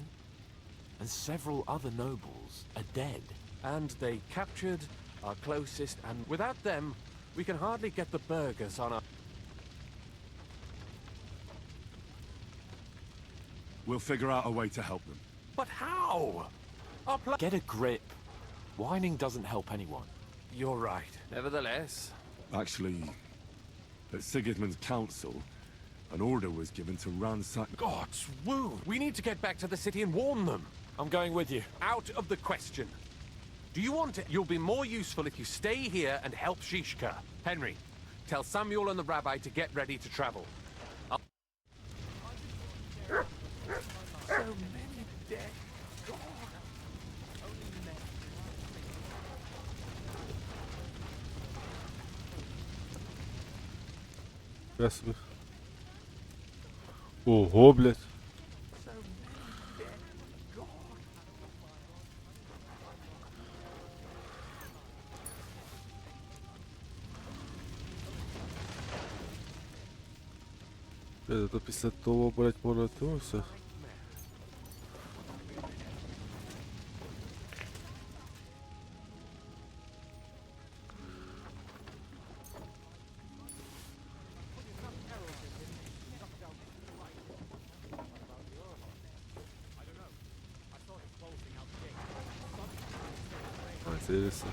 and several other nobles nobles are dead. And they captured our closest, and without them, we can hardly get the burghers on our... We'll figure out a way to help them. But how? Our plan... Get a grip. Whining doesn't help anyone. You're right. Nevertheless... Actually, at Sigismund's council, an order was given to ransack... God's woo! We need to get back to the city and warn them. I'm going with you. Out of the question. Do you want it? You'll be more useful if you stay here and help Shishka. Henry, tell Samuel and the rabbi to get ready to travel. So many dead. Ясно. Ого, блядь. То після того, блядь, можна того все. Интересно.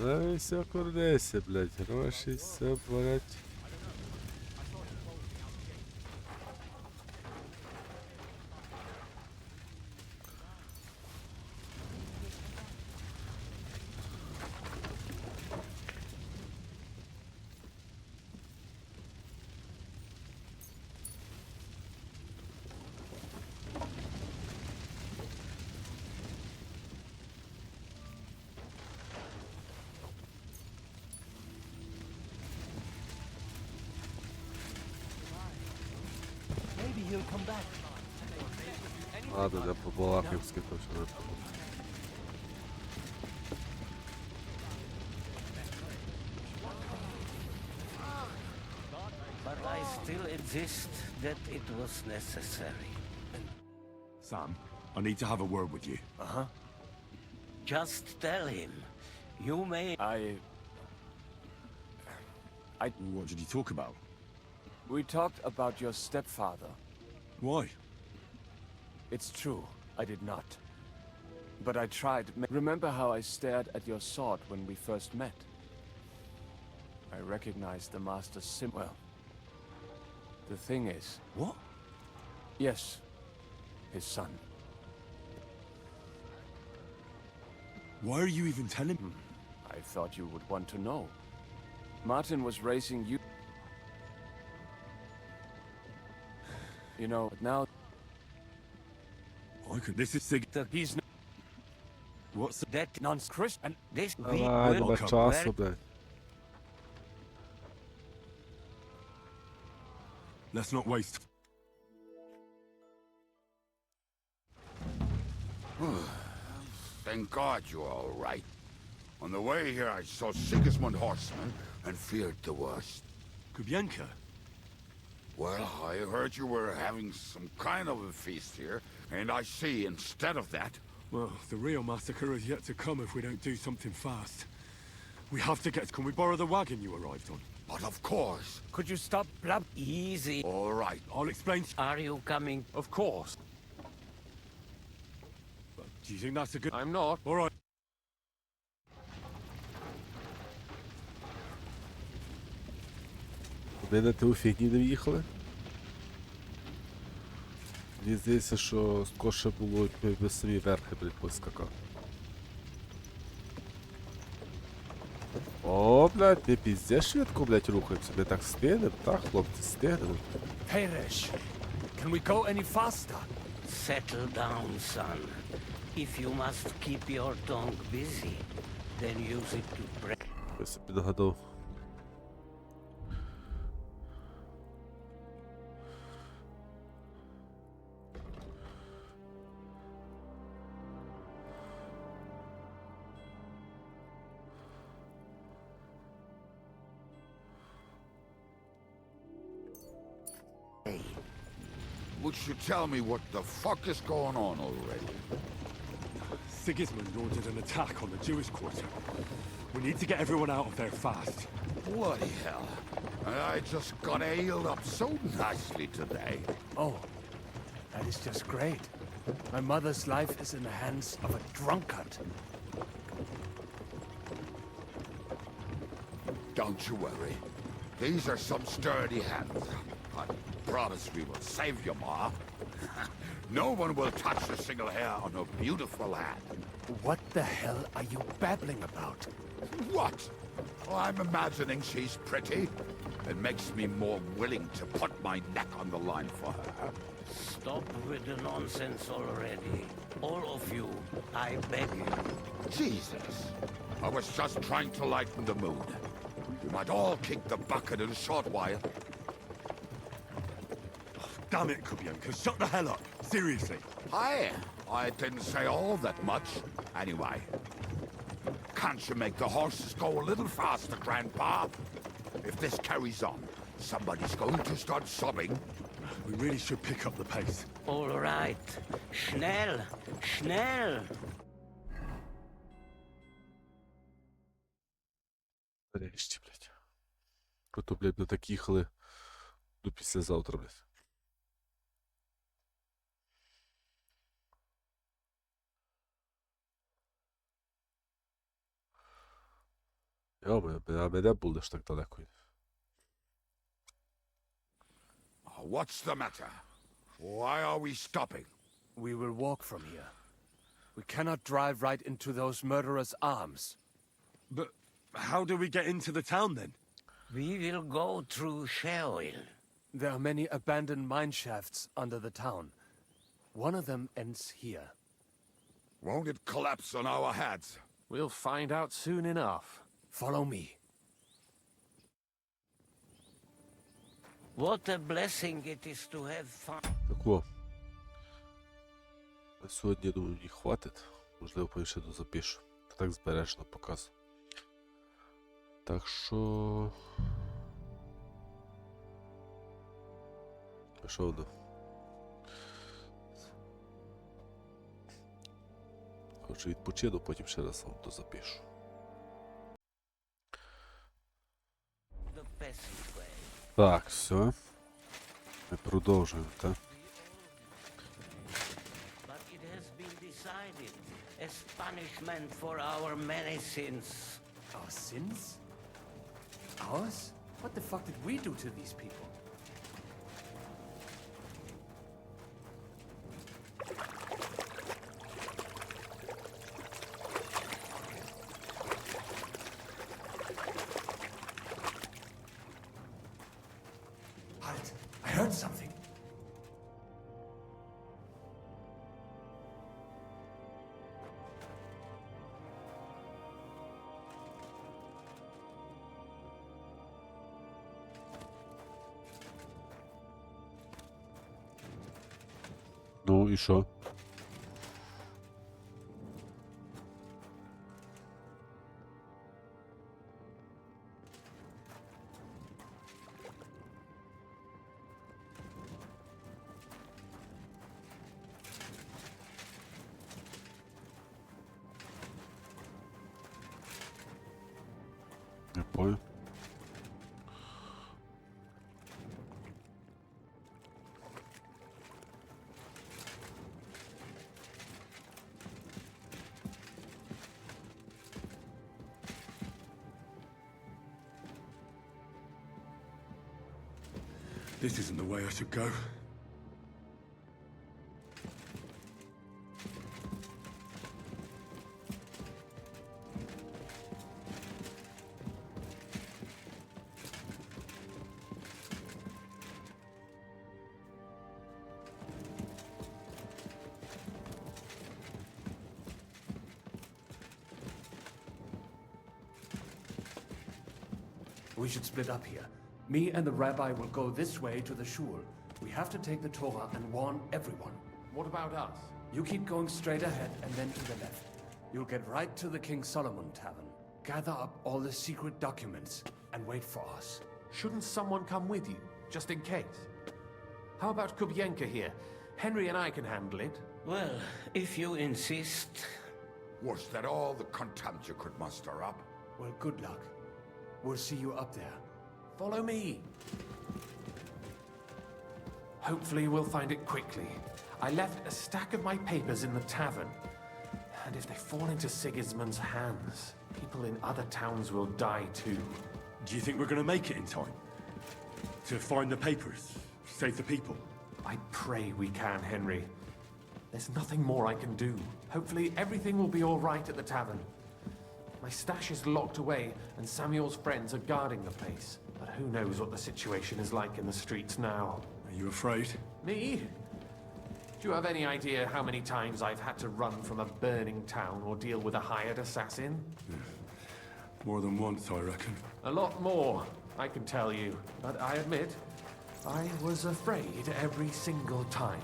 Ай, все курдеся, блядь, гроші, все, блядь. Ладно, да, по-балаківськи точно. But I still insist that it was necessary. Sam, I need to have a word with you. Uh-huh. Just tell him. You may... What did you talk about? We talked about your stepfather. Why? It's true, I did not. But I tried. Remember how I stared at your sword when we first met? I recognized the master's symbol. Well, the thing is... What? Yes, his son. Why are you even telling me? I thought you would want to know. Martin was raising you... You know, now... I could... This is Sig... He's... What's... That nonsense, and this... А, нема часу, блядь. Let's not waste... Thank God you're all right. On the way here, I saw Sigismund horsemen and feared the worst. Kubienka? Well, I heard you were having some kind of a feast here, and I see instead of that... Well, the real massacre is yet to come if we don't do something fast. We have to get... Can we borrow the wagon you arrived on? But of course. Could you stop blub? Easy. All right. I'll explain... Are you coming? Of course. Do you think that's a good... I'm not. All right. Ми на ту фігні не в'їхали. Мені здається, що скорше було, якби самі верхи, блядь, поскакав. О, блядь, ти піздець швидко, блядь, рухаємося. Ми так стигнем, так, хлопці, стигнем. Переш, Can we go any faster? Settle down, son. If you must keep your tongue busy, then use it to break. Я собі нагадав. Would you tell me what the fuck is going on already? Sigismund ordered an attack on the Jewish quarter. We need to get everyone out of there fast. Bloody hell. I just got ailed up so nicely today. Oh, that is just great. My mother's life is in the hands of a drunkard. Don't you worry. These are some sturdy hands. I promise we will save you, Ma. No one will touch a single hair on her beautiful head. What the hell are you babbling about? What? Oh, I'm imagining she's pretty. It makes me more willing to put my neck on the line for her. Stop with the nonsense already. All of you, I beg you. Jesus. I was just trying to lighten the mood. We might all kick the bucket in a short while. Damn it, Kubyanka, shut the hell up. Seriously. I didn't say all that much. Anyway, can't you make the horses go a little faster, Grandpa? If this carries on, somebody's going to start sobbing. We really should pick up the pace. All right. Schnell, schnell. Нарешті, блядь. Ото, блядь, ми так їхали до післязавтра, блядь. А мене будеш так далеко. What's the matter? Why are we stopping? We will walk from here. We cannot drive right into those murderers' arms. But how do we get into the town then? We will go through Sheol. There are many abandoned mine shafts under the town. One of them ends here. Won't it collapse on our heads? We'll find out soon enough. Follow me. What a blessing it is to have fun. Так о. На сьогодні, думаю, їх хватить. Можливо, потім ще дозапишу. Так збережно показ. Так що... Що воно? Хочу відпочину, потім ще раз вам дозапишу. Так, все. Ми продовжуємо, так? But it has been decided as punishment for our many sins. Our sins? Ours? What the fuck did we do to these people? Halt! I heard something. Ну і що? Не понял. This isn't the way I should go. We should split up here. Me and the rabbi will go this way to the shul. We have to take the Torah and warn everyone. What about us? You keep going straight ahead and then to the left. You'll get right to the King Solomon Tavern. Gather up all the secret documents and wait for us. Shouldn't someone come with you, just in case? How about Kubyenka here? Henry and I can handle it. Well, if you insist. Was that all the contempt you could muster up? Well, good luck. We'll see you up there. Follow me. Hopefully we'll find it quickly. I left a stack of my papers in the tavern. And if they fall into Sigismund's hands, people in other towns will die too. Do you think we're gonna make it in time? To find the papers? Save the people? I pray we can, Henry. There's nothing more I can do. Hopefully everything will be all right at the tavern. My stash is locked away, and Samuel's friends are guarding the place. But who knows what the situation is like in the streets now. Are you afraid? Me? Do you have any idea how many times I've had to run from a burning town or deal with a hired assassin? More than once, I reckon. A lot more, I can tell you. But I admit, I was afraid every single time.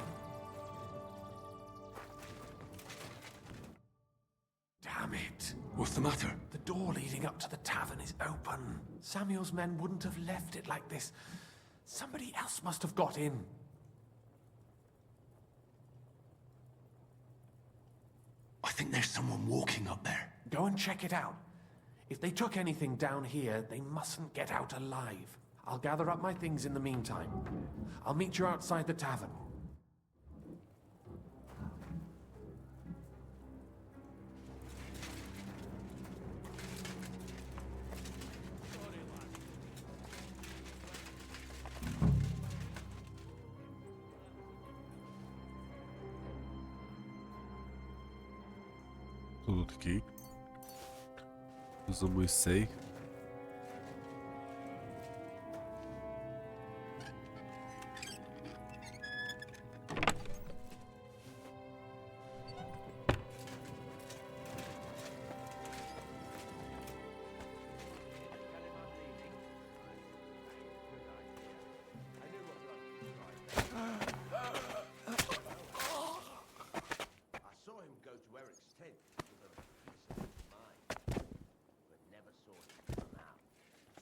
Damn it. What's the matter? The door leading up to the tavern is open. Samuel's men wouldn't have left it like this. Somebody else must have got in. I think there's someone walking up there. Go and check it out. If they took anything down here, they mustn't get out alive. I'll gather up my things in the meantime. I'll meet you outside the tavern. Тут такий. За Мойсей.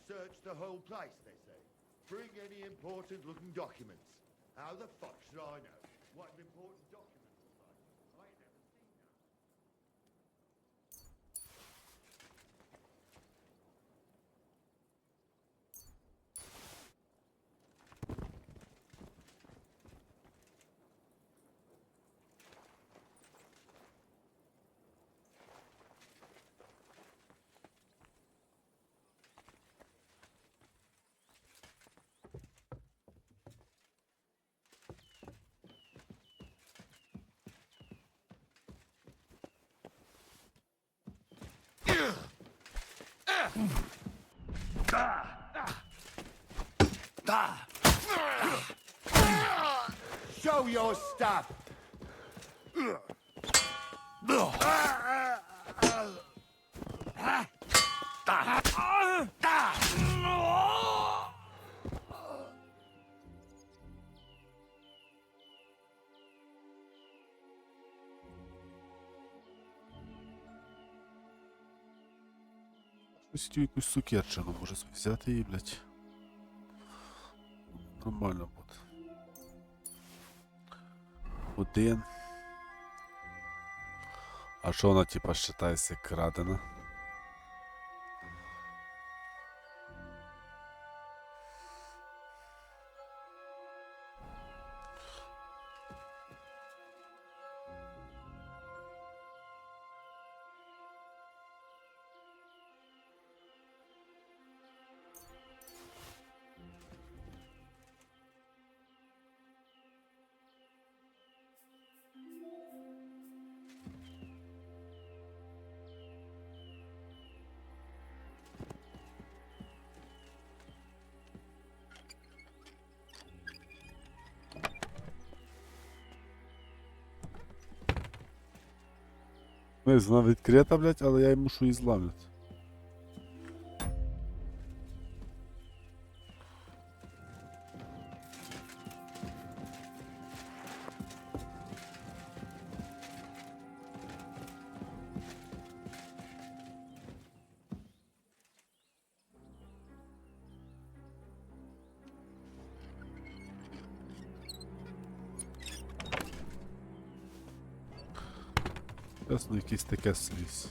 Search the whole place, they say. Bring any important-looking documents. How the fuck should I know what an important document is like? I ain't never seen that. Show your stuff! Ось цю якусь сукерчину може взяти її, блядь. Нормально буде. Один. А що вона типа считається крадена? Не, вона відкрита, блядь, але я її мушу її зламати. Ясно, якийсь таке сліз.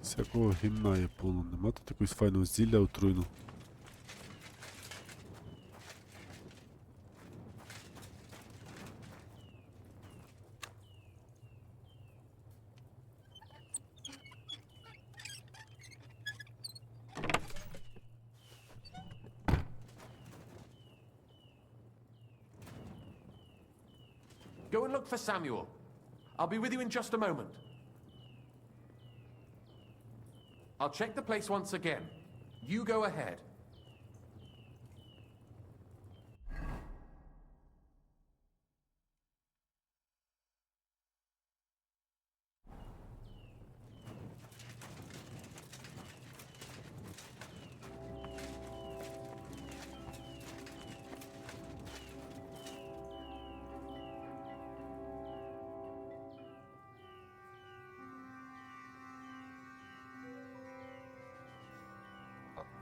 Всякого гімна є повно. Нема тут якогось файного зілля отруйного. Go and look for Samuel. I'll be with you in just a moment. I'll check the place once again. You go ahead.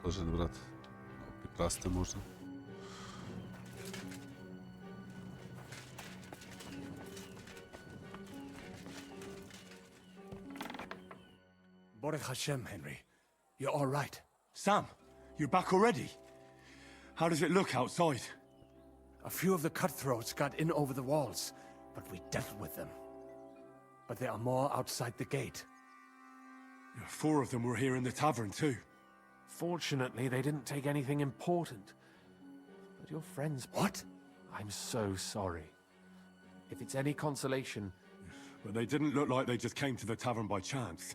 Тоже, брат, підкрасти можна. Baruch Hashem, Henry. You're all right. Sam, you're back already? How does it look outside? A few of the cutthroats got in over the walls, but we dealt with them. But there are more outside the gate. 4 of them were here in the tavern too. Fortunately, they didn't take anything important. But your friends... What? I'm so sorry. If it's any consolation... But they didn't look like they just came to the tavern by chance.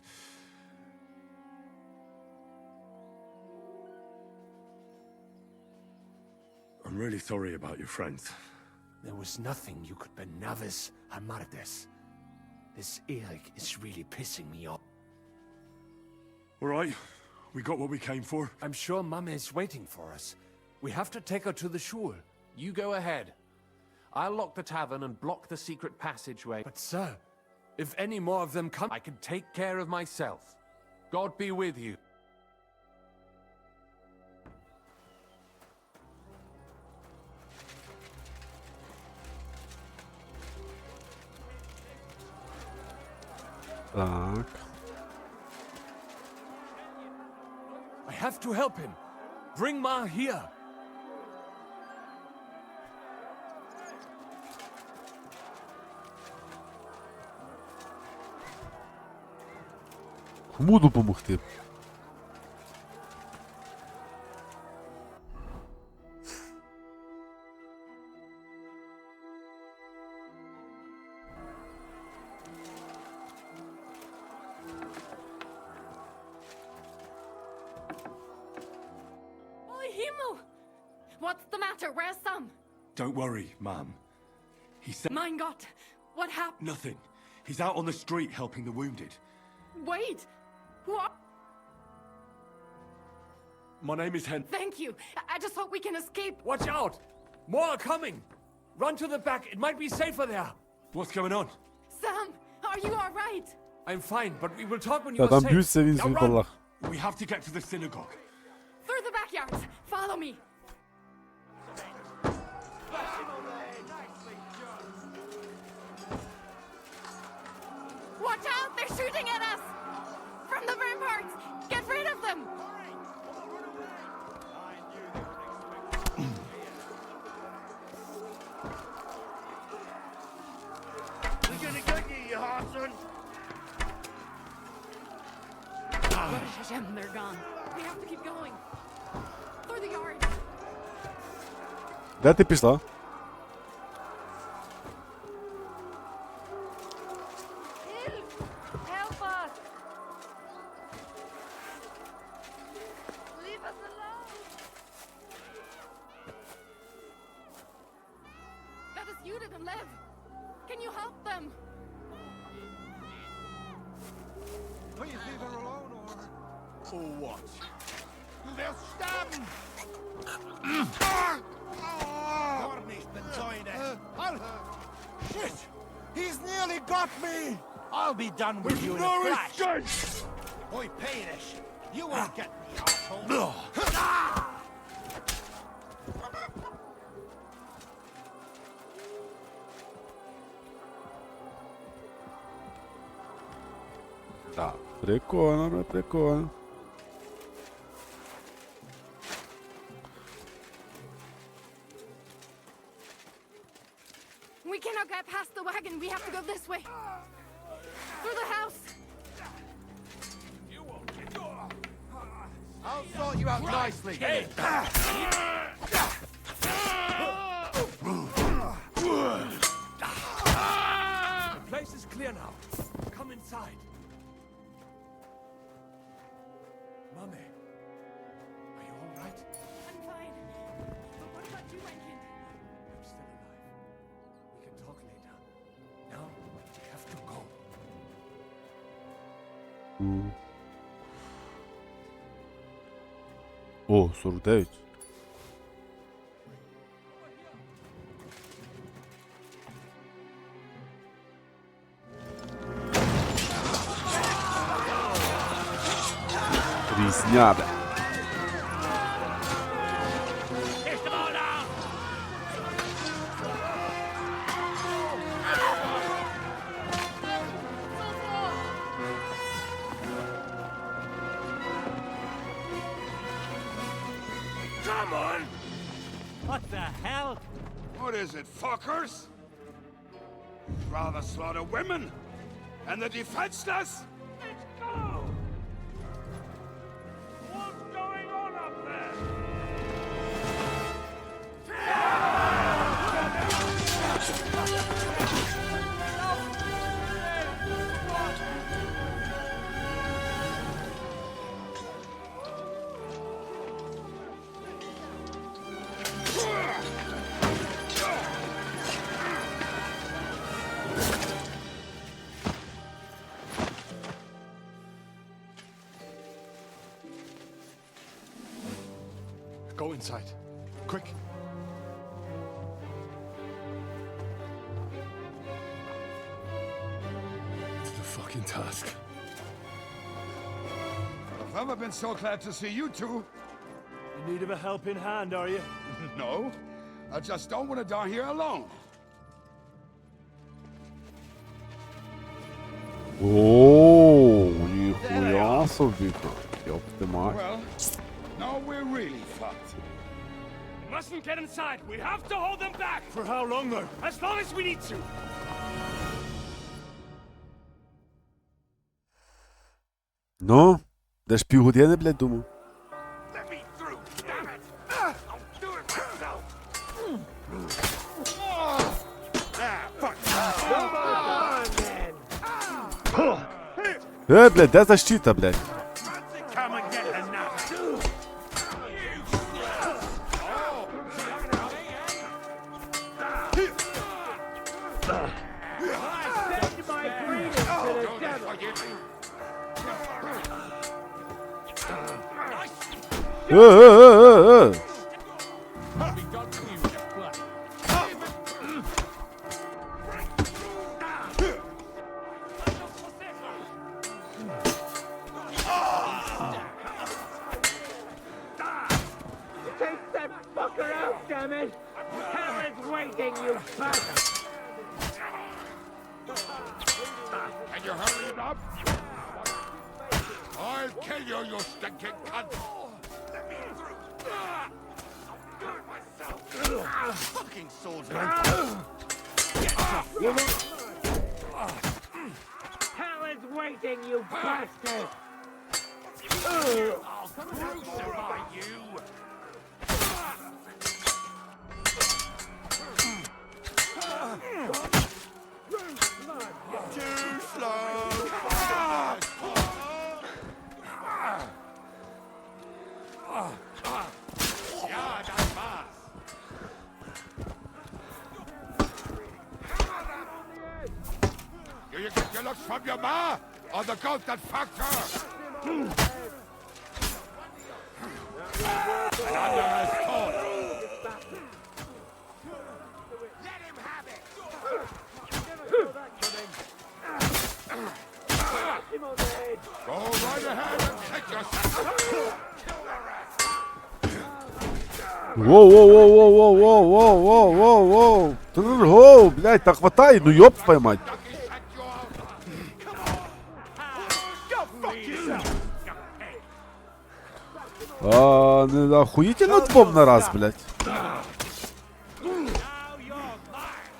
I'm really sorry about your friends. There was nothing you could be nervous, Hamardes. This Eric is really pissing me off. All right, we got what we came for. I'm sure Mama is waiting for us. We have to take her to the shul. You go ahead. I'll lock the tavern and block the secret passageway. But sir, if any more of them come... I can take care of myself. God be with you. Так. I have to help him. Bring Ma here. Кому допомогти? What's the matter? Where's Sam? Don't worry, ma'am. He said... Mein Gott! What happened? Nothing. He's out on the street helping the wounded. Wait! What? My name is Hen... Thank you! I just hope we can escape! Watch out! More are coming! Run to the back, it might be safer there! What's going on? Sam! Are you alright? I'm fine, but we will talk when Та you're там safe. б'ються він з Now run! виборах. We have to get to the synagogue. Through the backyards! Follow me! Watch out! They're shooting at us! From the ramparts! Get rid of them! We're gonna get you, you Harson! Baruch Hashem, they're gone. We have to keep going. Through the yard. Де ти пішла? rather than live. Can you help them? Please leave her alone, or what? They'll stab him! Shit! He's nearly got me! I'll be done with you in a flash! Oi, pay this! You won't get me, asshole! Да, прикольно, прикольно. We cannot get past the wagon. We have to go this way. Through the house. I'll sort you out nicely! Hey. The place is clear now. Come inside. Mummy, are you all right? I'm fine. But what about you, my kid? I'm still alive. We can talk later. Now, we have to go. О, 49. Різня, бля. Push them all down! Come on! What the hell? What is it, fuckers? Rather slaughter women and the defenseless? Let's go! What's going on up there? Go inside. Quick. To the fucking task. I've never been so glad to see you two. In need of a helping hand, are you? No, I just don't want to die here alone. О, ніхуя собі. Ёпти мать. Well, now we're really fucked. We mustn't get inside. We have to hold them back. For how long, though? As long as we need to. Ну, де ж півгодини, блядь, думав. Let me through, damn it! I'll do it myself. Fuck. Блядь, де защита, блядь? Come and get enough. Take that fucker out, damn it! Hell is waiting, you bastard! Can you hurry it up? I'll kill you, you stinking cunt! Let me through! I'll do it myself! Fucking soldier! Hell is waiting, you bastard! I'll crucify you! Too slow! Ja, das war's! you look from your ma or the goat that fucked her. And under his coat. Let him have it! Go right ahead and kick yourself. Воу-воу-воу-воу-воу-воу-воу-воу-воу! Воу, блядь, так хватай, ну ёб твою мать! Не охуительно двум на раз, блядь?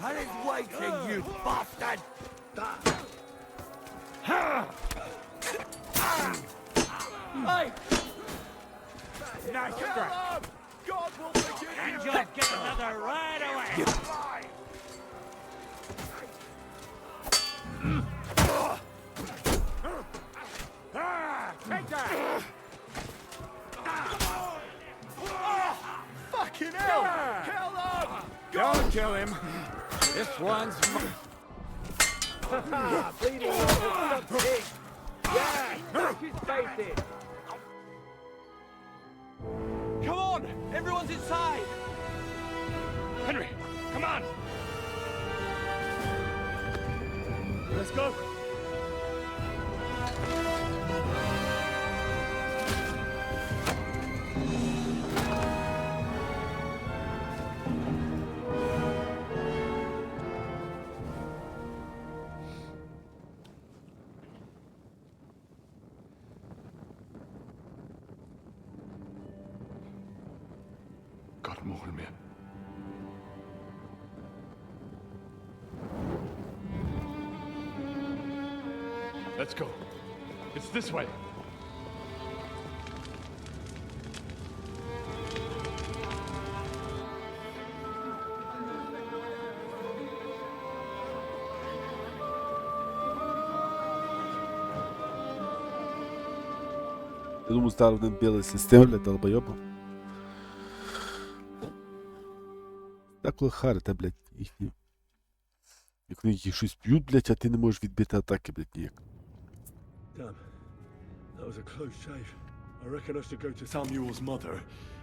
That is waiting, you bastard! Hey! Nice scrap. God will forgive you! And you'll get another right away. Take that! Fucking hell! Kill them! Don't kill him. This one's Bleeding water, pig. Yeah, smash his face in. Come on, everyone's inside. Henry, come on. Let's go. God mohol mir. Let's go. It's this way. Я думаю, ставив один білий систем, блядь, долбойоба. Так коли харите, блядь, їхні. Як вони їх щось б'ють, блядь, а ти не можеш відбити атаки, блядь, ніяк. Damn, that was a close shave. I reckon I should go to Samuel's mother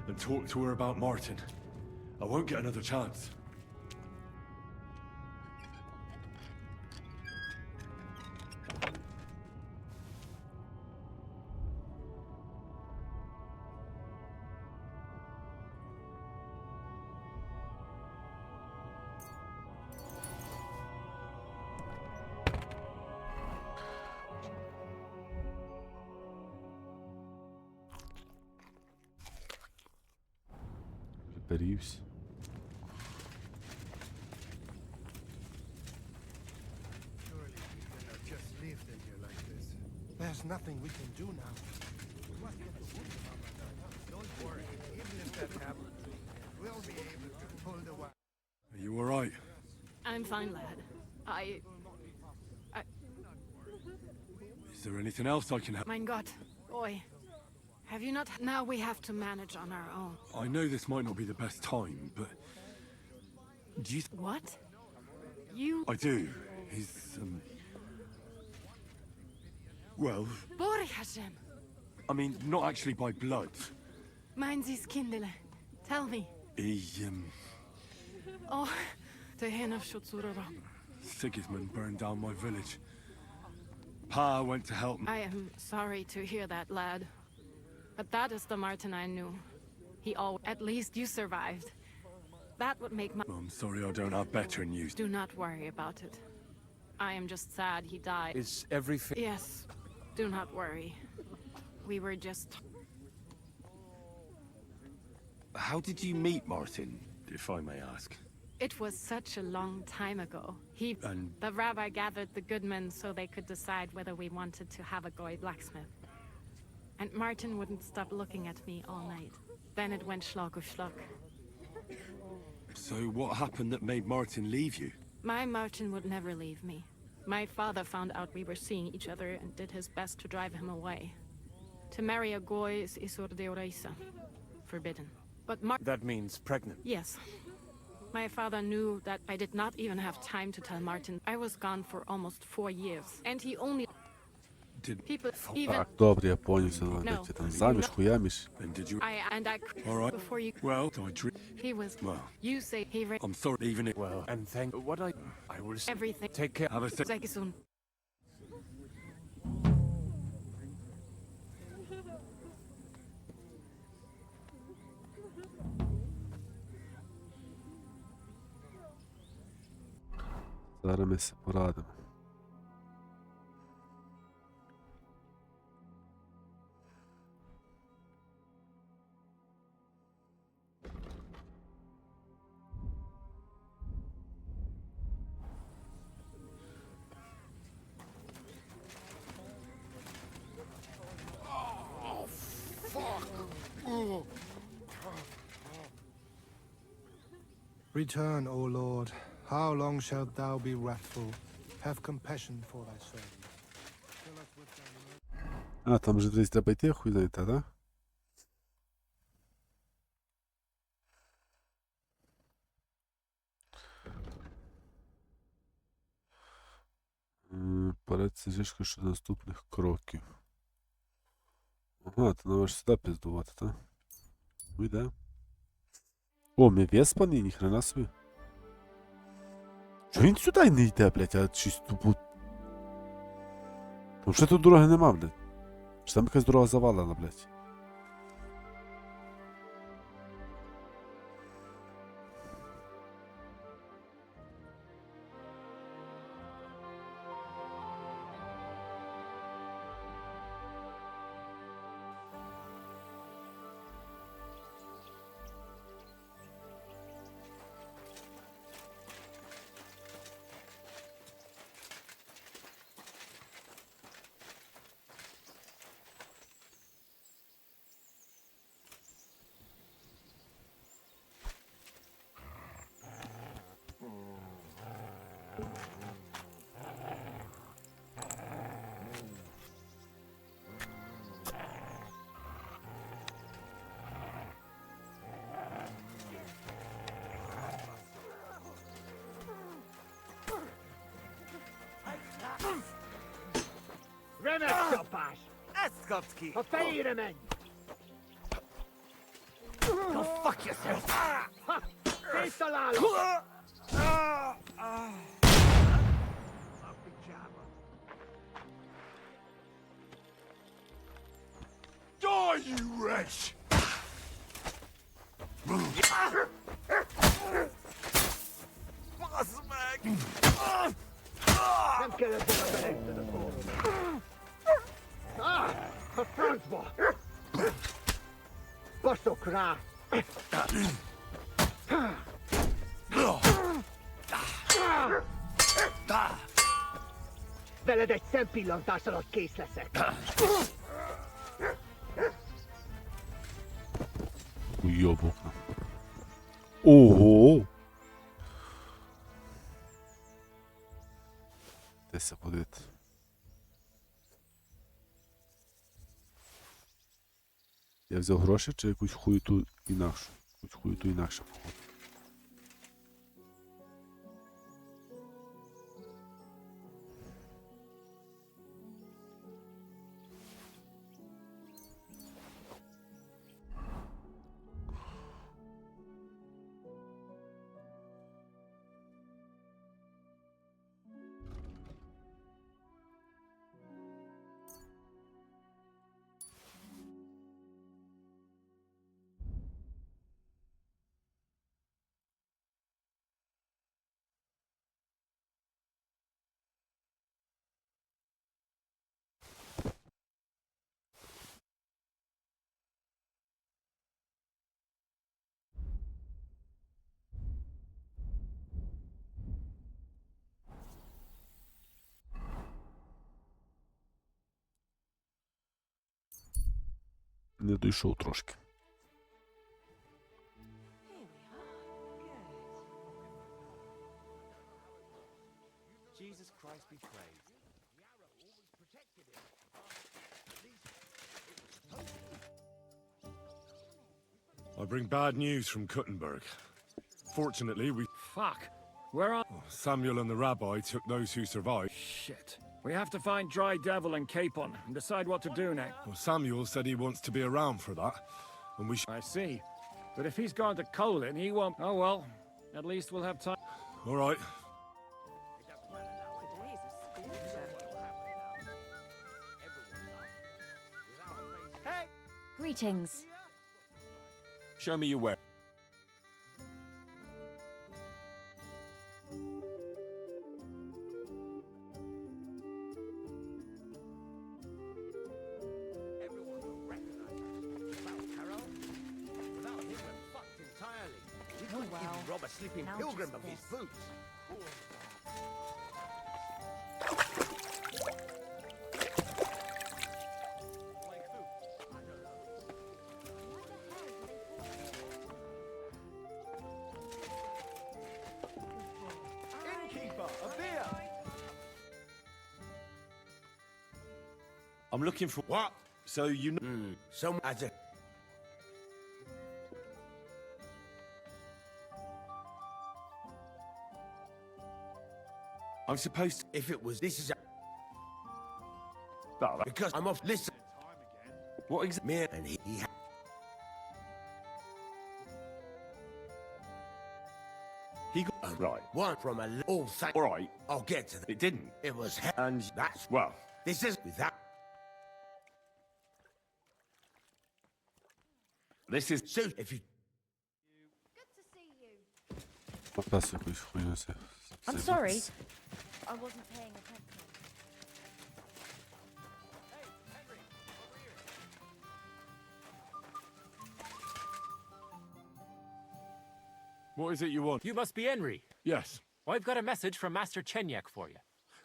and talk to her about Martin. I won't get another chance. Перівсь. Surely we cannot just leave them here like this. There's nothing we can do now. We must get the wood from our. Don't worry, even if that happens, we'll be able to pull the wire. Are you alright? I'm fine, lad. Is there anything else I can help? Mein Gott, boy. Have you not? Now we have to manage on our own. I know this might not be the best time, but... Do you... What? You... I do. He's, well... Bori Hashem. I mean, not actually by blood. Mein Sie's Kindele. Tell me. He, Oh, the hen of Shutzurara. Sigismund burned down my village. Pa went to help me. I am sorry to hear that, lad. But that is the Martin I knew. At least you survived. That would make my... I'm sorry I don't have better news. Do not worry about it. I am just sad he died. Is everything... Yes, do not worry. We were just... How did you meet Martin, if I may ask? It was such a long time ago. And... The rabbi gathered the good men so they could decide whether we wanted to have a goy blacksmith. And Martin wouldn't stop looking at me all night. Then it went schlock of schlock. So what happened that made Martin leave you? My Martin would never leave me. My father found out we were seeing each other and did his best to drive him away. To marry a goy is isur deoraisa. Forbidden. But That means pregnant. Yes. My father knew that I did not even have time to tell Martin. I was gone for almost 4 years, and he only... People even... Так, добре, я понял, все, давайте там заміж, хуяміш. Before you... Well, I dream. He was... You say he... I'm sorry, even it. Well, and thank what I will Everything. take care. Have a Thank you soon. Зараз ми се порадимо. Return, O Lord. How long shalt thou be wrathful? Have compassion for thy servant. А, там же десь треба йти, хуй знайти, да? Перед сижишка щодо наступних кроків. Ага, ти навеш сюди піздувати, так? Ну йде. О, ми веспані, ніхрена собі. Чого він сюди не йде, блядь, а чисто тут? Тому що тут дороги нема, блядь. Чи там якась дорога завалена, блядь? Remekcsapás! Ezt kapsz ki! A fejére menj! Go fuck yourself! Ha! Széttalálok! A picsába! Die, you wretch! Basz meg! Nem kellett volna belejtened a forrót. A francba! Baszok rá! Veled egy szempillantás alatt kész leszek. Уйобуха. Ого! Десь подивитися. Я взяв гроші чи якусь хуєту інакшу? Якусь хуєту інакше, походу. Не дійшов трошки. Jesus Christ be praised. I bring bad news from Kuttenberg. Fortunately, we... Fuck. Where are... Samuel and the rabbi took those who survived. Shit. We have to find Dry Devil and Capon and decide what to do next. Well, Samuel said he wants to be around for that, and we should... I see. But if he's gone to Colin, he won't... Oh well. At least we'll have time. All right. Greetings. Show me your way. Rob a sleeping pilgrim of his boots. Innkeeper, a beer. I'm looking for... What? So you know... Some as a... I'm supposed to... If it was... This is a... Oh, Because I'm off... Listen. What exactly? Me and he... He got... right. One from a... All All right. I'll get to that. It didn't. It was... And... That's... Well... This is... With that... This is... So, if you... Напас якоюсь хуйню се. I'm sorry. I wasn't paying attention. What is it you want? You must be Henry. Yes. I've got a message from Master Chenyak for you.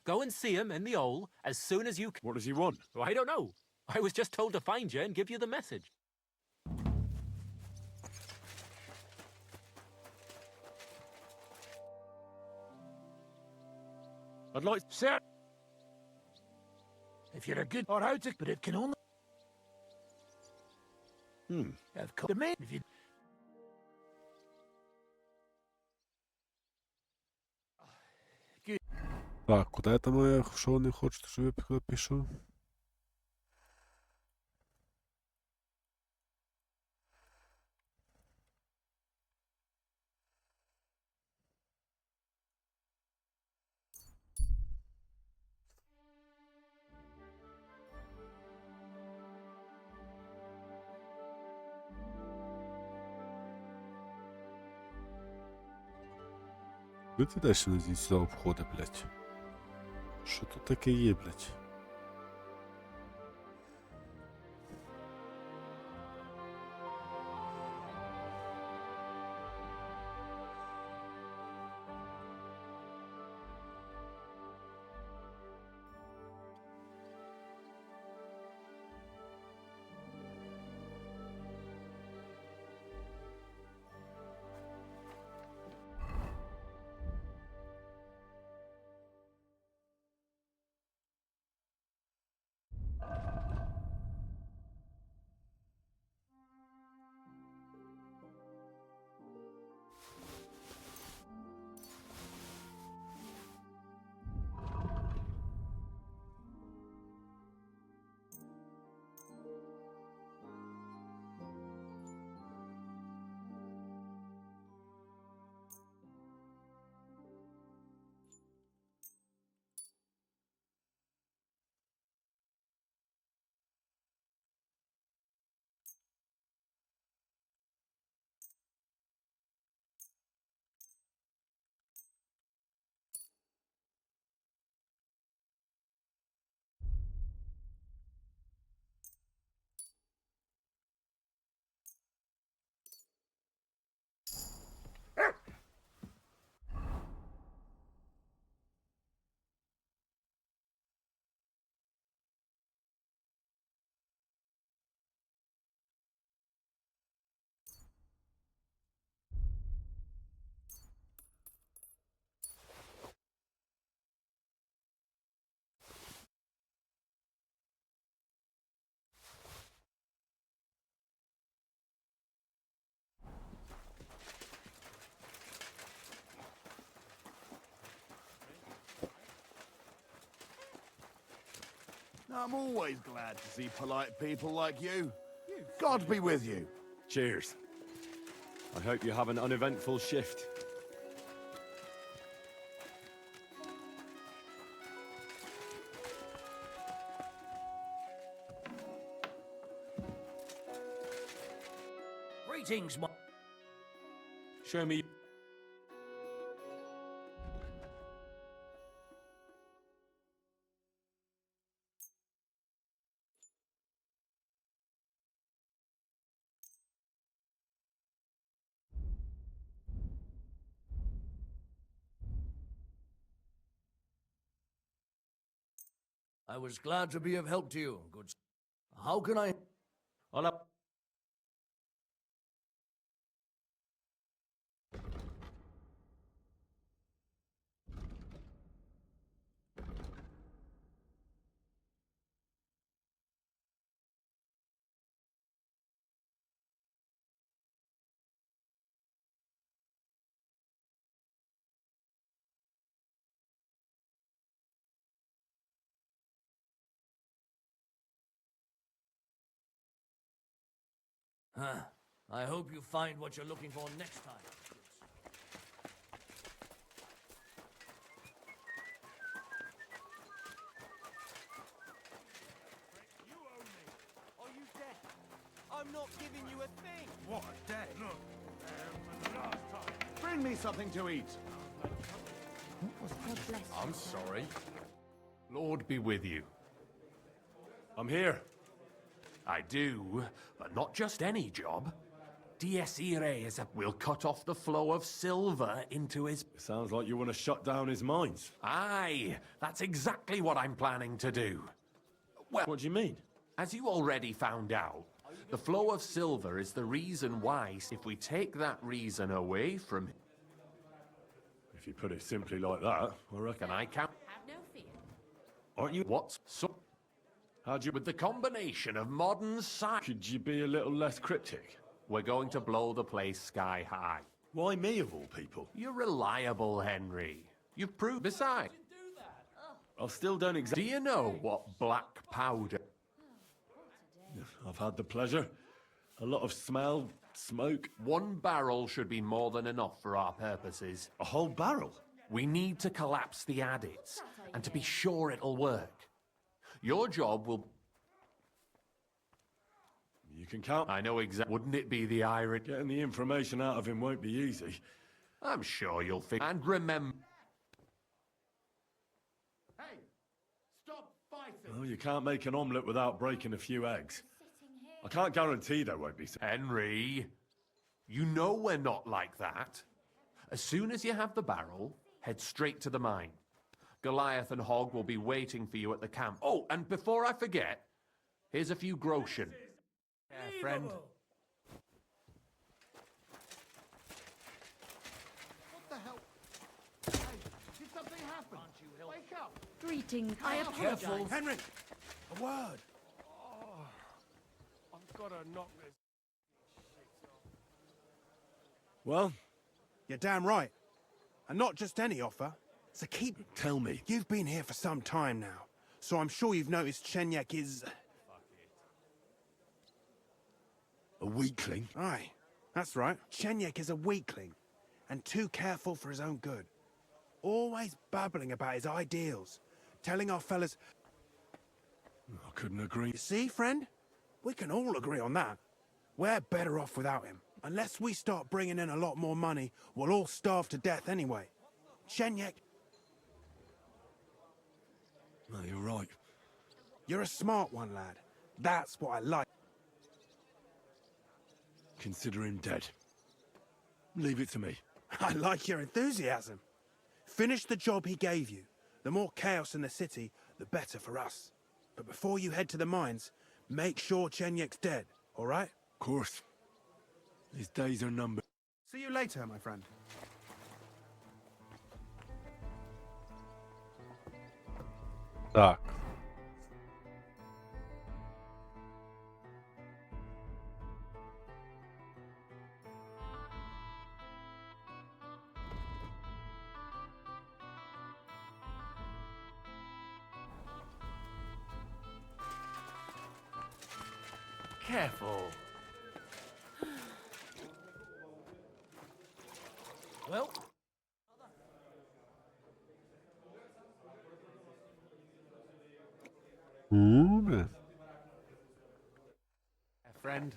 Go and see him in the Ole as soon as you can. What does he want? I don't know. I was just told to find you and give you the message. I'd like... Sir, if you're a good or out it, but it can only have come to me if you... Так, куди там я, що вони хочуть, щоб я пішов? Ти далі не сюди обходи, блядь. Що тут таке є, блядь? I'm always glad to see polite people like you. God be with you. Cheers. I hope you have an uneventful shift. Greetings, my... Show me. I was glad to be of help to you, good... How can I... Hola. I hope you find what you're looking for next time. You owe me. Are you deaf? I'm not giving you a thing. What a day. Look, for the last time. Bring me something to eat. I'm sorry. Lord be with you. I'm here. I do, but not just any job. Dies irae is a... We'll cut off the flow of silver into his... Sounds like you want to shut down his mines. Aye, that's exactly what I'm planning to do. Well, what do you mean? As you already found out, the flow of silver is the reason why. If we take that reason away from him... If you put it simply like that, I reckon I can't... Have no fear. Aren't you... What's... So... How'd you... With the combination of modern science... Could you be a little less cryptic? We're going to blow the place sky high. Why me of all people? You're reliable, Henry. You've proved... Besides... I still don't exactly... Do you know what black powder... I've had the pleasure. A lot of smell, smoke. 1 barrel should be more than enough for our purposes. A whole barrel? We need to collapse the adits, and to be sure it'll work. Your job will... You can count... I know exactly... Wouldn't it be the irony? Getting the information out of him won't be easy. I'm sure you'll figure... And remember... Hey, stop fighting. Well, you can't make an omelette without breaking a few eggs. I can't guarantee there won't be... Henry, you know we're not like that. As soon as you have the barrel, head straight to the mine. Goliath and Hog will be waiting for you at the camp. Oh, and before I forget, here's a few groschen. Friend. What the hell? Hey, did something happen? Wake up! Greetings. I apologize. Careful. Henry, a word. I've got to knock this. Well? You're damn right. And not just any offer. So keep... Tell me. You've been here for some time now, so I'm sure you've noticed Chenyek is... A weakling? Aye, that's right. Chenyek is a weakling, and too careful for his own good. Always babbling about his ideals, telling our fellas... I couldn't agree. You see, friend? We can all agree on that. We're better off without him. Unless we start bringing in a lot more money, we'll all starve to death anyway. Chenyek... No, you're right. You're a smart one, lad. That's what I like. Consider him dead. Leave it to me. I like your enthusiasm. Finish the job he gave you. The more chaos in the city, the better for us. But before you head to the mines, make sure Chenyek's dead, all right? Of course. His days are numbered. See you later, my friend. Tak. Careful. Well... Man. Friend.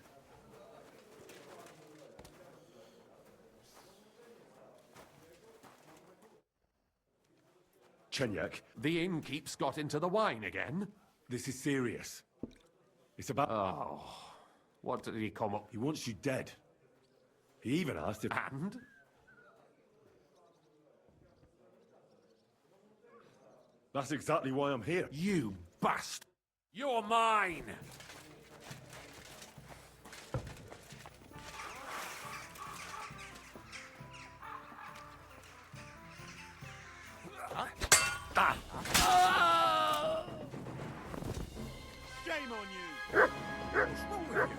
Chenyak, The innkeep's got into the wine again. this is serious. It's about... Oh, what did he come up? He wants you dead. He even asked if... And? That's exactly why I'm here. You bastard! You're mine! Shame on you! What's wrong with you?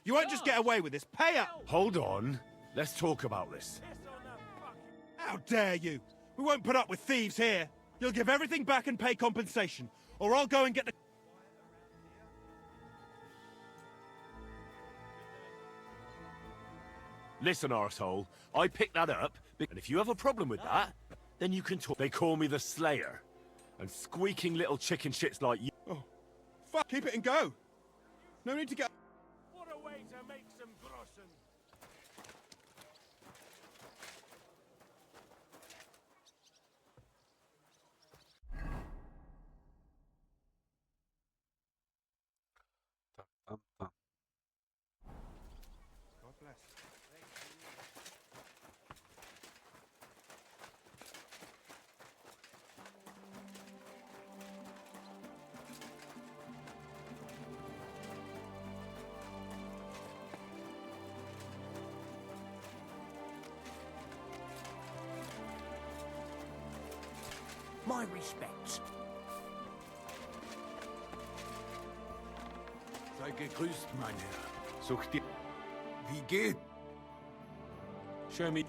You won't just get away with this. Pay up! Hold on. Let's talk about this. How dare you! We won't put up with thieves here. You'll give everything back and pay compensation, or I'll go and get the... Listen, arsehole. I picked that up, and if you have a problem with that, then you can talk. They call me the Slayer. And squeaking little chicken shits like you... Oh, fuck, keep it and go. No need to get... What a way to make some groschen! God bless. My respects. Sei gegrüßt, mein Herr. Such dir... Wie geht? Show me...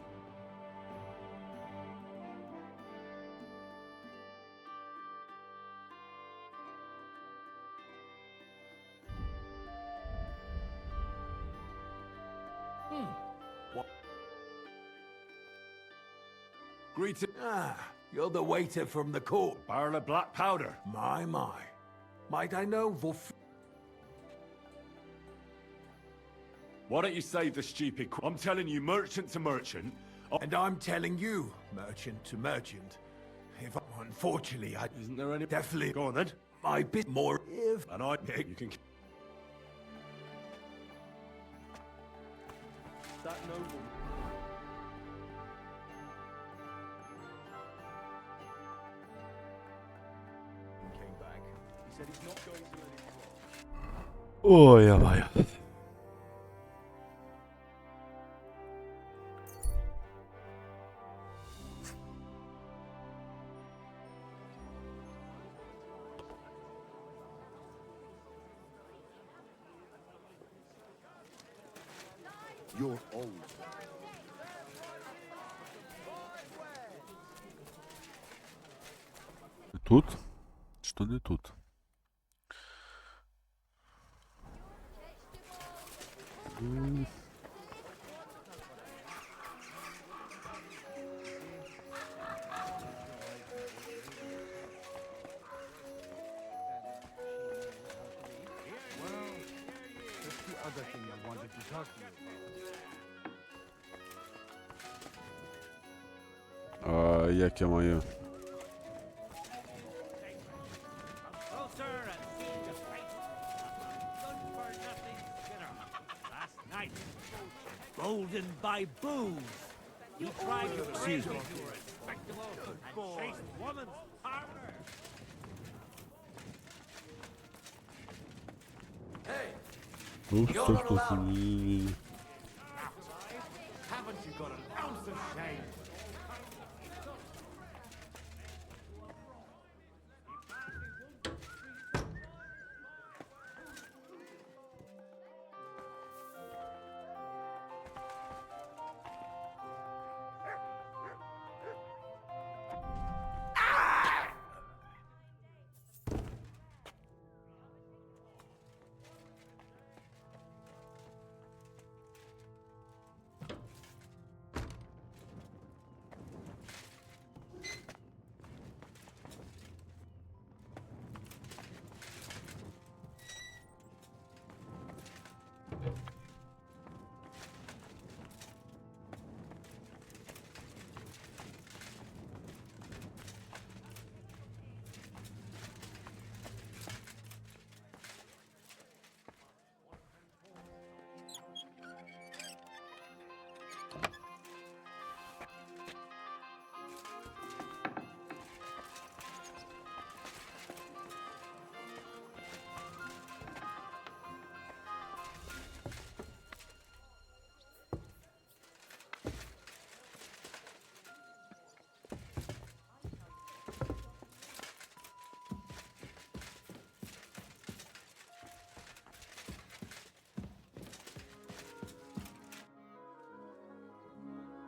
What? Greeting... Ah, you're the waiter from the court. Barrel of black powder. My. Might I know woof... Why don't you save the stupid... I'm telling you, merchant to merchant... And I'm telling you, merchant to merchant. If unfortunately I... Isn't there any... Definitely... Go on then. My bit more if... And I... You can... That noble... Came back. He said he's not going to let it drop. Oj, ja. You're old. Тут? Что не тут? Other thing I wanted to talk to you about. Як я маю? Closer and see the fight. Good for nothing sinner. Last night, golden by booze. He tried to break into a respectable and chaste woman's parlor. Ух, что с ними? Haven't you got an ounce of shame?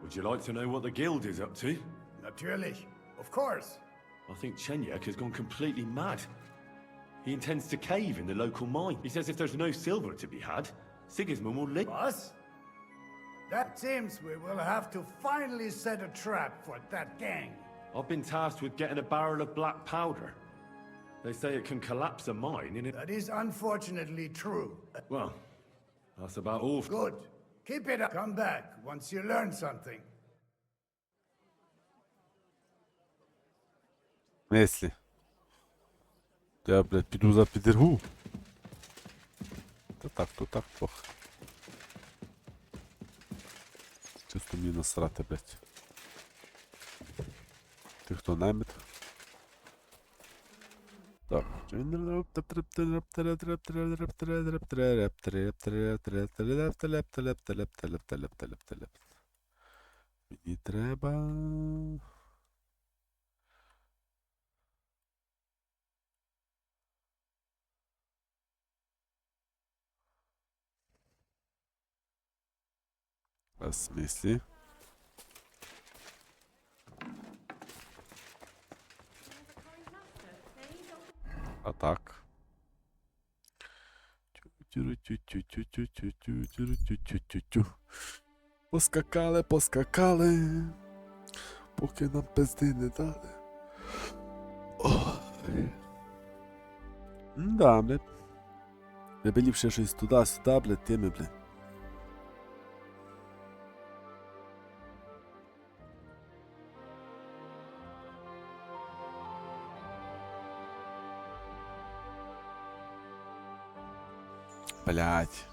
Would you like to know what the guild is up to? Natürlich. Of course. I think Chenyak has gone completely mad. He intends to cave in the local mine. He says if there's no silver to be had, Sigismund will live. Us? That seems we will have to finally set a trap for that gang. I've been tasked with getting a barrel of black powder. They say it can collapse a mine in it. That is unfortunately true. Well, that's about all. Good. Keep it up. Come back once you learn something. Мислі. Я, блядь, піду за підергу. То так, пох. Чисто мені насрати, блядь. Ти хто, наймит? Так. Мені треба... В смислі? А так. Поскакали, поки нам пизди не дали. Ой. Да, блядь. Я би ліпше щось туди-сюди, блядь, тими, блядь. Блядь.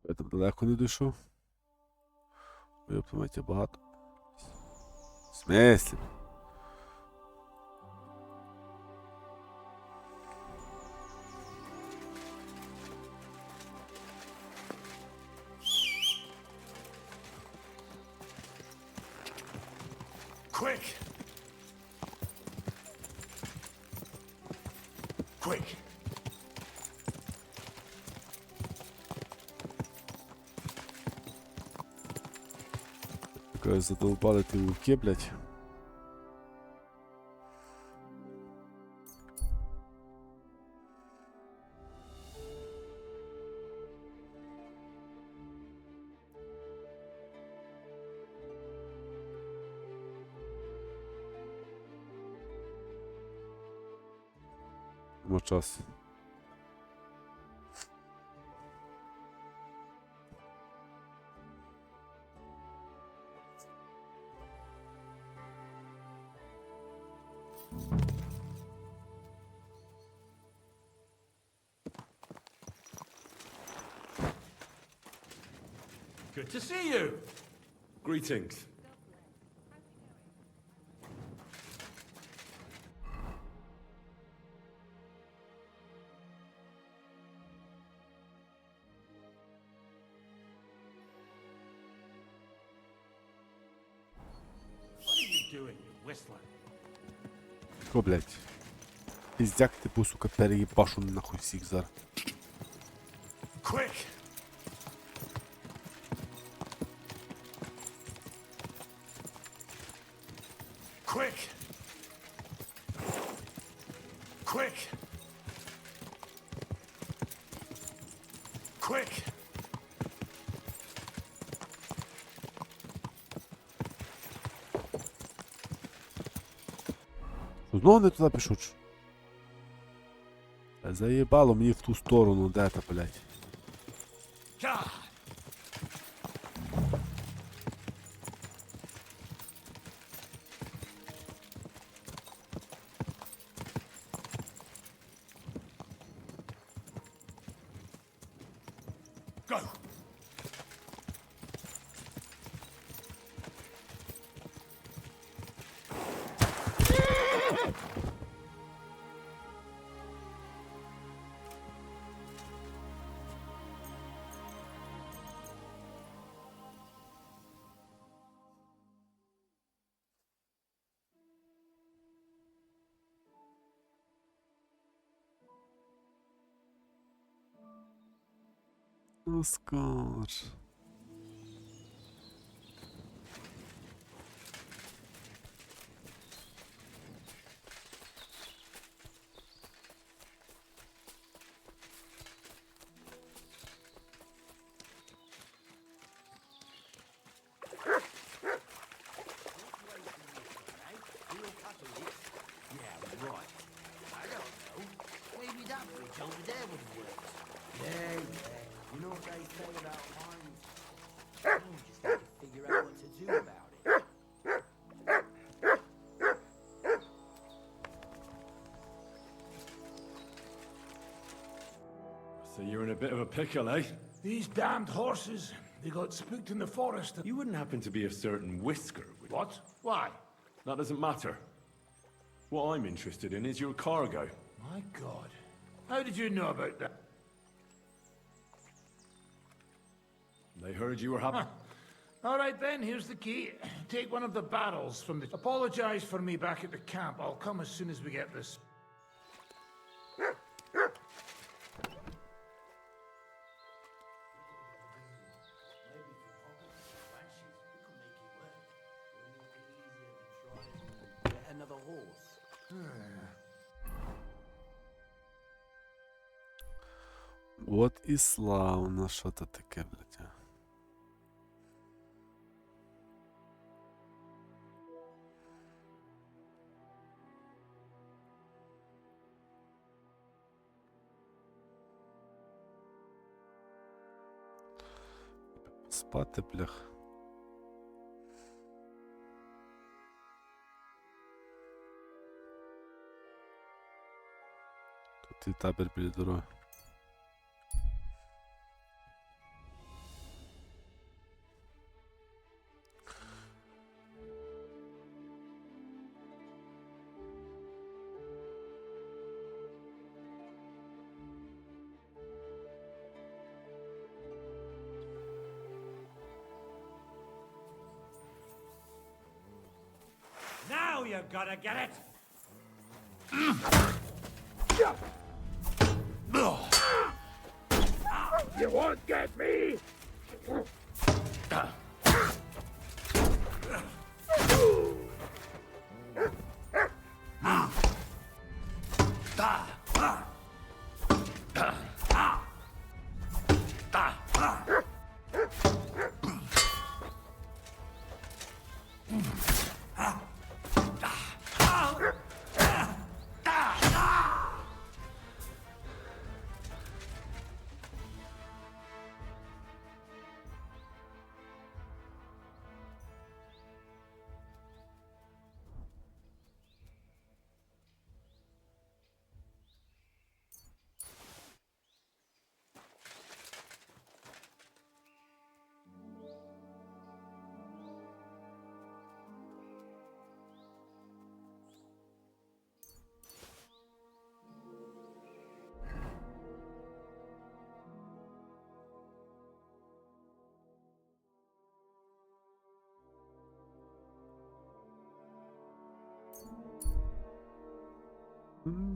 Я там далеко не дійшов. Ви пам'ятаєте багато. В смислі? Quick! Quick! Задовбали ті вовки, блядь. Мо час. Good to see you. Greetings. What are you doing, you whistler? О, блядь. Піздяк ти, бо, сука, переїбашу нахуй всіх зараз. Quick! Quick! Quick! Quick! Знову не туди пішов. Заїбало мені в ту сторону, де та, блядь. Go! Оскар. Yeah, right. I don't know. Maybe that bridge over there would work. Yeah. You know what they say about minds? You just have to figure out what to do about it. So you're in a bit of a pickle, eh? These damned horses, they got spooked in the forest. You wouldn't happen to be a certain Whisker, would you? What? Why? That doesn't matter. What I'm interested in is your cargo. My God. How did you know about that? They heard you were happy. All right then, here's the key. Take one of the barrels from the... Apologize for me back at the camp. I'll come as soon as we get this. Another horse. От і славно, що то таке, блядь. Спати, блях. Тут і табір біля дороги. Now you're gonna get it! You won't get me!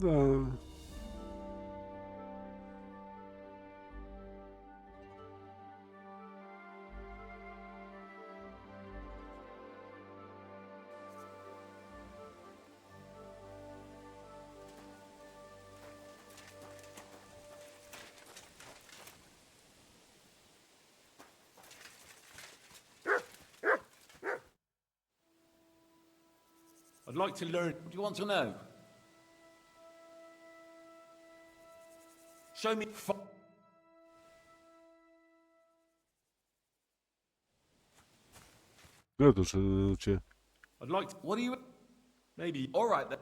Да. I'd like to learn. What do you want to know? Show me. Я дуже чи. I'd like to... What do you... Maybe... All right, then.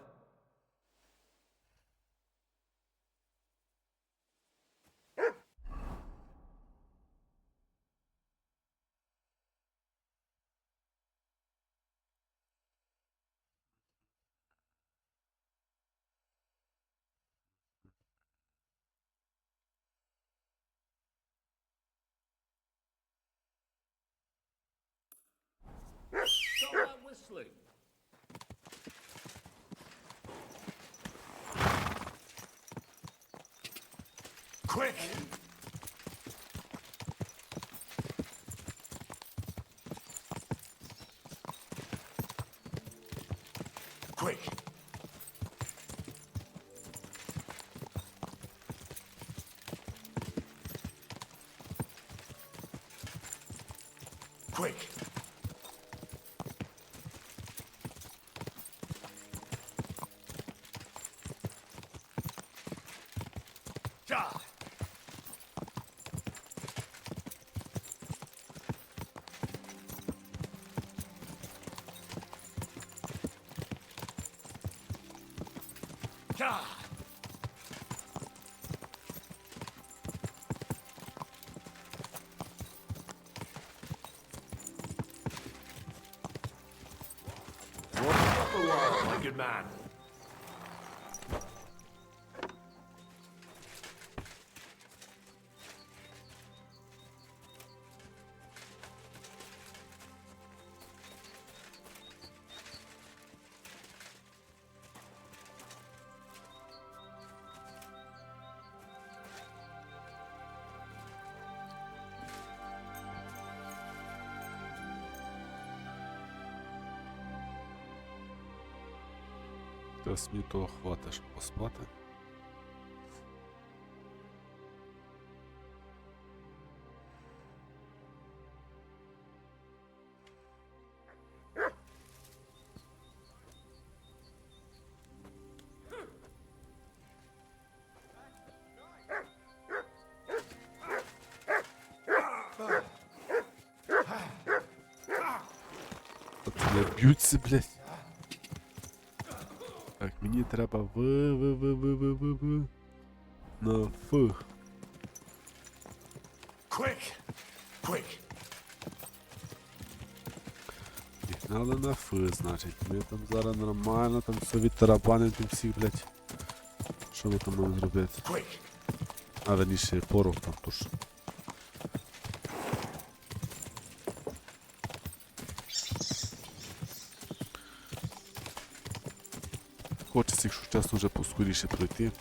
Stop that whistling. Quick! Quick! Quick! Ja! Ja! What's up the world, my good man? Зараз мені того хватить, щоб поспати. От не б'ються, блядь. Так, мені треба в на Ф. Quick! Quick! Пігнали на Ф, значить. Ми там зараз нормально там все відтарабанимо там всіх, блядь. Що ми там можемо зробити? Quick! А, верніше, порох там тож. Хочеться, якщо чесно, вже поскоріше пройти.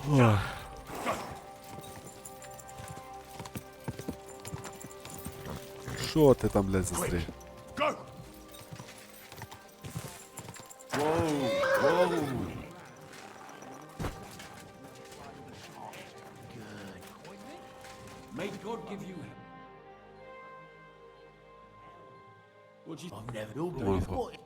Ох. Що ти там, блядь, застряг? Go! Воу, воу. May God give you... What do you... I've never known Ага. what.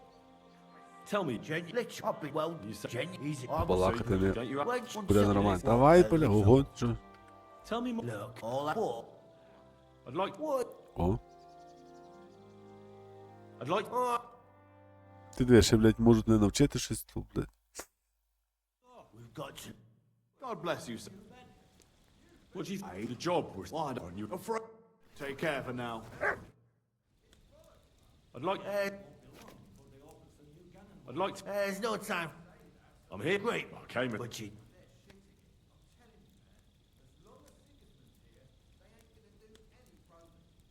Tell me, Jenny, let's hop it. Well, Jenny, easy. Балакати не don't you... буде нормально. Давай, бля, ого, що? Tell me more. Look, all I want. I'd like... What? О. I'd like... Ти диви, ще, блядь, можуть не навчити щось тут, блядь. We've got to. God bless you, sir. What do you think? The job was hard on you. Take care for now. I'd like... I'd like to... There's no time. I'm here. Great. I came in. But you.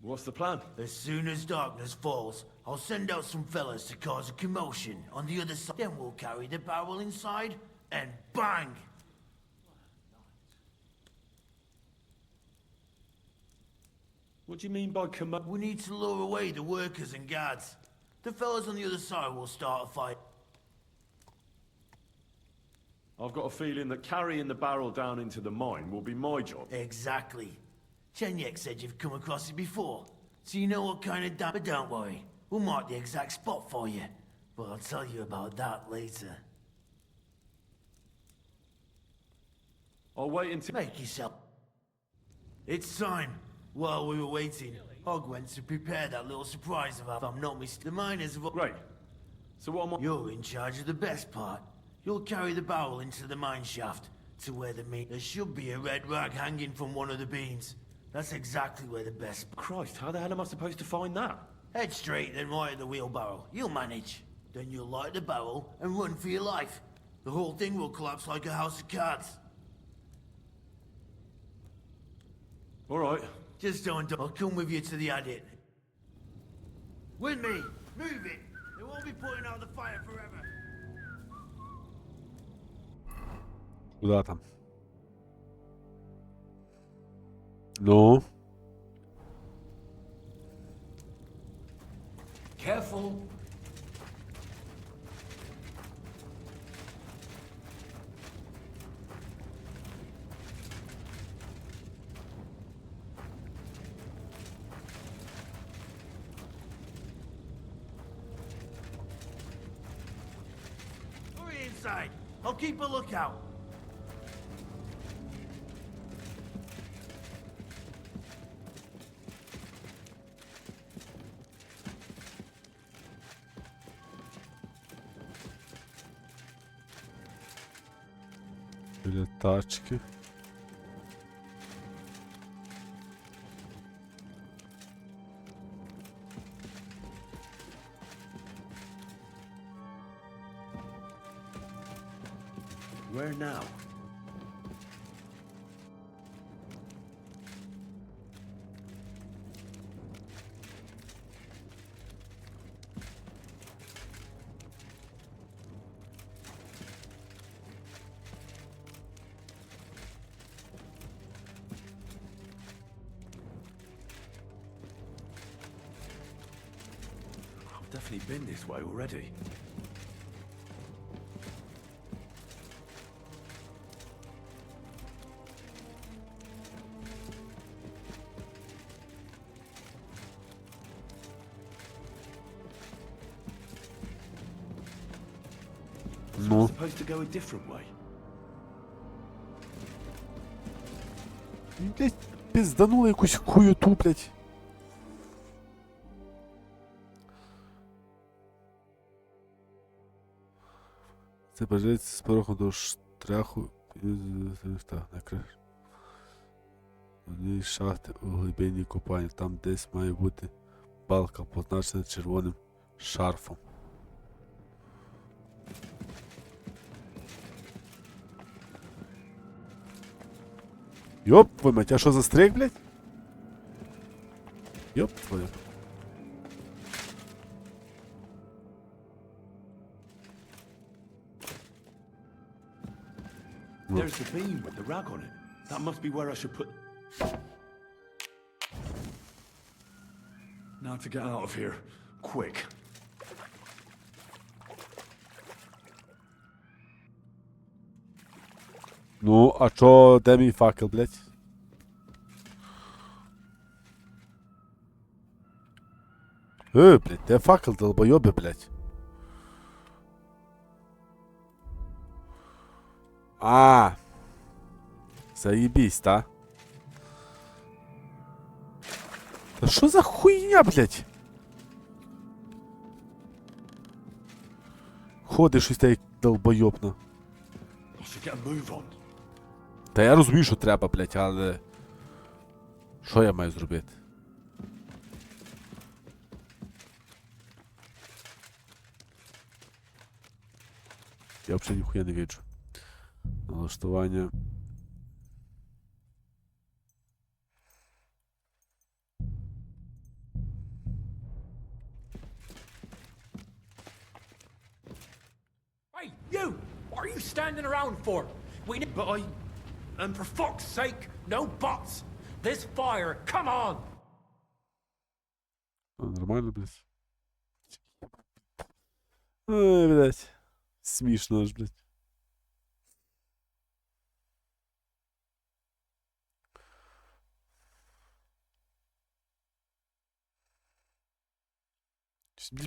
What's the plan? As soon as darkness falls, I'll send out some fellas to cause a commotion on the other side. Then we'll carry the barrel inside, and bang! What do you mean by We need to lure away the workers and guards. The fellas on the other side will start a fight. I've got a feeling that carrying the barrel down into the mine will be my job. Exactly. Chenyek said you've come across it before, so you know what kind of damn. But don't worry, we'll mark the exact spot for you. But I'll tell you about that later. I'll wait until... Make yourself... It's time. While we were waiting, Hog went to prepare that little surprise of ours. If I'm not mistaken, the miners have... Right. So what am I... You're in charge of the best part. You'll carry the barrel into the mine shaft, to where the meat... There should be a red rag hanging from one of the beams. That's exactly where the best... Christ, how the hell am I supposed to find that? Head straight, then right at the wheelbarrow. You'll manage. Then you'll light the barrel and run for your life. The whole thing will collapse like a house of cards. All right. Just don't... I'll come with you to the adit. With me! Move it! They won't be putting out the fire forever. Куда там? Ну? Careful. Hurry inside. I'll keep a lookout. Біля тачки. Where now? I've definitely been this way already. Ну. Supposed to go a different way. Блять, пизданула якусь хуюту, блять. Це бажається з пороху до штраху. Так, накриш. Одні шахти у глибині копання. Там десь має бути балка, позначена червоним шарфом. Ёп, твою мать, а що за стрейк, блядь? Ёп, твою. There's the beam with the rag on it. That must be where I should put... Now to get out of here. Quick. Ну, а чо, де мій факел, блядь? Блядь, де факел, долбойоби, блядь? А, заебись, та? Та що за хуйня, блядь? Ходиш щось так долбойобно. Та я розумію, що треба, блядь, але... Що я маю зробити? Я взагалі ніхуя не бачу. Налаштування. Hey, you! What are you standing around for? We need... But and for fuck's sake, no buts! This fire, come on! Нормально, блядь. Ой, блядь. Смішно аж, блядь.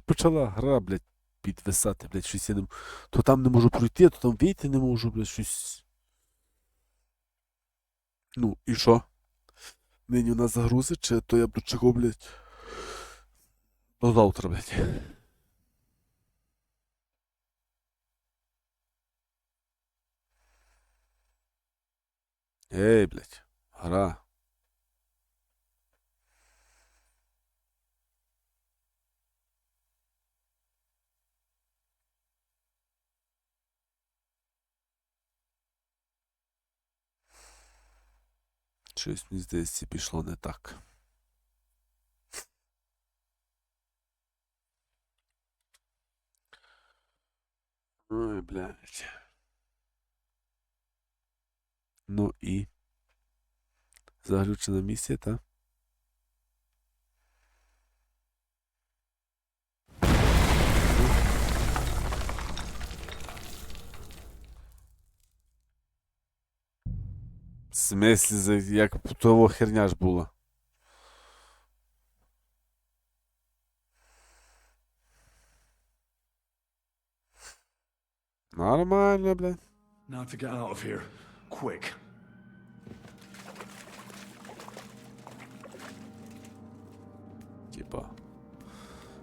Почала гра, блядь, підвисати, блядь, щось я не... То там не можу пройти, то там вийти не можу, блядь, щось... Ну, і що? нині нас загрузить, чи то я буду чекав, блядь, до завтра, блядь. Ей, блядь, гра. Щось, мені здається, пішло не так. Ой, блядь. Ну і? Заглючена місія, та? В смислі, як того херня ж була? Нормально, блядь. Now to get out of here. Quick. Типа.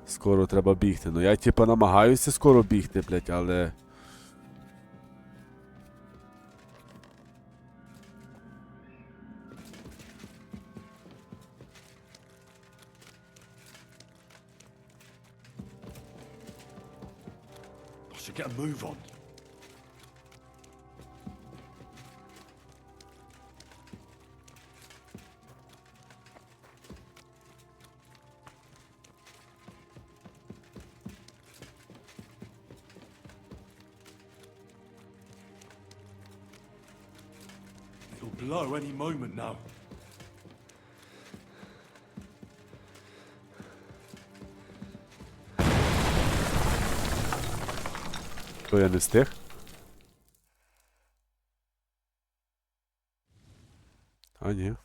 Скоро треба бігти. Ну я типа намагаюся скоро бігти, блядь, але... I should get a move on. It'll blow any moment now. То я не встиг? А, ні. That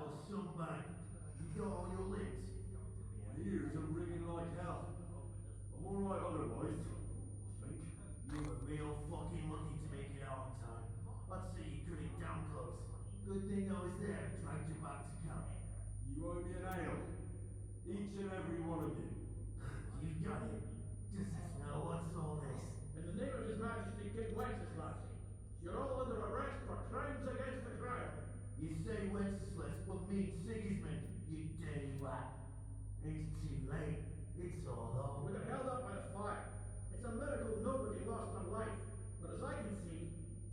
was some bang. You got all your limbs? My ears are ringing like hell. I'm alright otherwise, I think. You were real fucking lucky to make it out in time. I'd say you cut it damn close. Good thing I was there and dragged you back to camp. You owe me an ale. Each and every one of you. You've got it. Now what's all this? In the name of His Majesty King Wenceslas, you're all under arrest for crimes against the crown. You say Wenceslas, but mean Sigismund, you dirty rat. It's too late. It's all over. We got held up by the fire. It's a miracle nobody lost their life. But as I can see,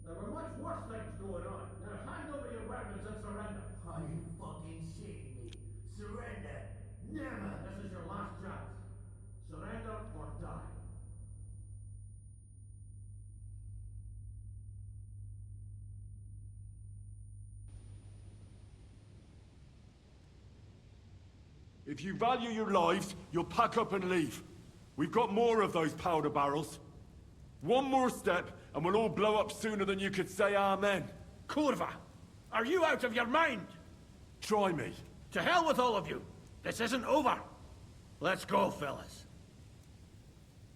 there were much worse things going on. Now hand over your weapons and surrender. Are you fucking shitting me? Surrender? Never! This is your last chance. Surrender or die. If you value your lives, you'll pack up and leave. We've got more of those powder barrels. One more step, and we'll all blow up sooner than you could say amen. Kurva! Are you out of your mind? Try me. To hell with all of you. This isn't over. Let's go, fellas.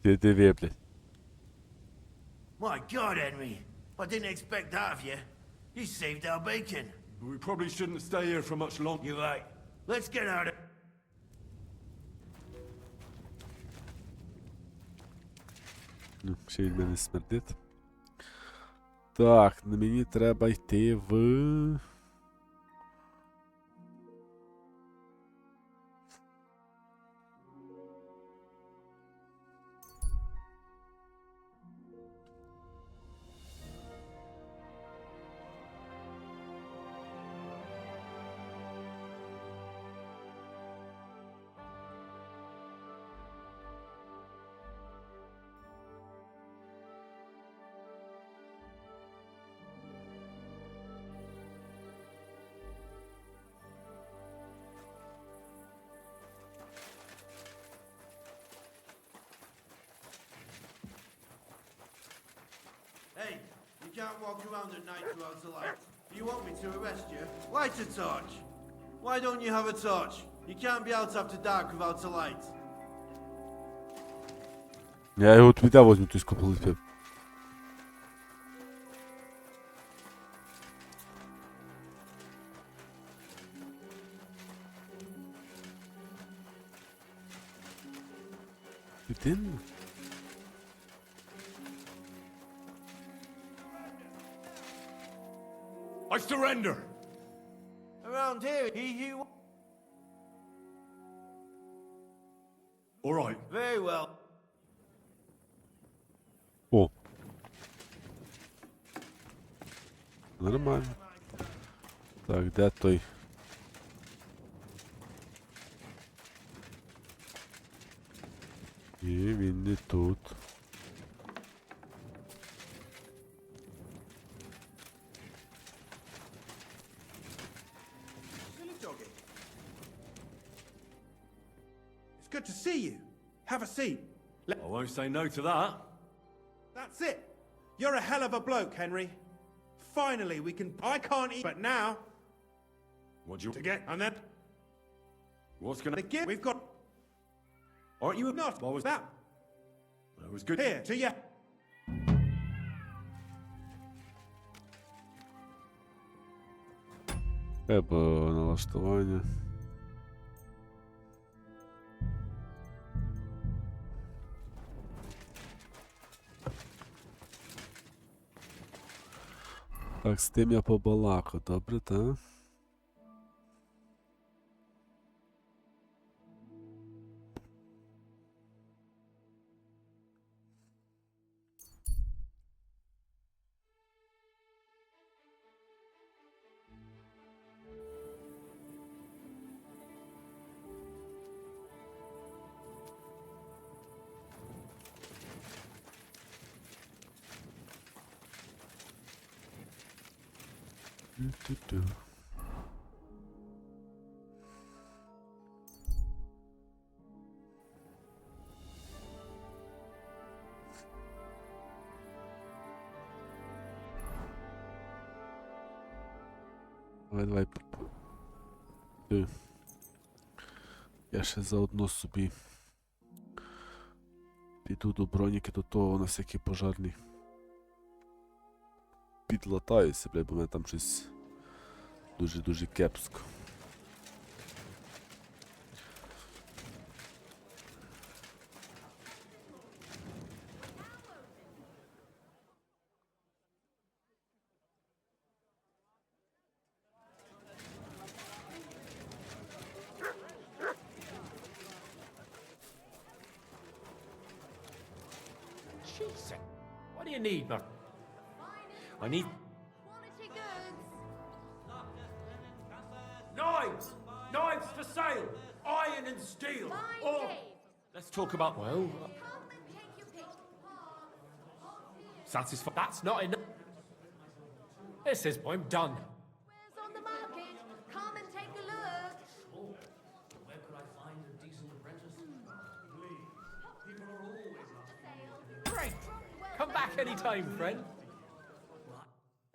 Диви, блядь. My God, Henry. I didn't expect that of you. You saved our bacon. We probably shouldn't stay here for much longer. You're right. Let's get out of... Ну, ще від мене смердить. Так, мені треба йти в... Hey, you can't walk around at night without a light. Do you want me to arrest you? Light a torch. Why don't you have a torch? You can't be out after dark without a light. Я його от віддав возьму, той скополитив. Дитину? I surrender! Around here, he who... All right. Very well. О. Нормально. Так, де той? Ні, він не тут. Silly doggy. It's good to see you. Have a seat. I won't say no to that. That's it. You're a hell of a bloke, Henry. Finally, we can... I can't eat, but now... What do you... To get... And then... What's gonna... The gift... We've got... Aren't you a... Not... What was that? That was good. Here, to you. Треба налаштування. Так, з тим я побалакав, добре, та? Ту-ту-ту. Давай. Я ще заодно собі піду до броніки, до того на всякий пожарний. Підлатаюся, бля, бо в мене там щось дуже кепсько. Jesus. What do you need, Mark? I need... Quality goods. Knives! Knives for sale! Iron and steel! Fine, Or... Dave. Let's talk about... Well... Come and take your pick. Satisfied. That's not enough. This is... I'm done. Where's on the market? Come and take a look. Where could I find a decent apprentice? People are always up. Great. Come back anytime, friend.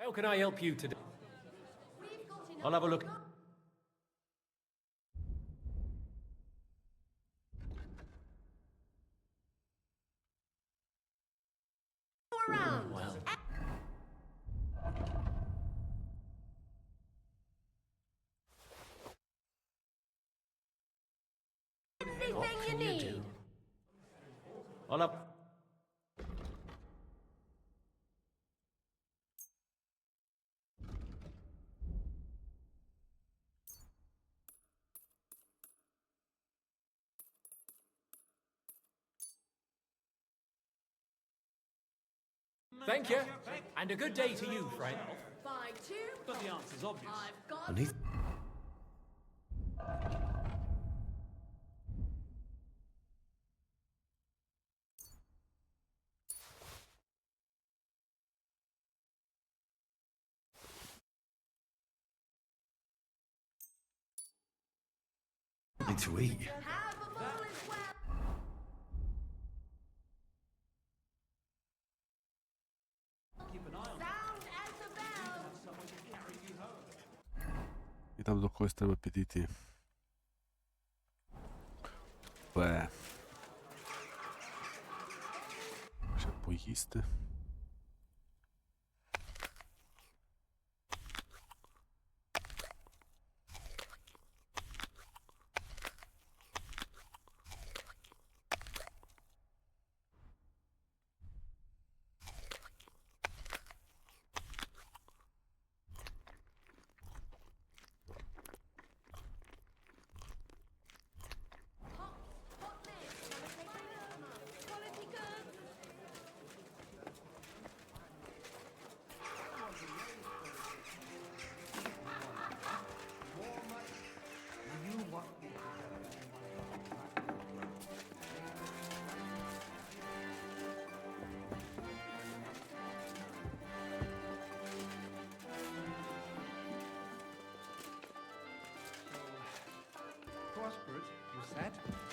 How can I help you today? I'll have a look. Around. Well. Anything you need. I'll have... Thank you, and a good day to you, friend. Buy two. But the answer's obvious. I've got... Underneath. Something to eat. Have a bowl as well. Keep an eye on Sound as a bell. someone to carry you home. І там до когось треба підійти. Бе. Ще поїсти.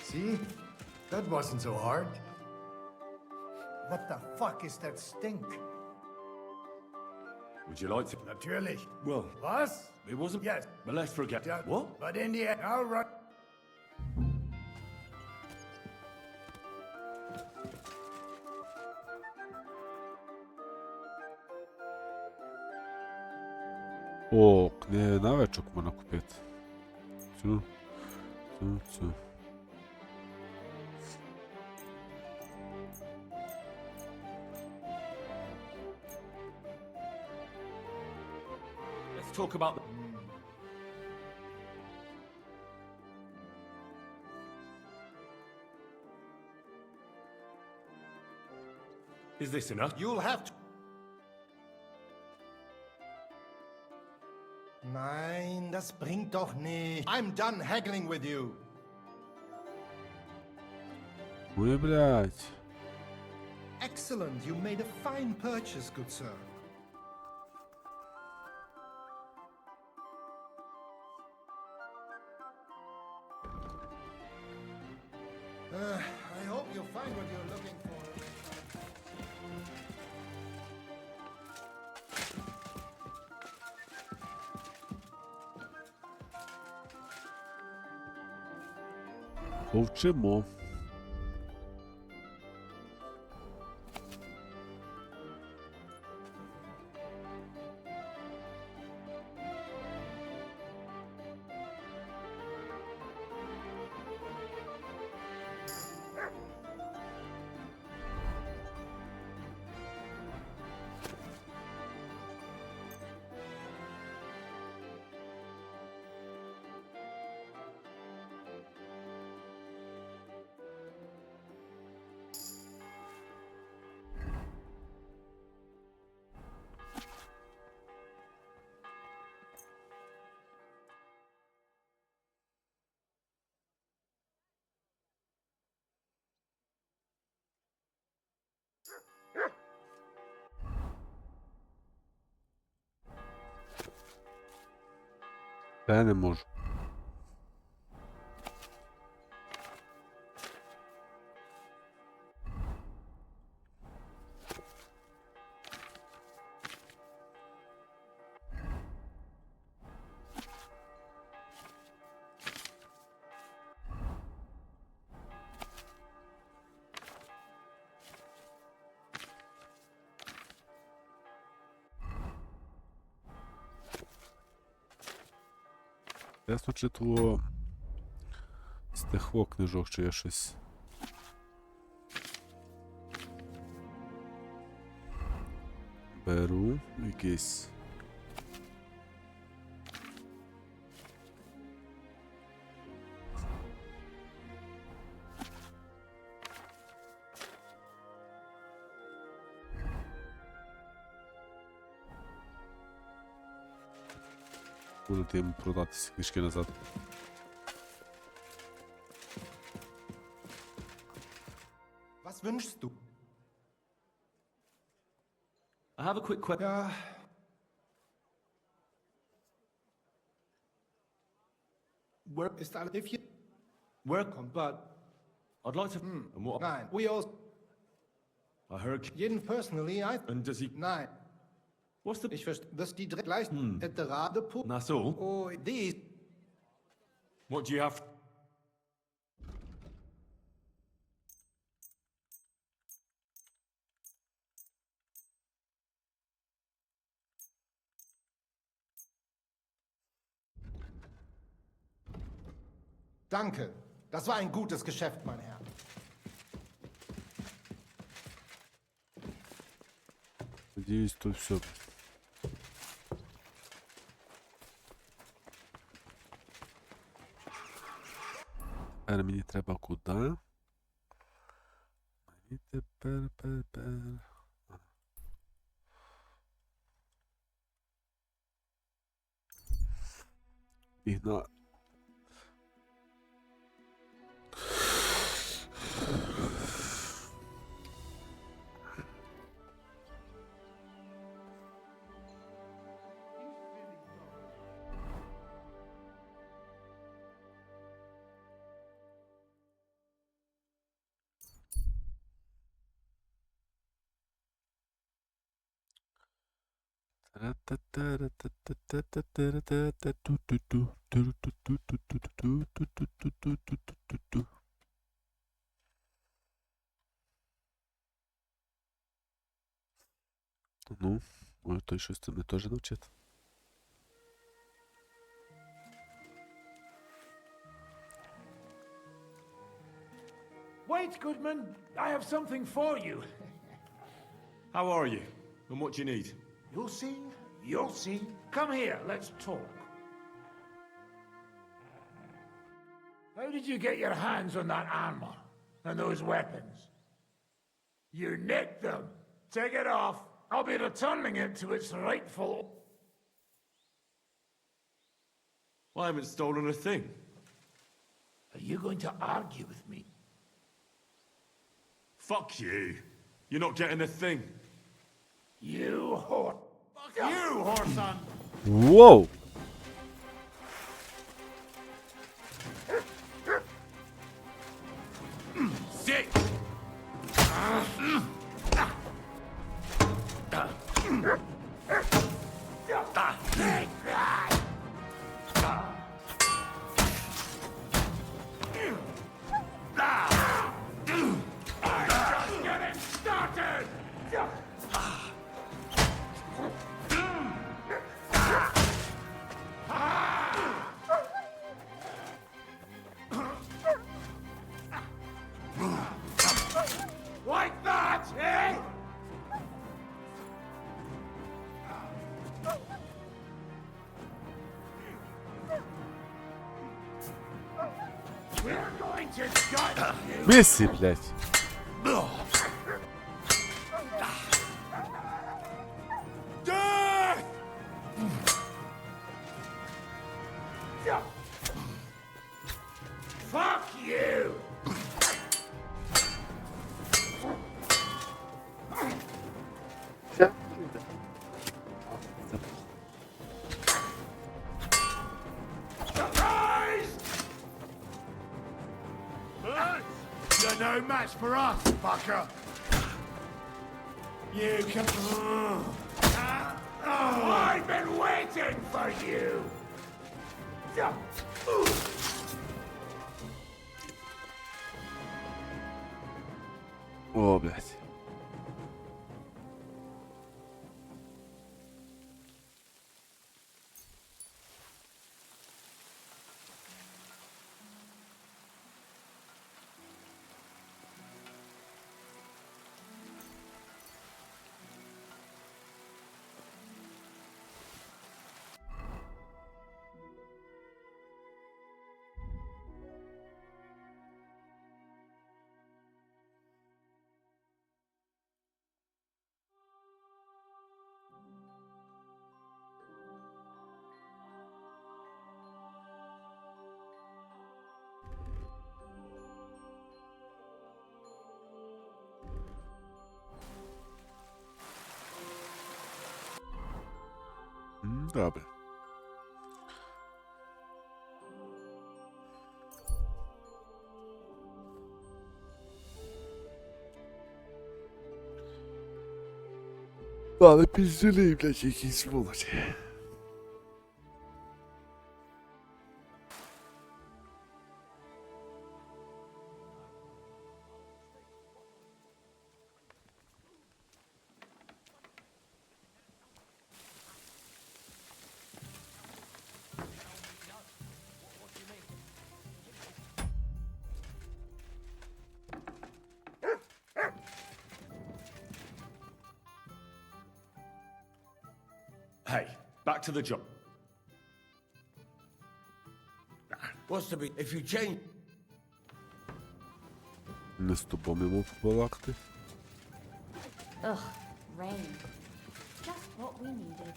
See? That wasn't so hard. What the fuck is that stink? Would you like to? Natürlich. Well, Was? it wasn't. Yes. But let's forget. Yeah. What? But in the end, all right. О, навичок можна купити. Цю. Let's talk about. Is this enough? You'll have to. Nein, das bringt doch nicht. I'm done haggling with you. Ой, блядь. Excellent. You made a fine purchase, good sir. I hope you'll find what you're looking for. Повчимо. Я не можу. Ясно, чи то з тих книжок, чи я щось. Беру якийсь. Будете йому продати ці книжки назад. Was wünschst du? I have a quick question. Ja. Where is that? If you welcome, but I'd like to. And what? nein, we all. I heard. Jeden personally, I. And does he? Nein. What's the? Ich verstehe, dass die direkt gleich at the Radepunkt. That's all. Oh, these. What do you have? Danke. Das war ein gutes Geschäft, mein Herr. Надіюсь, то все. Тепер мені треба куди? Мені тепер. Ігна. Ну, може той щось це мене теж навчить. Wait, Goodman. I have something for you. How are you? And what do you need? You'll see. You'll see. Come here. Let's talk. How did you get your hands on that armor and those weapons? You nicked them. Take it off. I'll be returning it to its rightful... I haven't stolen a thing. Are you going to argue with me? Fuck you. You're not getting a thing. You whore... Fuck you, whoreson! Whoa! Sick! Just getting started! Like that, eh? We're going to gut you. Місці, блядь. Death! Fuck you! Surprise! You're no match for us, fucker. You can... I've been waiting for you! О, блядь. Добре. Але піздюлей, блядь, якісь сволочі. Hey, back to the job. What's to be if you change? Не з тобою йому побалакати. Ugh, rain. Just what we needed.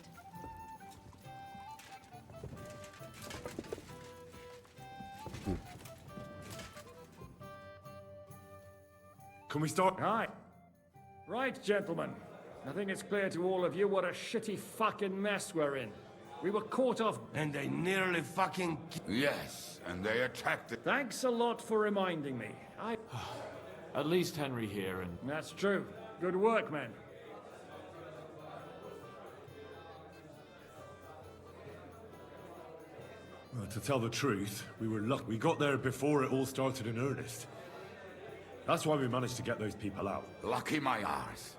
Can we start? Right. Right, gentlemen. I think it's clear to all of you what a shitty fucking mess we're in. We were caught off... And they nearly fucking... Yes, and they attacked it. Thanks a lot for reminding me. At least Henry here and... That's true. Good work, men. Well, to tell the truth, we were lucky. We got there before it all started in earnest. That's why we managed to get those people out. Lucky my arse.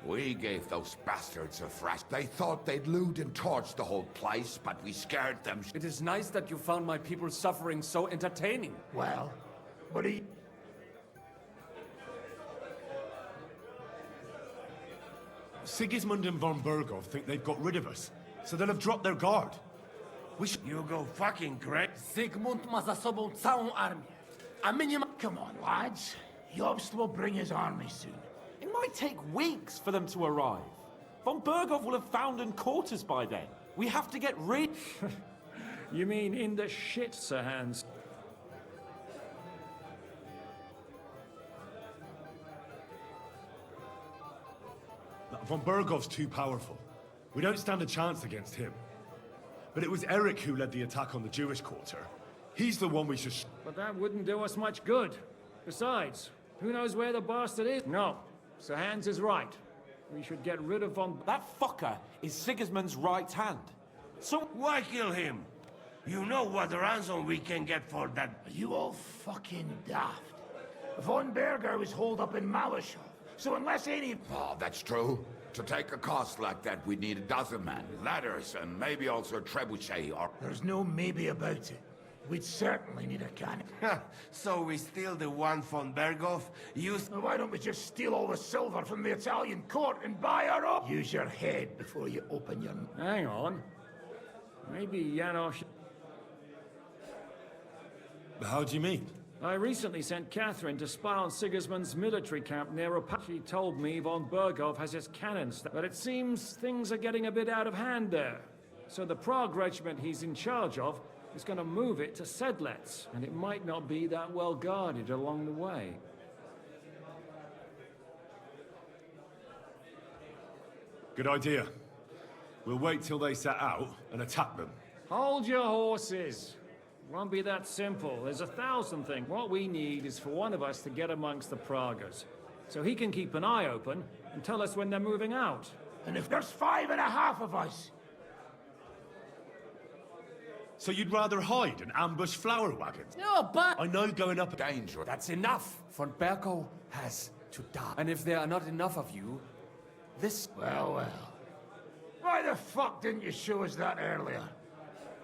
We gave those bastards a thrash. They thought they'd loot and torch the whole place, but we scared them. It is nice that you found my people suffering so entertaining. Well, what are you... Sigismund and von Bergov think they've got rid of us, so they'll have dropped their guard. We should... You go fucking great. Zygmunt ma za sobą całą armię. A my nie ma... Come on, lads. Jobst will bring his army soon. It might take weeks for them to arrive. Von Bergov will have found and caught us by then. We have to get rid... You mean in the shit, Sir Hans? Von Bergov's too powerful. We don't stand a chance against him. But it was Eric who led the attack on the Jewish quarter. He's the one we should... But that wouldn't do us much good. Besides, who knows where the bastard is? No, Sir Hans is right. We should get rid of von... That fucker is Sigismund's right hand. So why kill him? You know what ransom we can get for that. Are you all fucking daft? Von Berger was holed up in Malashov. So unless any... Oh, that's true. To take a cost like that, we'd need a dozen men, ladders, and maybe also a trebuchet or... There's no maybe about it. We'd certainly need a cannon. So we steal the one von Bergov, use... Why don't we just steal all the silver from the Italian court and buy our own? Use your head before you open your... Hang on. Maybe Janosch... How do you mean? I recently sent Catherine to spy on Sigismund's military camp near She told me von Bergov has his cannons, but it seems things are getting a bit out of hand there. So the Prague regiment he's in charge of is going to move it to Sedlec, and it might not be that well guarded along the way. Good idea. We'll wait till they set out and attack them. Hold your horses. Won't be that simple. There's 1,000 things. What we need is for one of us to get amongst the Praguers, so he can keep an eye open and tell us when they're moving out. And if there's 5.5 of us... So you'd rather hide and ambush flower wagons? No, but... I know going up... Danger. That's enough. Von Bergov has to die. And if there are not enough of you, this... Well. Why the fuck didn't you show us that earlier?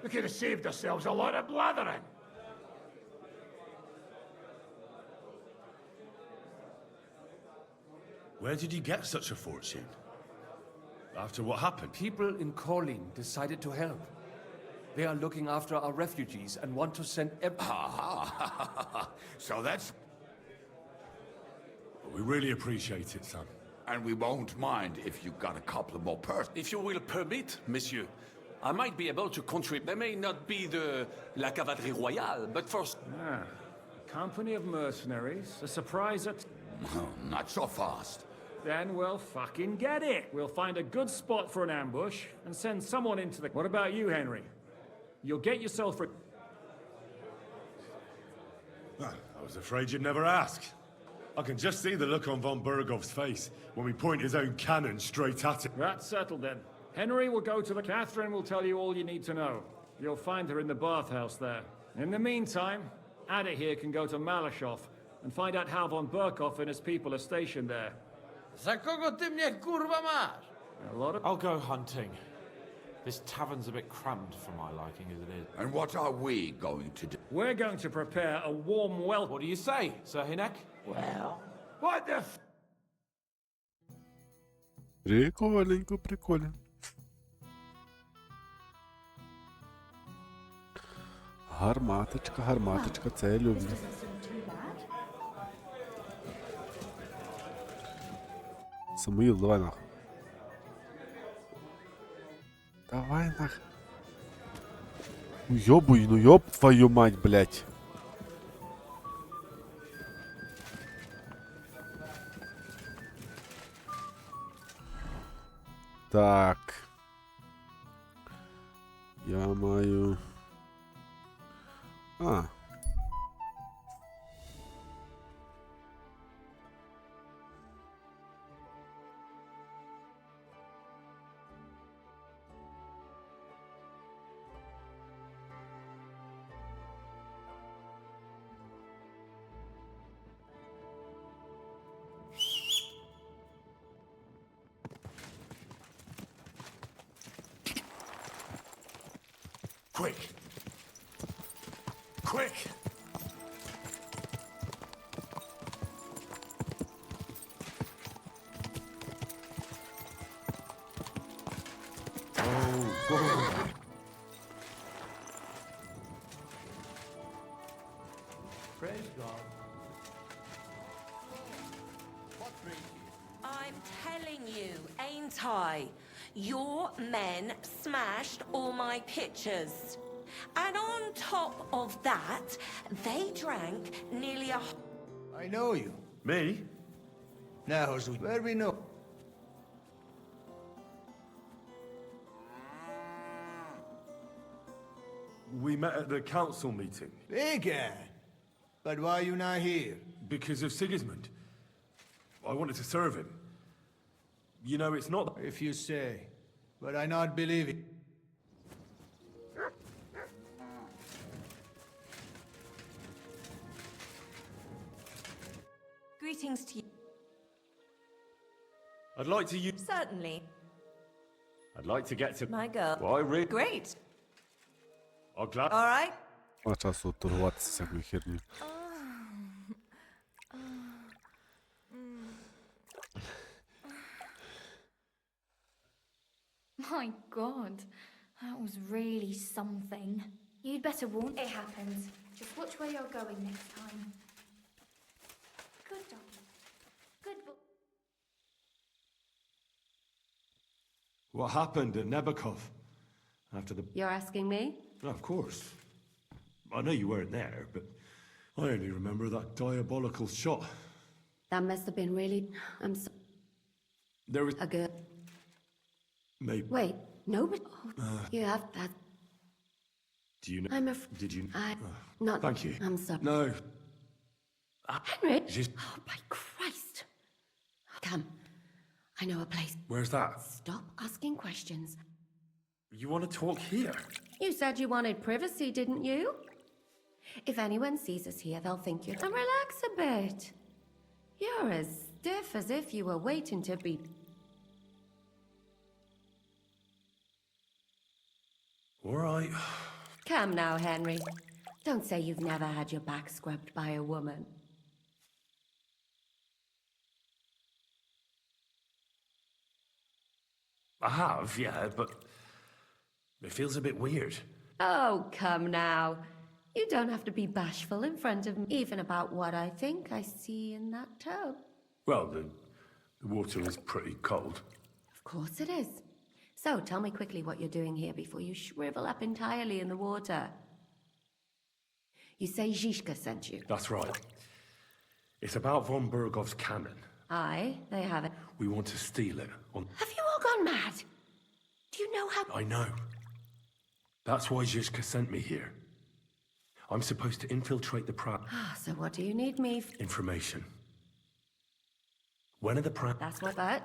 We could have saved ourselves a lot of blathering. Where did you get such a fortune? After what happened? People in Kolin decided to help. They are looking after our refugees and want to send... So that's... We really appreciate it, son. And we won't mind if you got a couple more persons. If you will permit, monsieur, I might be able to contribute. There may not be la cavalerie royale, but first... A company of mercenaries, a surprise at... Not so fast. Then we'll fucking get it. We'll find a good spot for an ambush and send someone into the... What about you, Henry? You'll get yourself... I was afraid you'd never ask. I can just see the look on von Bergov's face when we point his own cannon straight at him. That's settled then. Henry will go to the... Catherine will tell you all you need to know. You'll find her in the bathhouse there. In the meantime, Ada here can go to Malashov and find out how von Berkov and his people are stationed there. Za kogo ty mnie kurwa masz? A lot of... I'll go hunting. This tavern's a bit cramped for my liking as it is. And what are we going to do? We're going to prepare a warm welcome. What do you say, Sir Hinek? Well, what the f... Прикольненько, прикольно. Гарматочка, це я люблю. Самуїл, давай нах. Давай нах. Уёбуй, ну ёб твою мать, блядь. Так. Я маю... Quick! Quick! Praise God. I'm telling you, ain't I? Your men smashed all my pictures. And on top of that, they drank nearly a... I know you. Me? Now, as where we know. We met at the council meeting. Big guy. But why are you not here? Because of Sigismund. I wanted to serve him. You know, it's not... If you say. But I not believe it. Greetings to you. I'd like to use... Certainly. I'd like to get to... My girl. Why, really? Great. I'm glad... All right. Ма часу торгуватися всякою херню. My God, that was really something. You'd better warn. It happens. Just watch where you're going next time. Good doggy. Good boy. What happened at Nebakov? After the... You're asking me? Of course. I know you weren't there, but I only remember that diabolical shot. That must have been really... I'm so... There was... A good... Maybe... Wait, no, but... you have that... Do you know... I'm Did you... Not... Thank you. I'm sorry. No. Henry? Just... Oh, by Christ. Come. I know a place. Where's that? Stop asking questions. You want to talk here? You said you wanted privacy, didn't you? If anyone sees us here, they'll think you're... And relax a bit. You're as stiff as if you were waiting to be... All right. Come now, Henry. Don't say you've never had your back scrubbed by a woman. I have, yeah, but... It feels a bit weird. Oh, come now. You don't have to be bashful in front of me, even about what I think I see in that tub. Well, the water is pretty cold. Of course it is. So, tell me quickly what you're doing here before you shrivel up entirely in the water. You say Zhishka sent you? That's right. It's about von Bergov's cannon. Aye, they have it. We want to steal it. Have you all gone mad? Do you know how... I know. That's why Zhishka sent me here. I'm supposed to infiltrate the Prague. Ah, so what do you need me for? Information. When are the Prague... That's what, but...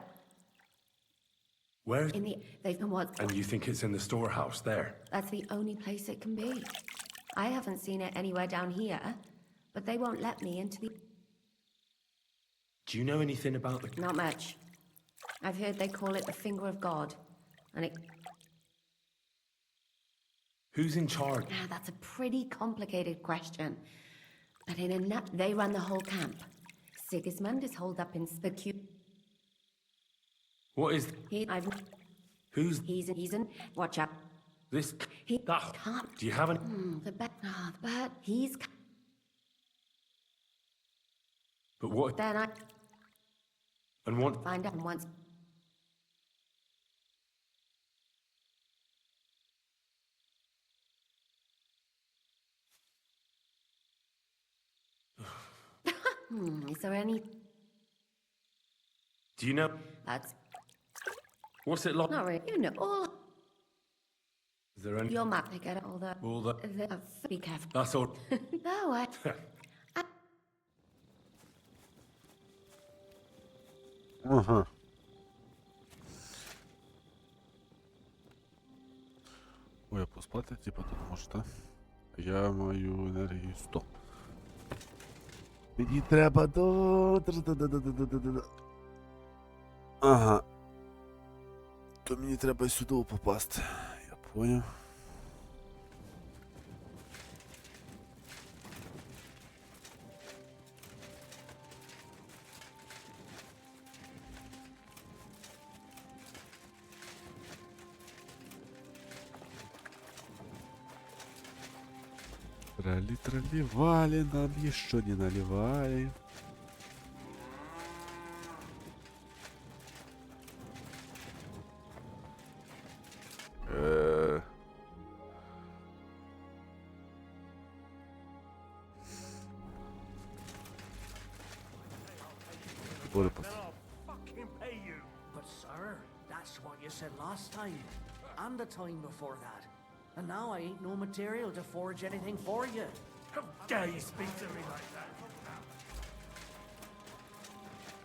Where... In the... They've been what... And you think it's in the storehouse there? That's the only place it can be. I haven't seen it anywhere down here, but they won't let me into the... Do you know anything about the... Not much. I've heard they call it the finger of God, and it... Who's in charge? Now, that's a pretty complicated question. But in a nut, they run the whole camp. Sigismund is holed up in the What is... I've... Who's... He's in... Watch out. This... He that... can't... Do you have any... the bat... Oh, the bat... He's... But what... Then I... And what... Find out once... Is there any... Do you know... That's... What's it like? Not really. You know, all... Is there any... Your map, they get all the... All the... Be careful. That's all... No, I... Ага. Ой, я поспати, типа тут можете. Я маю енергію 100. Мені треба до... Ага. То мені треба сюди попасти. Я поняв. Трали-трали-вали, нам еще не наливали. But sir, that's what you said last time, and the time before that. And now I ain't no material to forge anything for you. How dare you speak to me like that?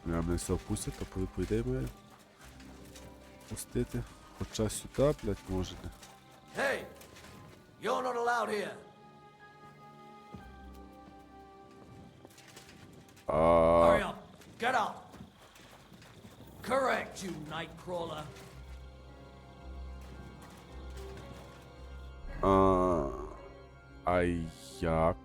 Я мене все опустять, то по ідеї має пустити. Хоча сюди, блядь, може не. Hey! You're not allowed here! Hurry up! Get up! Correct, you nightcrawler! А як?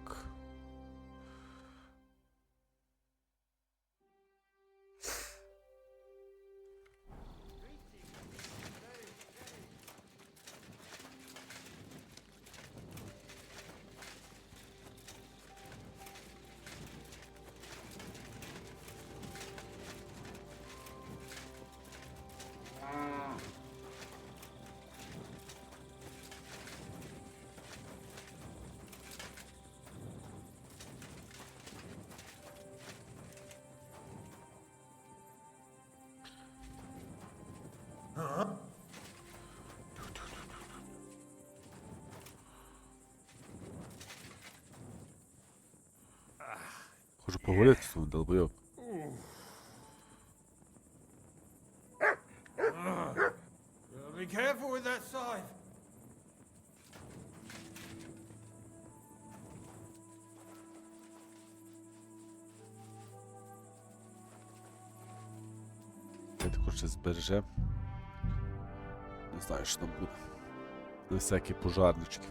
Хочу поговорити з цим долбойоб. Be careful with that scythe. Я також ще збереже. Не знаю, що там буде. На всякі пожарнички.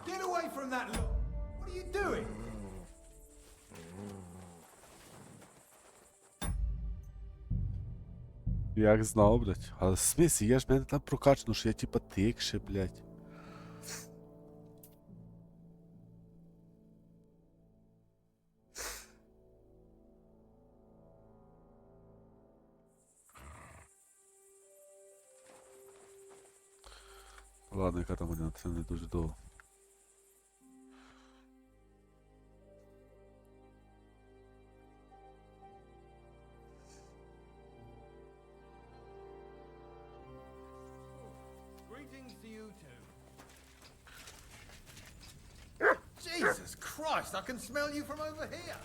Get away from that look! What are you doing? Як знав, блядь. Але в смислі, я ж мене там прокачано, що я типа тикше, блядь. Ладно, яка там година, це не дуже довго. Greetings to you too. Jesus Christ, I can smell you from over here.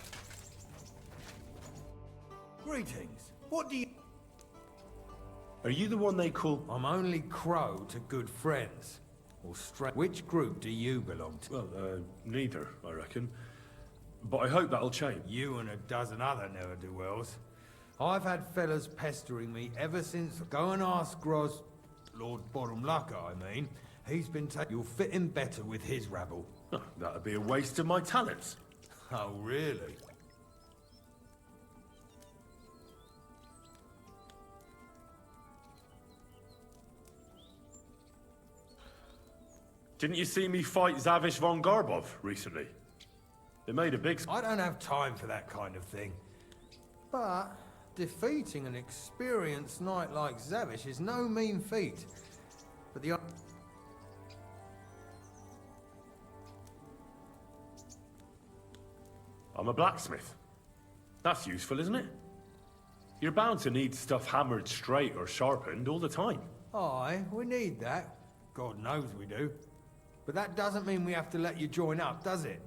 Greetings. What do you... Are you the one they call... I'm only crow to good friends. Or Which group do you belong to? Well, neither, I reckon. But I hope that'll change. You and a dozen other ne'er-do-wells. I've had fellas pestering me ever since... Go and ask Gros... Lord Bottomlucker, I mean. He's been taking... You'll fit in better with his rabble. Oh, that'd be a waste of my talents. Oh, really? Didn't you see me fight Zavish von Garbov recently? They made a big... I don't have time for that kind of thing. But defeating an experienced knight like Zavish is no mean feat. But the... I'm a blacksmith. That's useful, isn't it? You're bound to need stuff hammered straight or sharpened all the time. Aye, we need that. God knows we do. But that doesn't mean we have to let you join up, does it?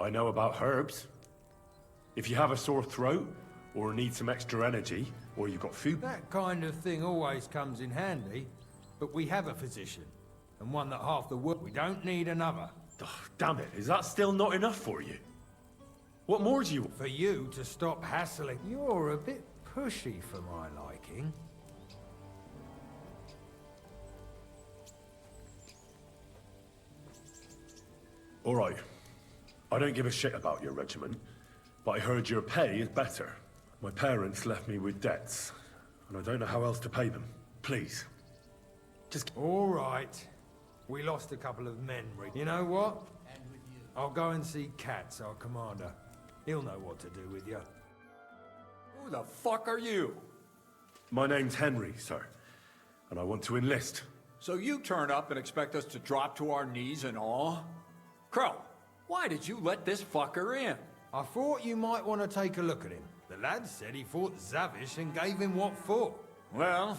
I know about herbs. If you have a sore throat, or need some extra energy, or you've got food... That kind of thing always comes in handy. But we have a physician. And one that half the work... We don't need another. Oh, damn it, is that still not enough for you? What more do you want? For you to stop hassling. You're a bit pushy for my liking. All right. I don't give a shit about your regiment, but I heard your pay is better. My parents left me with debts, and I don't know how else to pay them. Please. Just... All right. We lost a couple of men. You know what? I'll go and see Katz, our commander. He'll know what to do with you. Who the fuck are you? My name's Henry, sir, and I want to enlist. So you turn up and expect us to drop to our knees in awe? Crow, why did you let this fucker in? I thought you might want to take a look at him. The lad said he fought Zavish and gave him what for. Well,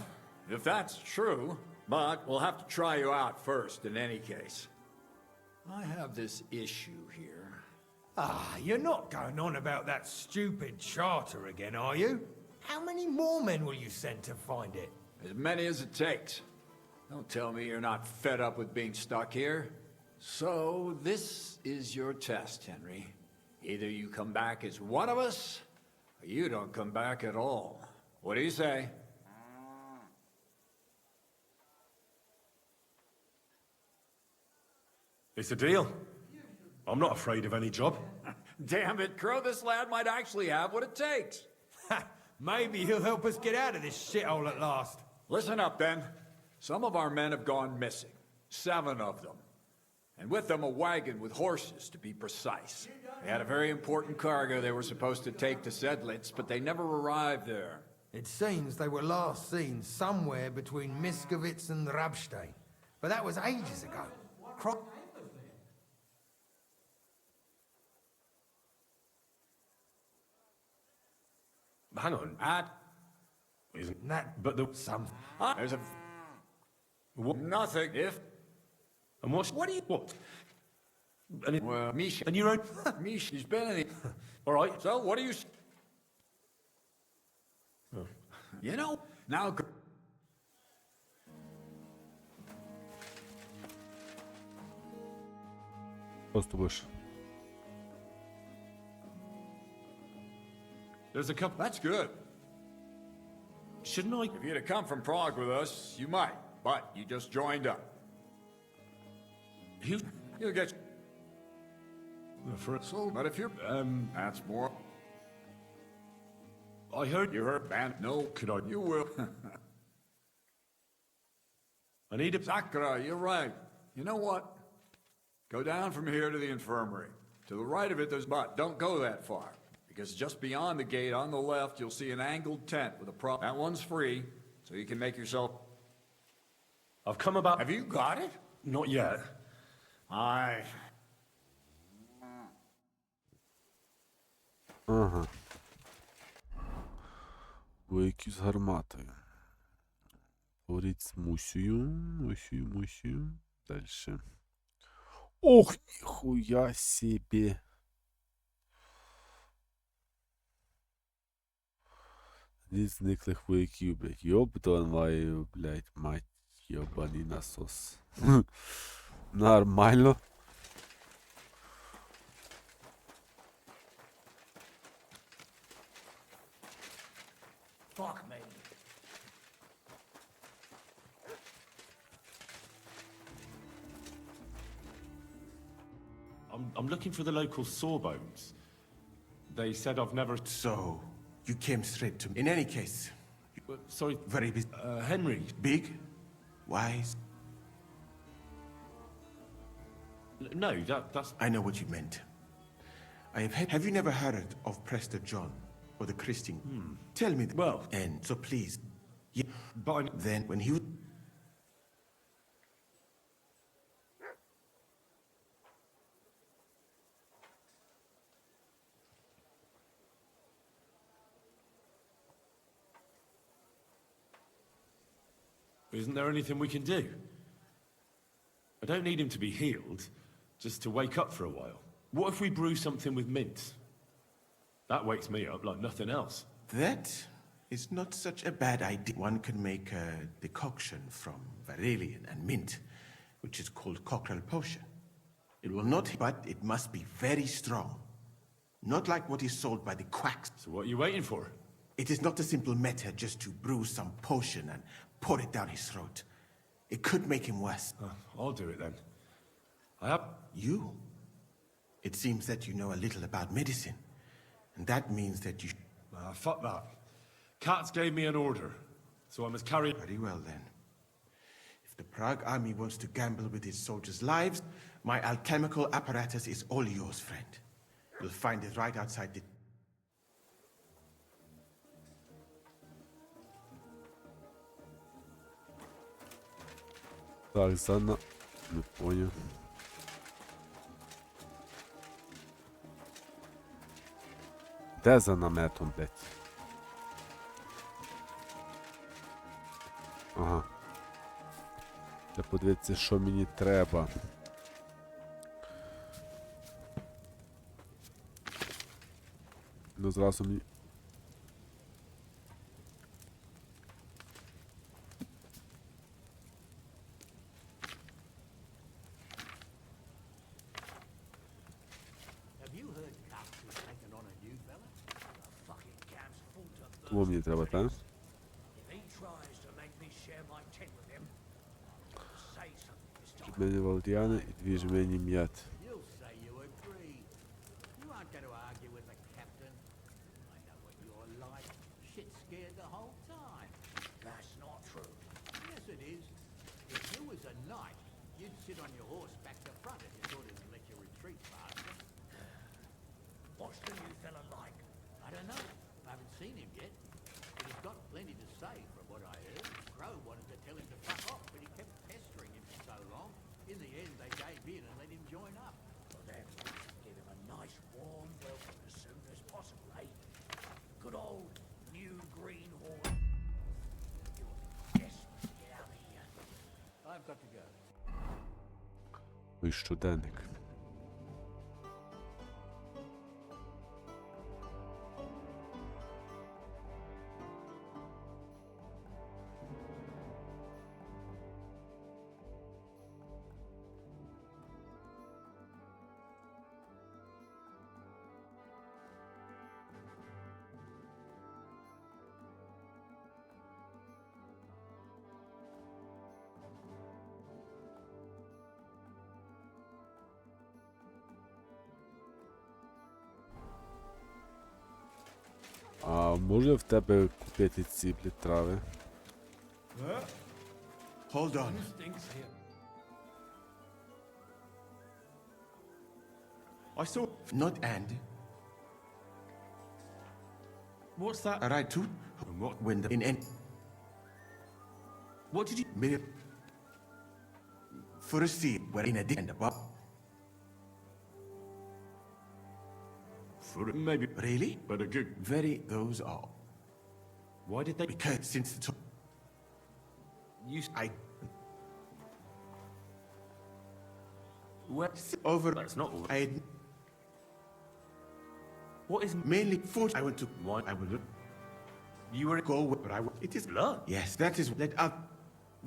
if that's true, but we'll have to try you out first in any case. I have this issue here. Ah, you're not going on about that stupid charter again, are you? How many more men will you send to find it? As many as it takes. Don't tell me you're not fed up with being stuck here. So, this is your test, Henry. Either you come back as one of us, or you don't come back at all. What do you say? It's a deal. I'm not afraid of any job. Damn it, Crow, this lad might actually have what it takes. Maybe he'll help us get out of this shithole at last. Listen up, then. Some of our men have gone missing. 7 of them. And with them a wagon with horses, to be precise. They had a very important cargo they were supposed to take to Sedlitz, but they never arrived there. It seems they were last seen somewhere between Miskovitz and Rabstein. But that was ages ago. Hang on. Isn't that... But the... Some... There's a... What? Nothing. If... And what's... What do you... What? And it... Well, Misha... And your own... Misha, he's been in the... All right. So, what do you... Oh. You know, now... Просто больше. There's a couple... That's good. Shouldn't I... If you'd have come from Prague with us, you might. But you just joined up. You'll get... But if you're... That's more... I heard... You heard band... No. Could I... You will. I need a... Sakura, you're right. You know what? Go down from here to the infirmary. To the right of it, there's... But don't go that far. Because just beyond the gate, on the left, you'll see an angled tent with a prop. That one's free, so you can make yourself... I've come about... Have you got it? Not yet. Aye. Ага. Вояки з гарматою. Говорить з Мусею. Дальше. Ох, ніхуя себе. Від зниклих вояків, блядь. Йобдан маю, блядь, мать, йобаний насос. Нормально. Fuck me. I'm looking for the local sawbones. They said I've never... So, you came straight to me. In any case... Sorry... Very busy. Henry. Big? Wise? No, that's... I know what you meant. Have you never heard of Prester John? Or the Christian? Tell me... Well... And so please... Yeah, but then, when he... Isn't there anything we can do? I don't need him to be healed, just to wake up for a while. What if we brew something with mint? That wakes me up like nothing else. That is not such a bad idea. One can make a decoction from Varelian and mint, which is called cockerel potion. It will not, but it must be very strong. Not like what is sold by the quacks. So what are you waiting for? It is not a simple matter just to brew some potion and pour it down his throat. It could make him worse. I'll do it then. I have... You? It seems that you know a little about medicine. And that means that you... fuck that. Katz gave me an order, so I must carry... Very well then. If the Prague army wants to gamble with its soldiers' lives, my alchemical apparatus is all yours, friend. You'll find it right outside the... Так, не понял. Де за наметом, блядь? Ага. Треба подивитися, що мені треба. Ну, зразу мені... Тому мені треба, так? Жмені валдіани і дві жмені м'ят. What's the new fella like? I don't know. I haven't seen him yet. But he's got plenty to say from what I heard. Crow wanted to tell him to fuck off, but he kept pestering him for so long. In the end, they gave in and let him join up. Well, then, give him a nice warm welcome as soon as possible, eh? Good old new greenhorn. You're desperate to get out of here. I've got to go. Мій щоденник. А може в тебе купити ці, блядь, трави? Hold on. I saw... Not and. What's that? A right to... What? Window in any... What did you... Mirror. For a sea, where in a and above. Maybe... Really? But a good... Very, those are. Why did they... Because since the... You... I... Well, over... That's not all... I... What is... Mainly for... I want to... Why? I will... You were... Go where I... It is... Blood? Yes, that is... Let up...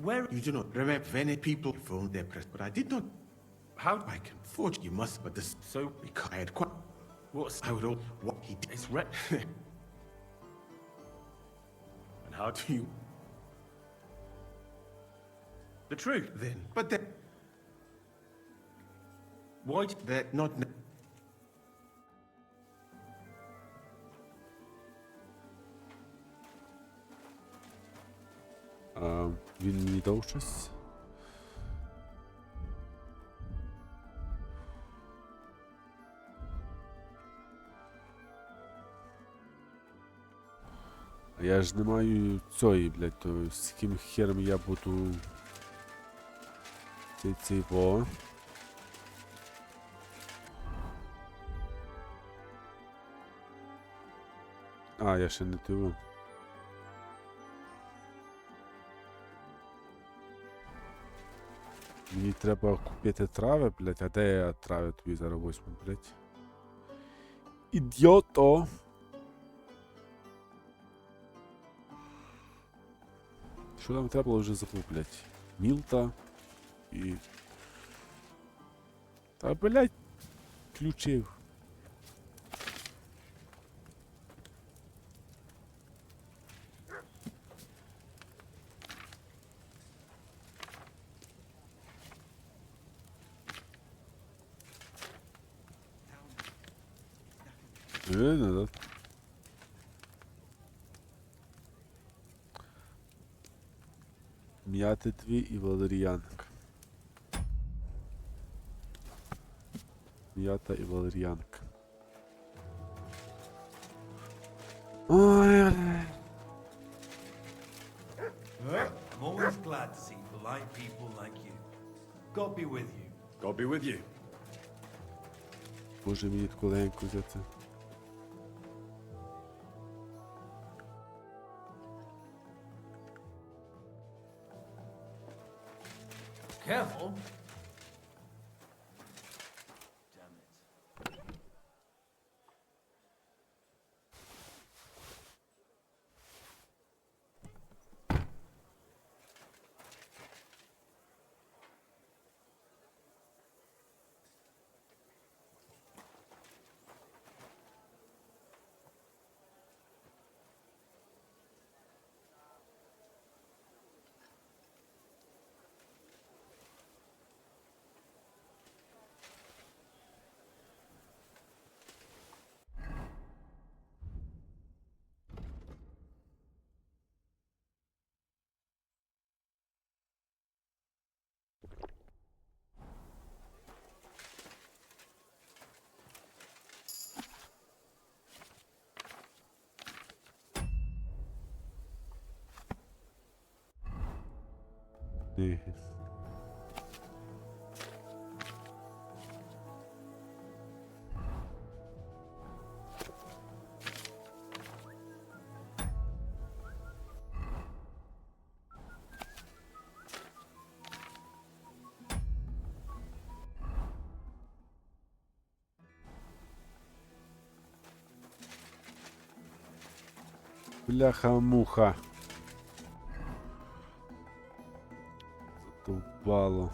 Where... You do not remember many people phoned their press, but I did not... How... I can forge... You must, but this... So... Because I had quite... What's... I would all... What he did... It's re... And how do you... The truth? Then... But then... Why... That not... Він мені дав щось. А я ж не маю цієї, блядь, то з яким хером я буду... Цей во. А, я ще не тиву. Мені треба купити трави, блядь, а де я трави тобі зараз возьму, блядь? Ідіото! Що там треба було вже забув, блядь? Мілта і... Та, блядь, ключів. Да. М'яти дві і валер'янка. М'ята і валер'янка. Ой, I'm always glad to see polite people like you. God be with you. God be with you. Може мені таку легеньку взяти. Careful. Ні. Бляха-муха. Задовбало.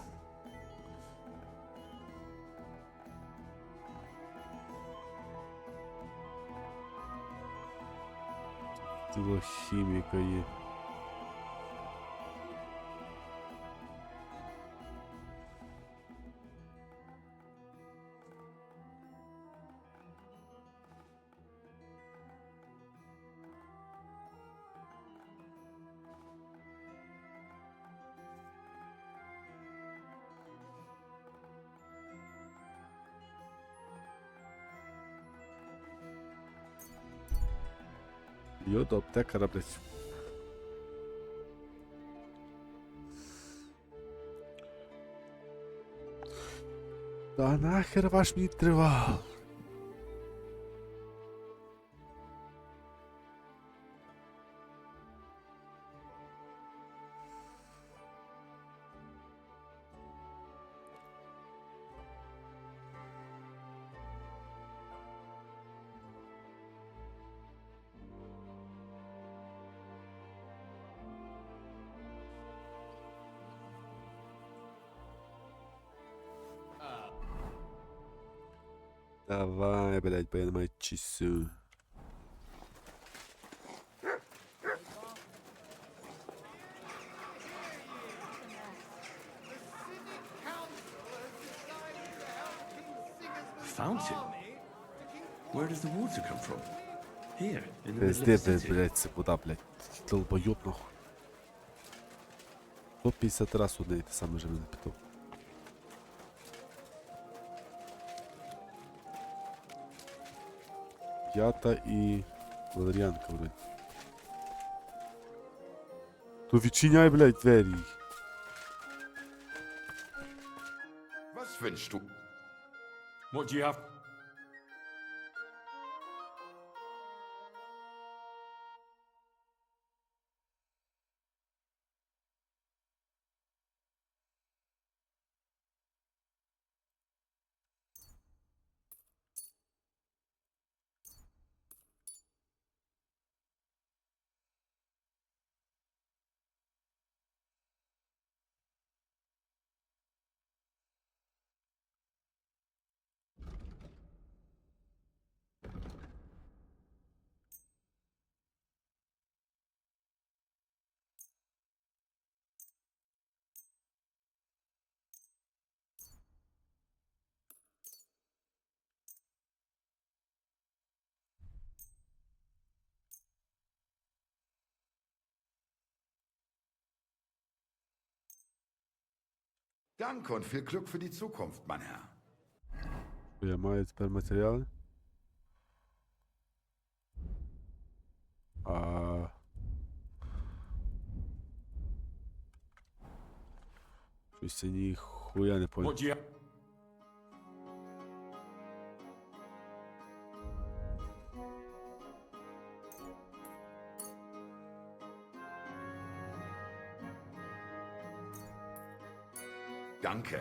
Ціла хіміка є. Йо, до аптекара, блядь. Та нахер ваш мені тривал? Давай, блядь, бо я не маю часу. Fountain? Where does the water come from? Here, in the middle of the Пизди, city. блядь, це куда, блядь? Долбойоб, нахуй. 150 раз одне і те саме вже мене питав. Ята і валер'янка, вроді. То відчиняй, блядь, двері. Was wünschst du? What do you have? Danke und viel Glück für die Zukunft, mein Herr. Я маю тепер матеріали. Щось я ніхуя не понял. Danke.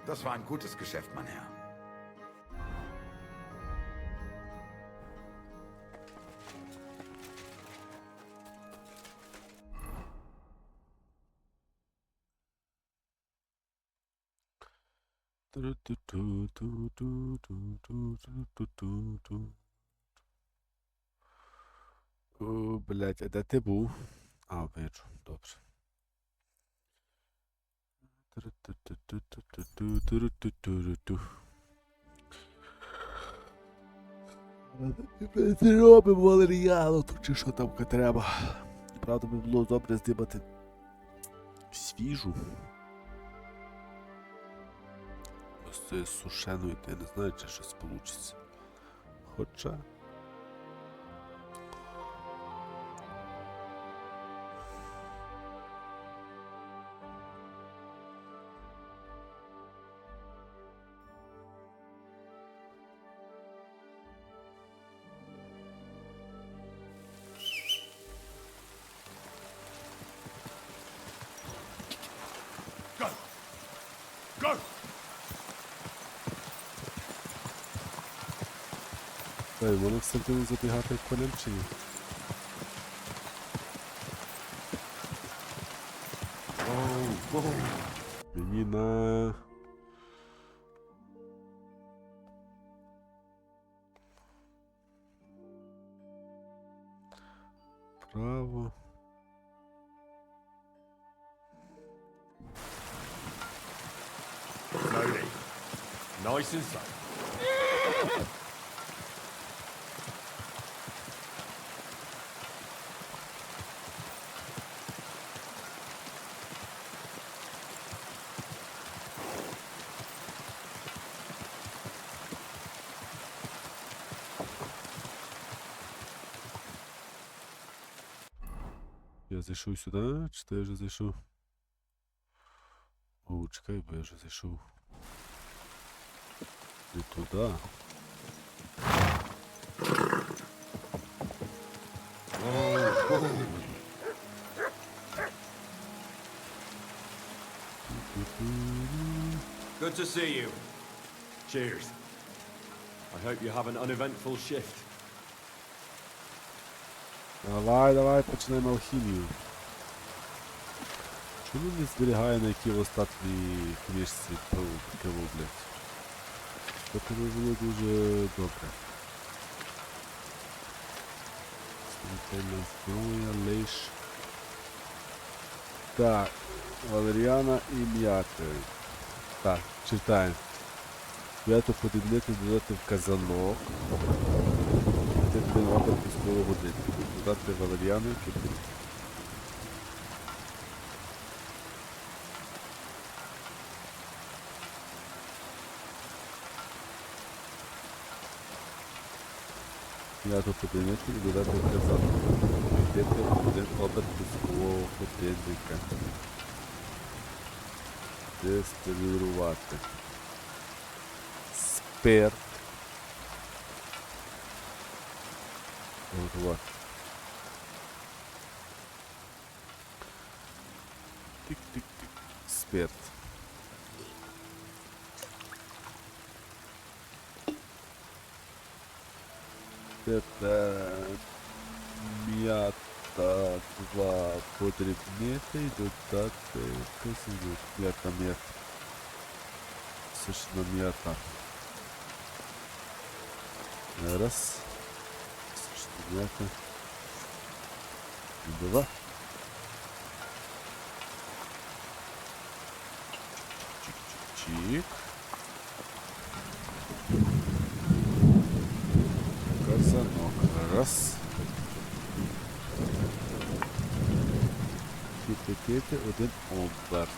Das war ein gutes Geschäft, mein Herr. О, блядь, а де ти був? А, бачу, добре. Ми робимо валеріану, тут чи що там треба. Правда, би було добре здибати свіжу. Ось це сушеною, я не знаю, чи щось вийде. Хоча... Go! Ей, вони все будуть забігати конем чи ні? Мені на... Право... Slowly. Nice and slow. Я зайшов сюди, чи то я вже зайшов? О, чекай, бо я вже зайшов. Не туди. Good to see you. Cheers. I hope you have an uneventful shift. Давай, починаємо алхімію. Чому не зберігає на якій остатній книжці пиво, блядь? Це було дуже добре. Смертельна зброя, лиш. Так, валеріана і м'яти. Так, читаємо. М'яту подрібнити, додати в казанок. Один опит піскового години. Додати валеріану і кипити. М'яту подрібнити і додати в казанок. Вийдете один опит піскового годинника. Дистилювати. Спирт. Вот. Тик-тик-тик. Спирт. Это м'ята 2 подрібнити і додати казанок. М'ята. Сушна м'ята. Раз. М'ята. 2. Чик-чик-чик. Казанок. Раз. Кипятити один оберт.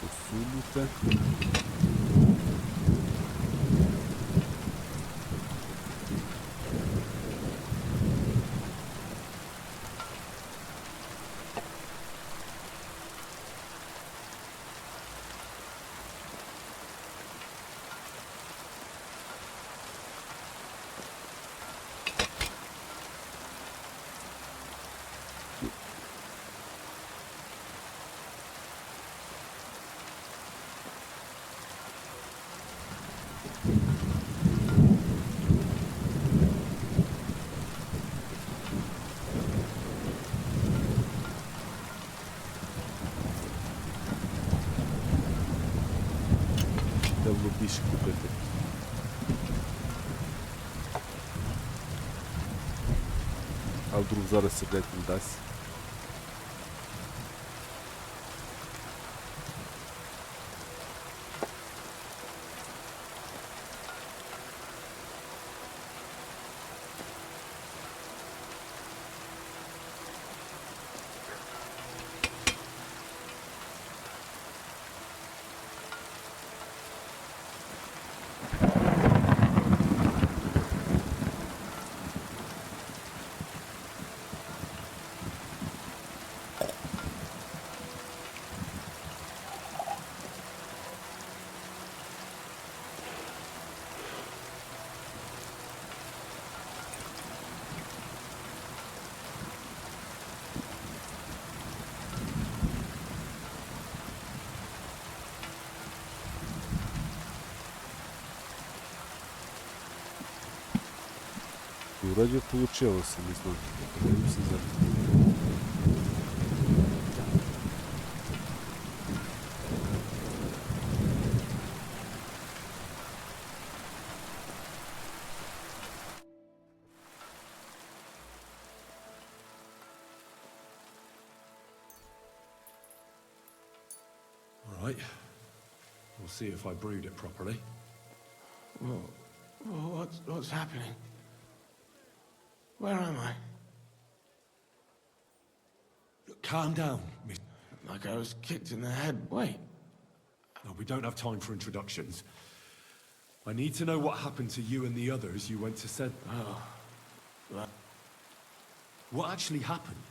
посунути. Де було більше купити. А вдруг зараз це, блядь, не дасть. Вроде получилось, не знаю. Подивимося зараз. All right. We'll see if I brewed it properly. What's happening? Where am I? Calm down, miss. Like I was kicked in the head. Wait. No, we don't have time for introductions. I need to know what happened to you and the others you went to said. Oh. Well, what actually happened?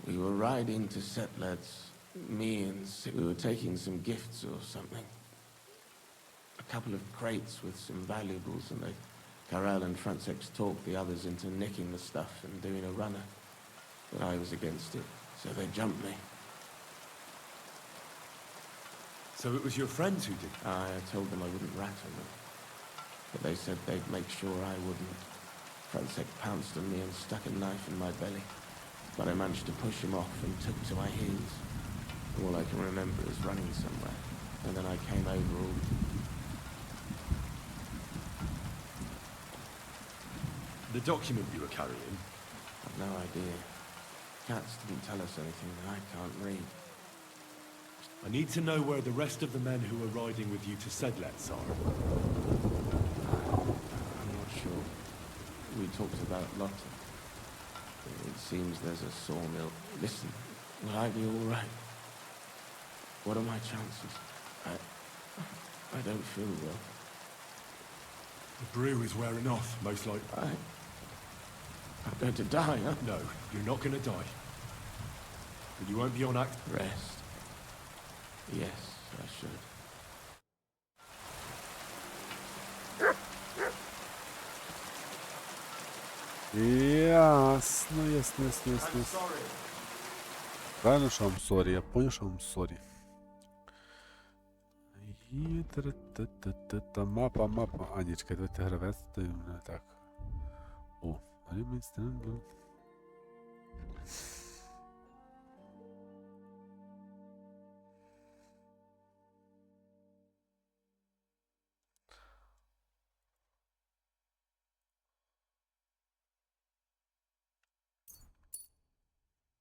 we were riding to Settlers. Me and we were taking some gifts or something. A couple of crates with some valuables, and Carel and Francex talked the others into nicking the stuff and doing a runner. But I was against it, so they jumped me. So it was your friends who did? I told them I wouldn't rattle them. But they said they'd make sure I wouldn't. Francex pounced on me and stuck a knife in my belly. But I managed to push him off and took to my heels. All I can remember is running somewhere. And then I came over all... The document you were carrying? I've no idea. Cats didn't tell us anything that I can't read. I need to know where the rest of the men who were riding with you to Sedlets are. I'm not sure. We talked about Lotta. It seems there's a sawmill. Listen, will I be all right? What are my chances? I don't feel well. The brew is wearing off, most likely. I'm going to die, huh? No, you're not going to die. But you won't be on act... Rest. Yes, I should. Ясно, ясно. Правильно, що I'm sorry, я понял, що I'm sorry. І та мапа. А, ні, чекай, давайте гравець, то не так. О, ремінстрен.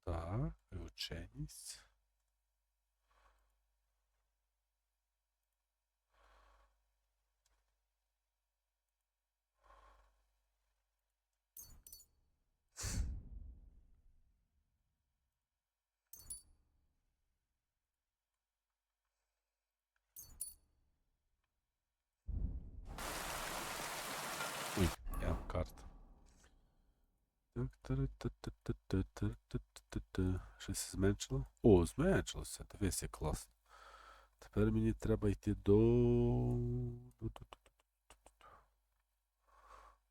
Так, вивченість. Щось зменшило? О, зменшилося. Дивись, як класно. Тепер мені треба йти до...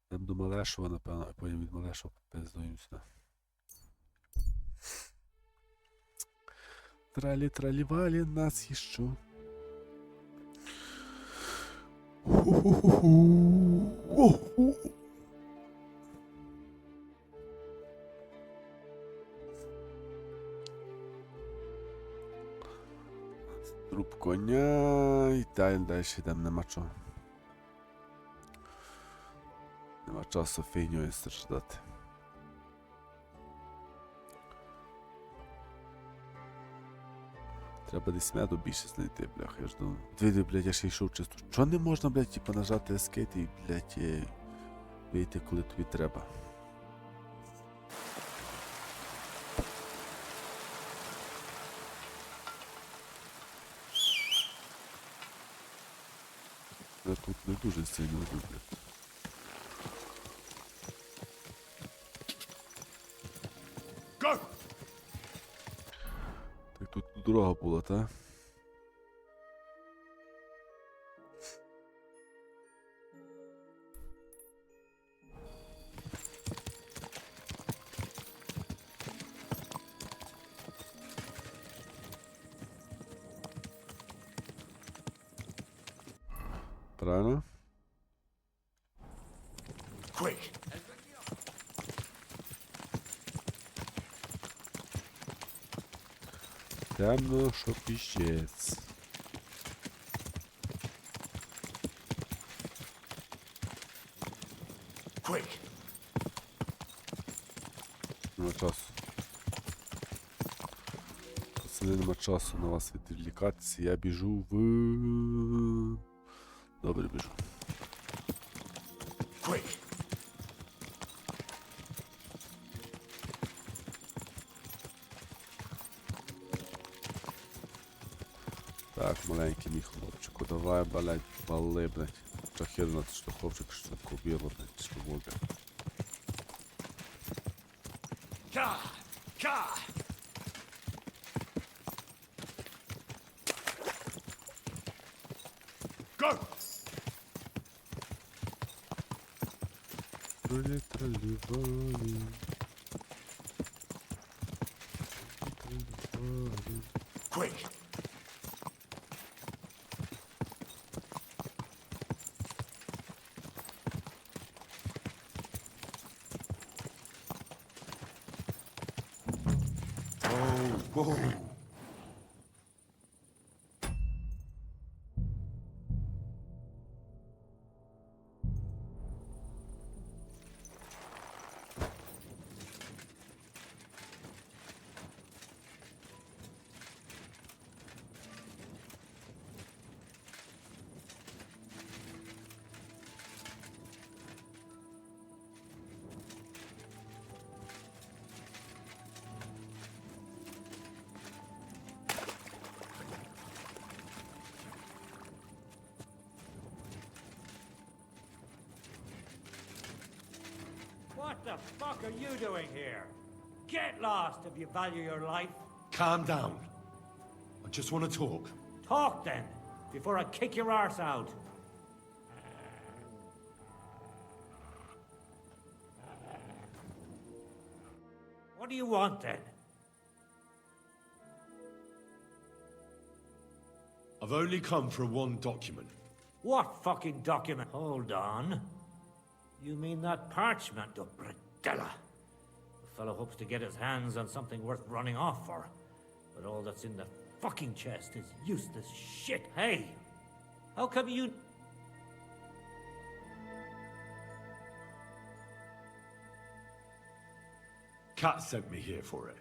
Йдемо до Малешова, напевно, а потім від Малешова попиздуємося. Тралі-тралі-валі, нас іще. Труп коня і далі йдемо, нема чого. Нема часу фігньою страждати. Треба десь меду більше знайти, блях, я ж думаю. Двійди, блядь, я ще йшов чисто. Чого не можна, блядь, типу, нажати ескейт і, блядь, вийти, коли тобі треба? Я тут не дуже сильно люблю. Так тут дорога була, та? Правильно? Quick! Темно, що піщець. Quick! Нема часу. Пацани, нема часу на вас відволікатися. Я біжу в... Добре, біжу. Quick! Так, маленький мій хлопчику, давай, блядь, вали, блядь. Чахирна, ти що хлопчик, що кобіла, блядь, що вода. Ка! Ка! Go! Тралі-тралі-валі. Quick! Whoa! What the fuck are you doing here? Get lost if you value your life. Calm down. I just want to talk. Talk then, before I kick your arse out. What do you want then? I've only come for one document. What fucking document? Hold on. You mean that parchment, the bradella? The fellow hopes to get his hands on something worth running off for. But all that's in the fucking chest is useless shit. Hey! How come you... Cat sent me here for it.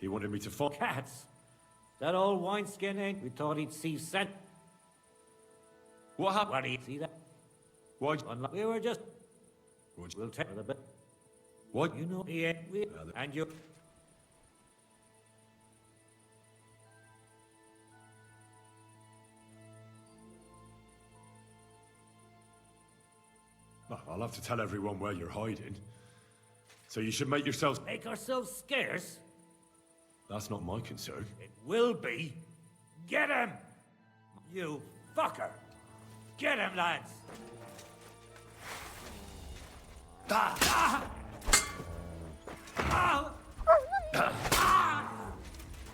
He wanted me to find... Cats? That old wineskin ain't... We thought he'd see scent. What happened? What do you see that? Why? We were just... We'll tell the bit. What? You know he ain't... And you... Well, I'll have to tell everyone where you're hiding. So you should make yourselves... Make ourselves scarce? That's not my concern. It will be. Get him! You fucker! Get him, lads!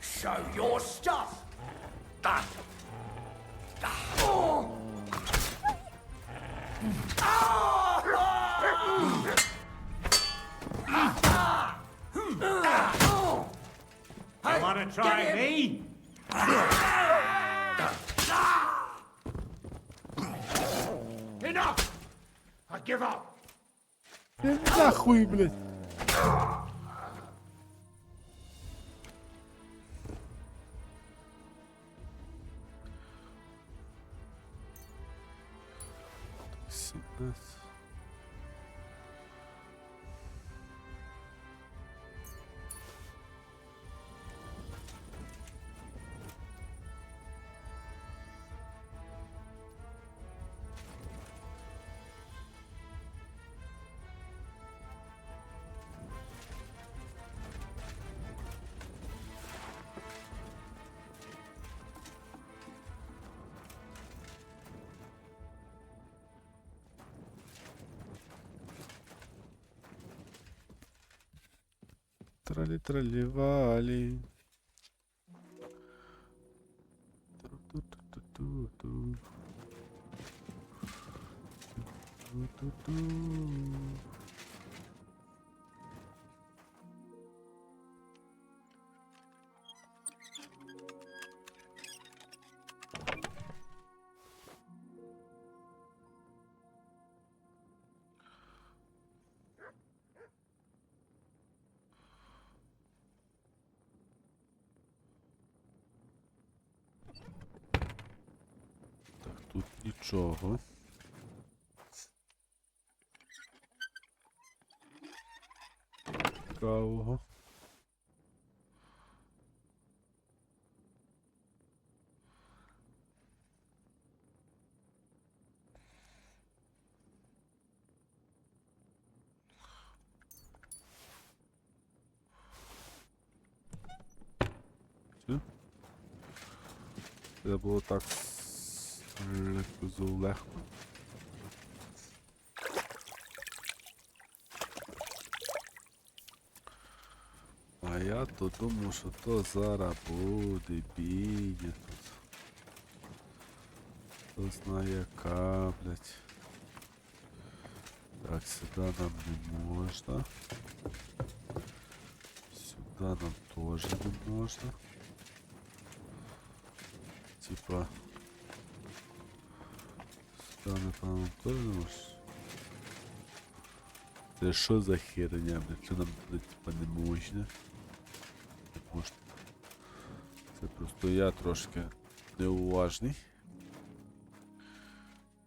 Show your stuff! You wanna try me? Enough! I give up! Нахуй, блядь. Трали-трали-вали. Ту-ту-ту-ту-ту. Ту-ту-ту. Тут нічого. Цікавого. Все? Це було так легко. А я то думав, що то зараз буде бійня тут. Хто знає яка, блядь. Так, сюди нам не можна. Сюди нам теж не можна. Типа... Сюди, напевно, теж не можна. Це що за херня, блядь? Що нам, типа, не можна? Не можна. Це просто я трошки неуважний.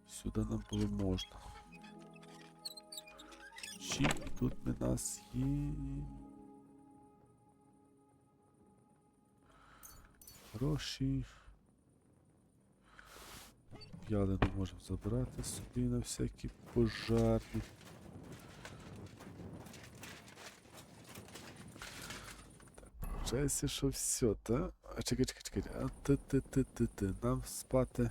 Сюди нам було можна. Чіп тут у нас є. Гроші. Ялину можемо забрати собі на всякі пожарні. Получається, що все, та? А чекай. А ти. Нам спати.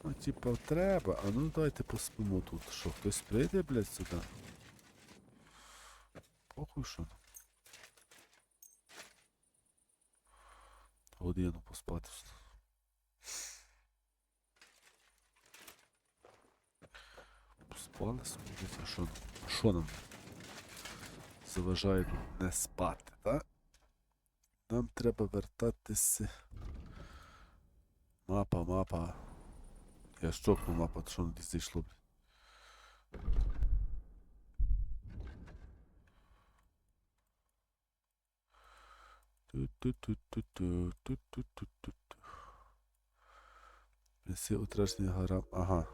Ну, типа, треба. А ну давайте поспимо тут. Що, хтось прийде, блядь, сюди? Похуй, що? Годину поспати. Поспали собі, а що нам заважає тут не спати, так? Нам треба вертатися. Мапа. Я щокнув мапа, що не десь зайшло. Неси утрачені горам. Ага.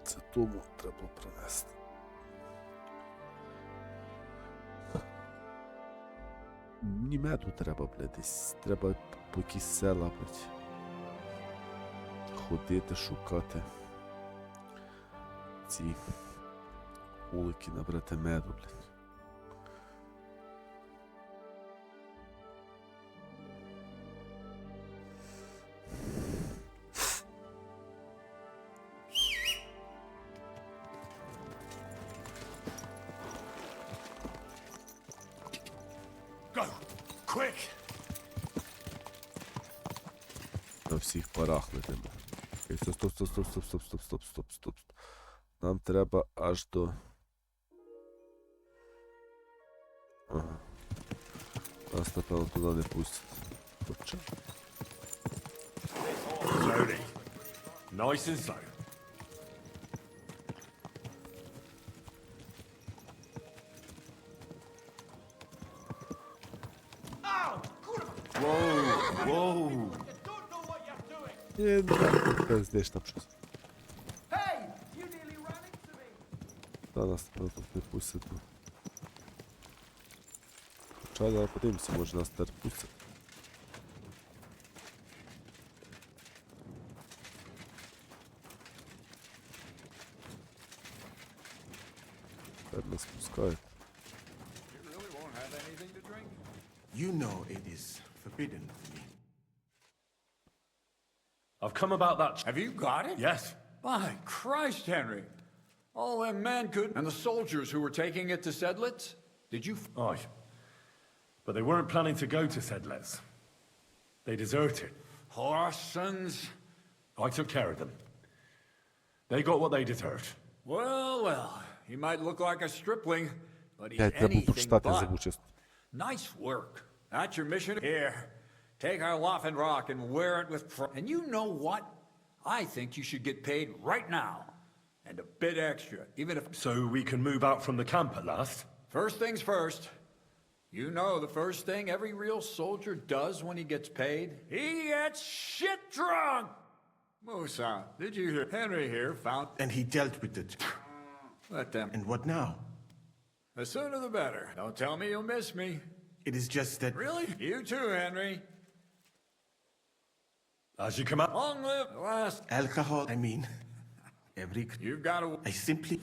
Це тому треба принести. Ні меду треба, блядь, десь. Треба по якісь села, блядь. Ходити, шукати ці Улики набрати меду, блядь. Go! Quick! На всіх парах летимо. Окей, стоп. Нам треба аж до... Ага. Нас, напевно, туди не пустять. Хоча. Slowly. Nice and slow. Воу. Здесь там щось. Та нас, напевно, тут не пустять. Хоча, давай подивимося, може нас тепер пустять. Тепер нас пускають. You know it is forbidden for me. I've come about that. Have you got it? Yes. By Christ, Henry. All them men could... And the soldiers who were taking it to Sedlitz? Did you... Aye. But they weren't planning to go to Sedlitz. They deserted. Horsons. I took care of them. They got what they deserved. Well. He might look like a stripling, but he's Я треба anything прочитати, я but. забув чесно. Nice work. That's your mission. Here, take our Laughing Rock and wear it with pride. And you know what? I think you should get paid right now. And a bit extra, even if... So we can move out from the camp at last? First things first. You know the first thing every real soldier does when he gets paid? He gets shit drunk! Musa, did you hear? Henry here found... And he dealt with it. Let them... And what now? The sooner the better. Don't tell me you'll miss me. It is just that... Really? You too, Henry. As you come out... Long live the last... Alcohol, I mean... Every... You've got to... I simply...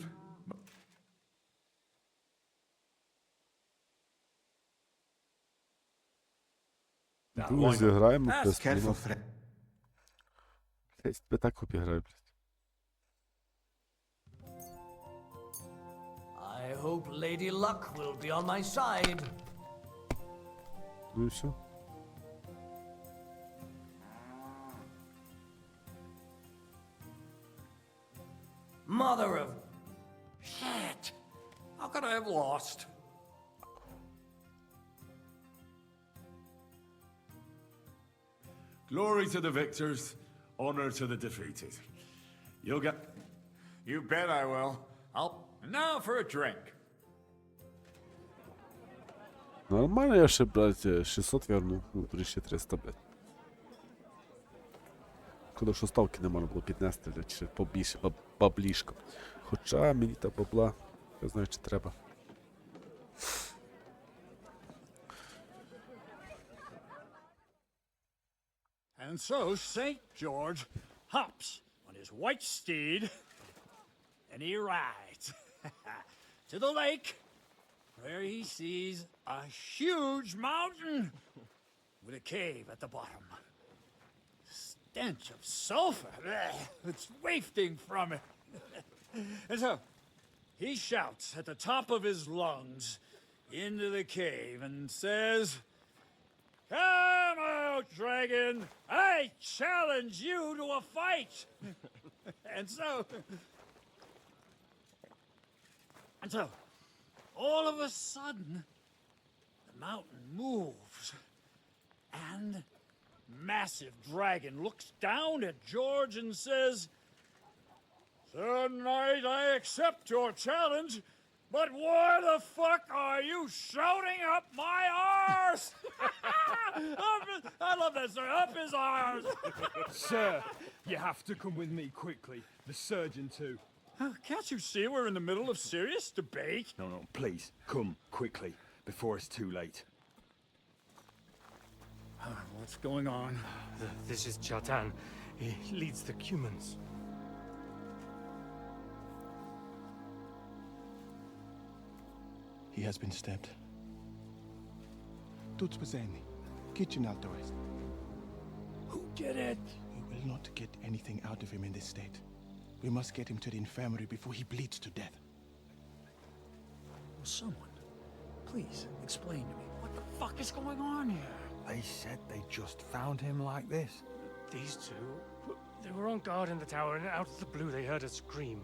Друзі, граємо без Careful, нема. friend. Блять, тебе так обіграю, блять. I hope Lady Luck will be on my side. Ну і все. Mother of... Shit! How could I have lost? Glory to the victors, honor to the defeated. You'll get... You bet I will. And now for a drink. Нормально, я ще, блядь, 600 верну. Ну, тоді ще 300, блядь. Коли що ставки не можна було піднести, блядь, ще побільше, баблішка. Хоча мені та бабла, я знаю, чи треба. And so St. George hops on his white steed and he rides to the lake where he sees a huge mountain with a cave at the bottom. Stench of sulfur, it's wafting from it. And so he shouts at the top of his lungs into the cave and says, "Come out, dragon! I challenge you to a fight!" And so, all of a sudden, the mountain moves, and massive dragon looks down at George and says, "Sir Knight, I accept your challenge, but why the fuck are you shouting up my arse?" I love that, sir. Up his arse. Sir, you have to come with me quickly. The surgeon too. Can't you see we're in the middle of serious debate? No, please, come quickly, before it's too late. What's going on? This is Chatan. He leads the Cumans. He has been stabbed. Тут спасение. Kitchen out the rest. Who did it? We will not get anything out of him in this state. We must get him to the infirmary before he bleeds to death. Will someone, please, explain to me what the fuck is going on here? They said they just found him like this. These two, they were on guard in the tower, and out of the blue they heard a scream.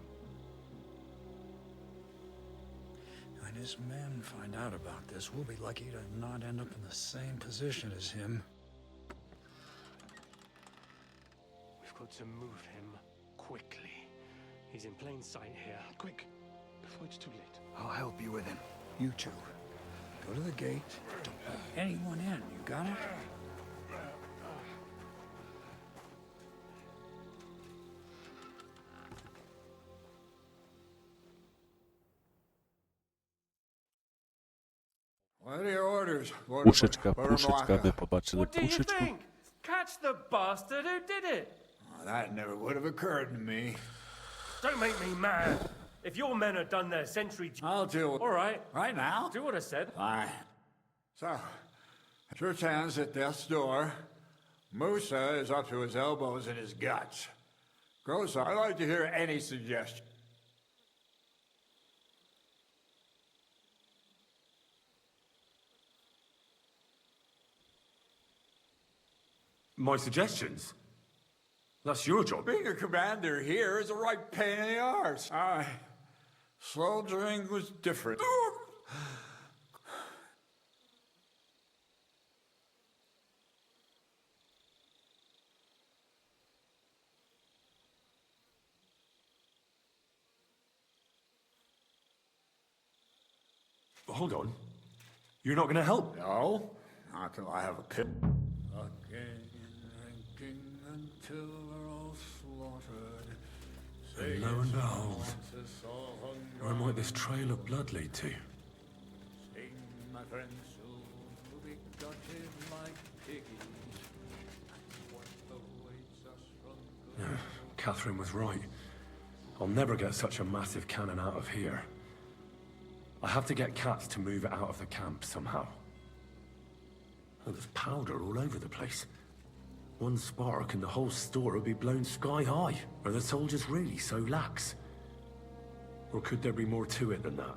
When his men find out about this, we'll be lucky to not end up in the same position as him. We've got to move him quickly. He's in plain sight here. Quick, before it's too late. I'll help you with him. You two, go to the gate. Don't let anyone in. You got it? What are your orders? Пушечка, пушечка, ми побачили What do you пушечку. think? Catch the bastard who did it! That never would have occurred to me. Don't make me mad. If your men had done their sentry... I'll deal with it. All right. Right now? Do what I said. Fine. So, church hands at death's door. Musa is up to his elbows in his guts. Gross, I'd like to hear any suggestion. My suggestions? That's your job. Being a commander here is a right pain in the arse. Soldiering was different. Hold on. You're not going to help? No, not till I have a pit. Drinking until we're all slaughtered. And lo and behold, where might this trail of blood lead to? Sing, my friends, soon we'll be gutted like piggies. What awaits us from Yeah, Catherine was right. I'll never get such a massive cannon out of here. I have to get cats to move it out of the camp somehow. Oh, there's powder all over the place. One spark and the whole store will be blown sky high. Are the soldiers really so lax? Or could there be more to it than that?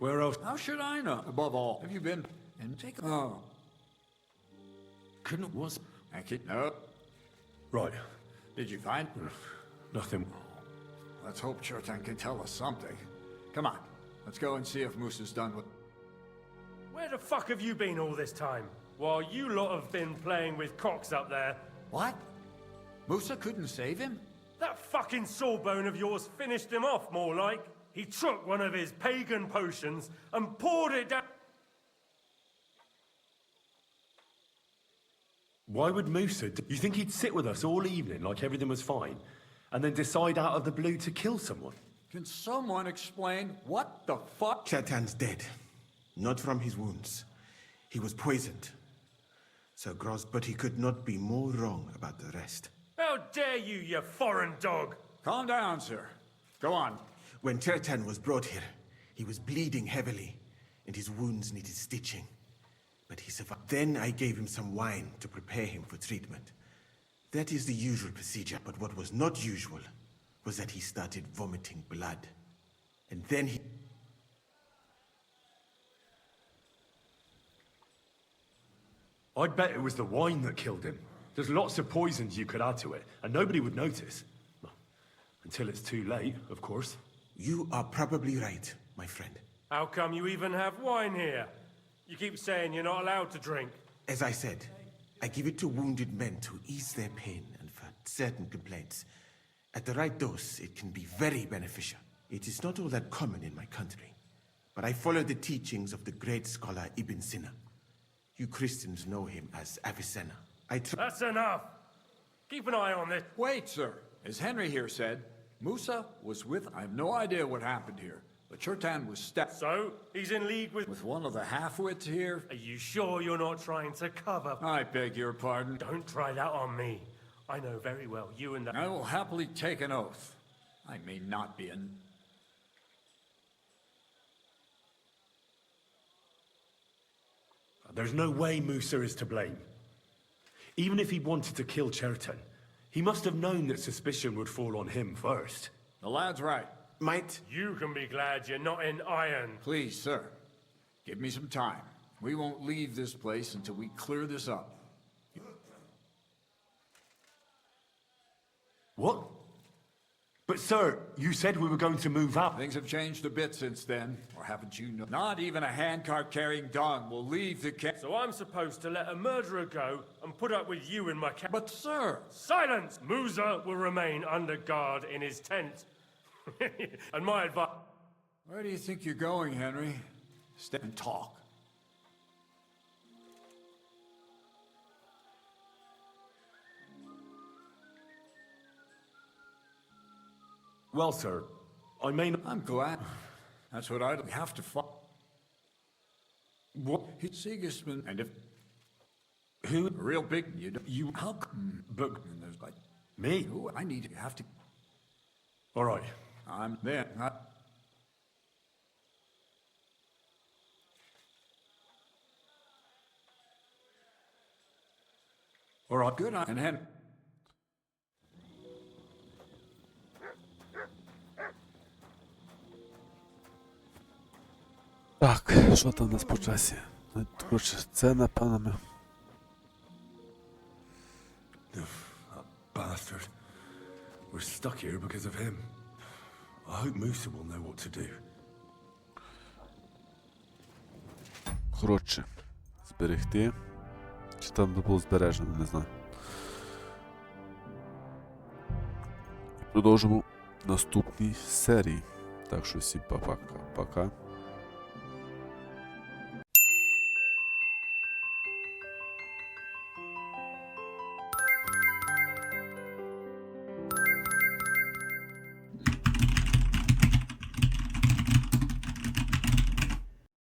Where else? How should I know? Above all, have you been in take? Oh. Couldn't was. Thank you. No. Right. Did you find? Nothing. Let's hope Chotan can tell us something. Come on. Let's go and see if Musa's done with... Where the fuck have you been all this time? While you lot have been playing with cocks up there. What? Musa couldn't save him? That fucking sawbone of yours finished him off, more like. He took one of his pagan potions and poured it down... Why would Musa... You think he'd sit with us all evening like everything was fine, and then decide out of the blue to kill someone? Can someone explain what the fuck? Chetan's dead. Not from his wounds. He was poisoned. So gross, but he could not be more wrong about the rest. How dare you, you foreign dog! Calm down, sir. Go on. When Chetan was brought here, he was bleeding heavily, and his wounds needed stitching. But he survived. Then I gave him some wine to prepare him for treatment. That is the usual procedure, but what was not usual was that he started vomiting blood. And then he... I'd bet it was the wine that killed him. There's lots of poisons you could add to it, and nobody would notice. Well, until it's too late, of course. You are probably right, my friend. How come you even have wine here? You keep saying you're not allowed to drink. As I said, I give it to wounded men to ease their pain and for certain complaints. At the right dose, it can be very beneficial. It is not all that common in my country, but I follow the teachings of the great scholar Ibn Sina. You Christians know him as Avicenna. That's enough! Keep an eye on this. Wait, sir. As Henry here said, Musa was with... I have no idea what happened here, but Chertan was So, he's in league with... With one of the half-wits here? Are you sure you're not trying to cover... I beg your pardon. Don't try that on me. I know very well you and that... I will happily take an oath. I may not be an... There's no way Musa is to blame. Even if he wanted to kill Chertan, he must have known that suspicion would fall on him first. The lad's right. Might... You can be glad you're not in iron. Please, sir. Give me some time. We won't leave this place until we clear this up. What? But sir, you said we were going to move out. Things have changed a bit since then, or haven't you known? Not even a handcart carrying dung will leave the camp. So I'm supposed to let a murderer go and put up with you in my camp. But sir... Silence! Musa will remain under guard in his tent. And my advice... Where do you think you're going, Henry? Step and talk. Well, sir, I may not... I'm glad. That's what I'd have to find. What? He's Sigismund, and if... Who? Real big, you don't... You... How come? But... And there's like... Me? Who? I need... You have to... All right. I'm there. All right. Good on... And Henry... Так, що там у нас по часі? Коротше, це напевно ми... That bastard. We're stuck here because of him. I hope Musa will know what to do. Коротше, зберегти. Чи там було збережено, не знаю. І продовжимо в наступній серії. Так що всім пока.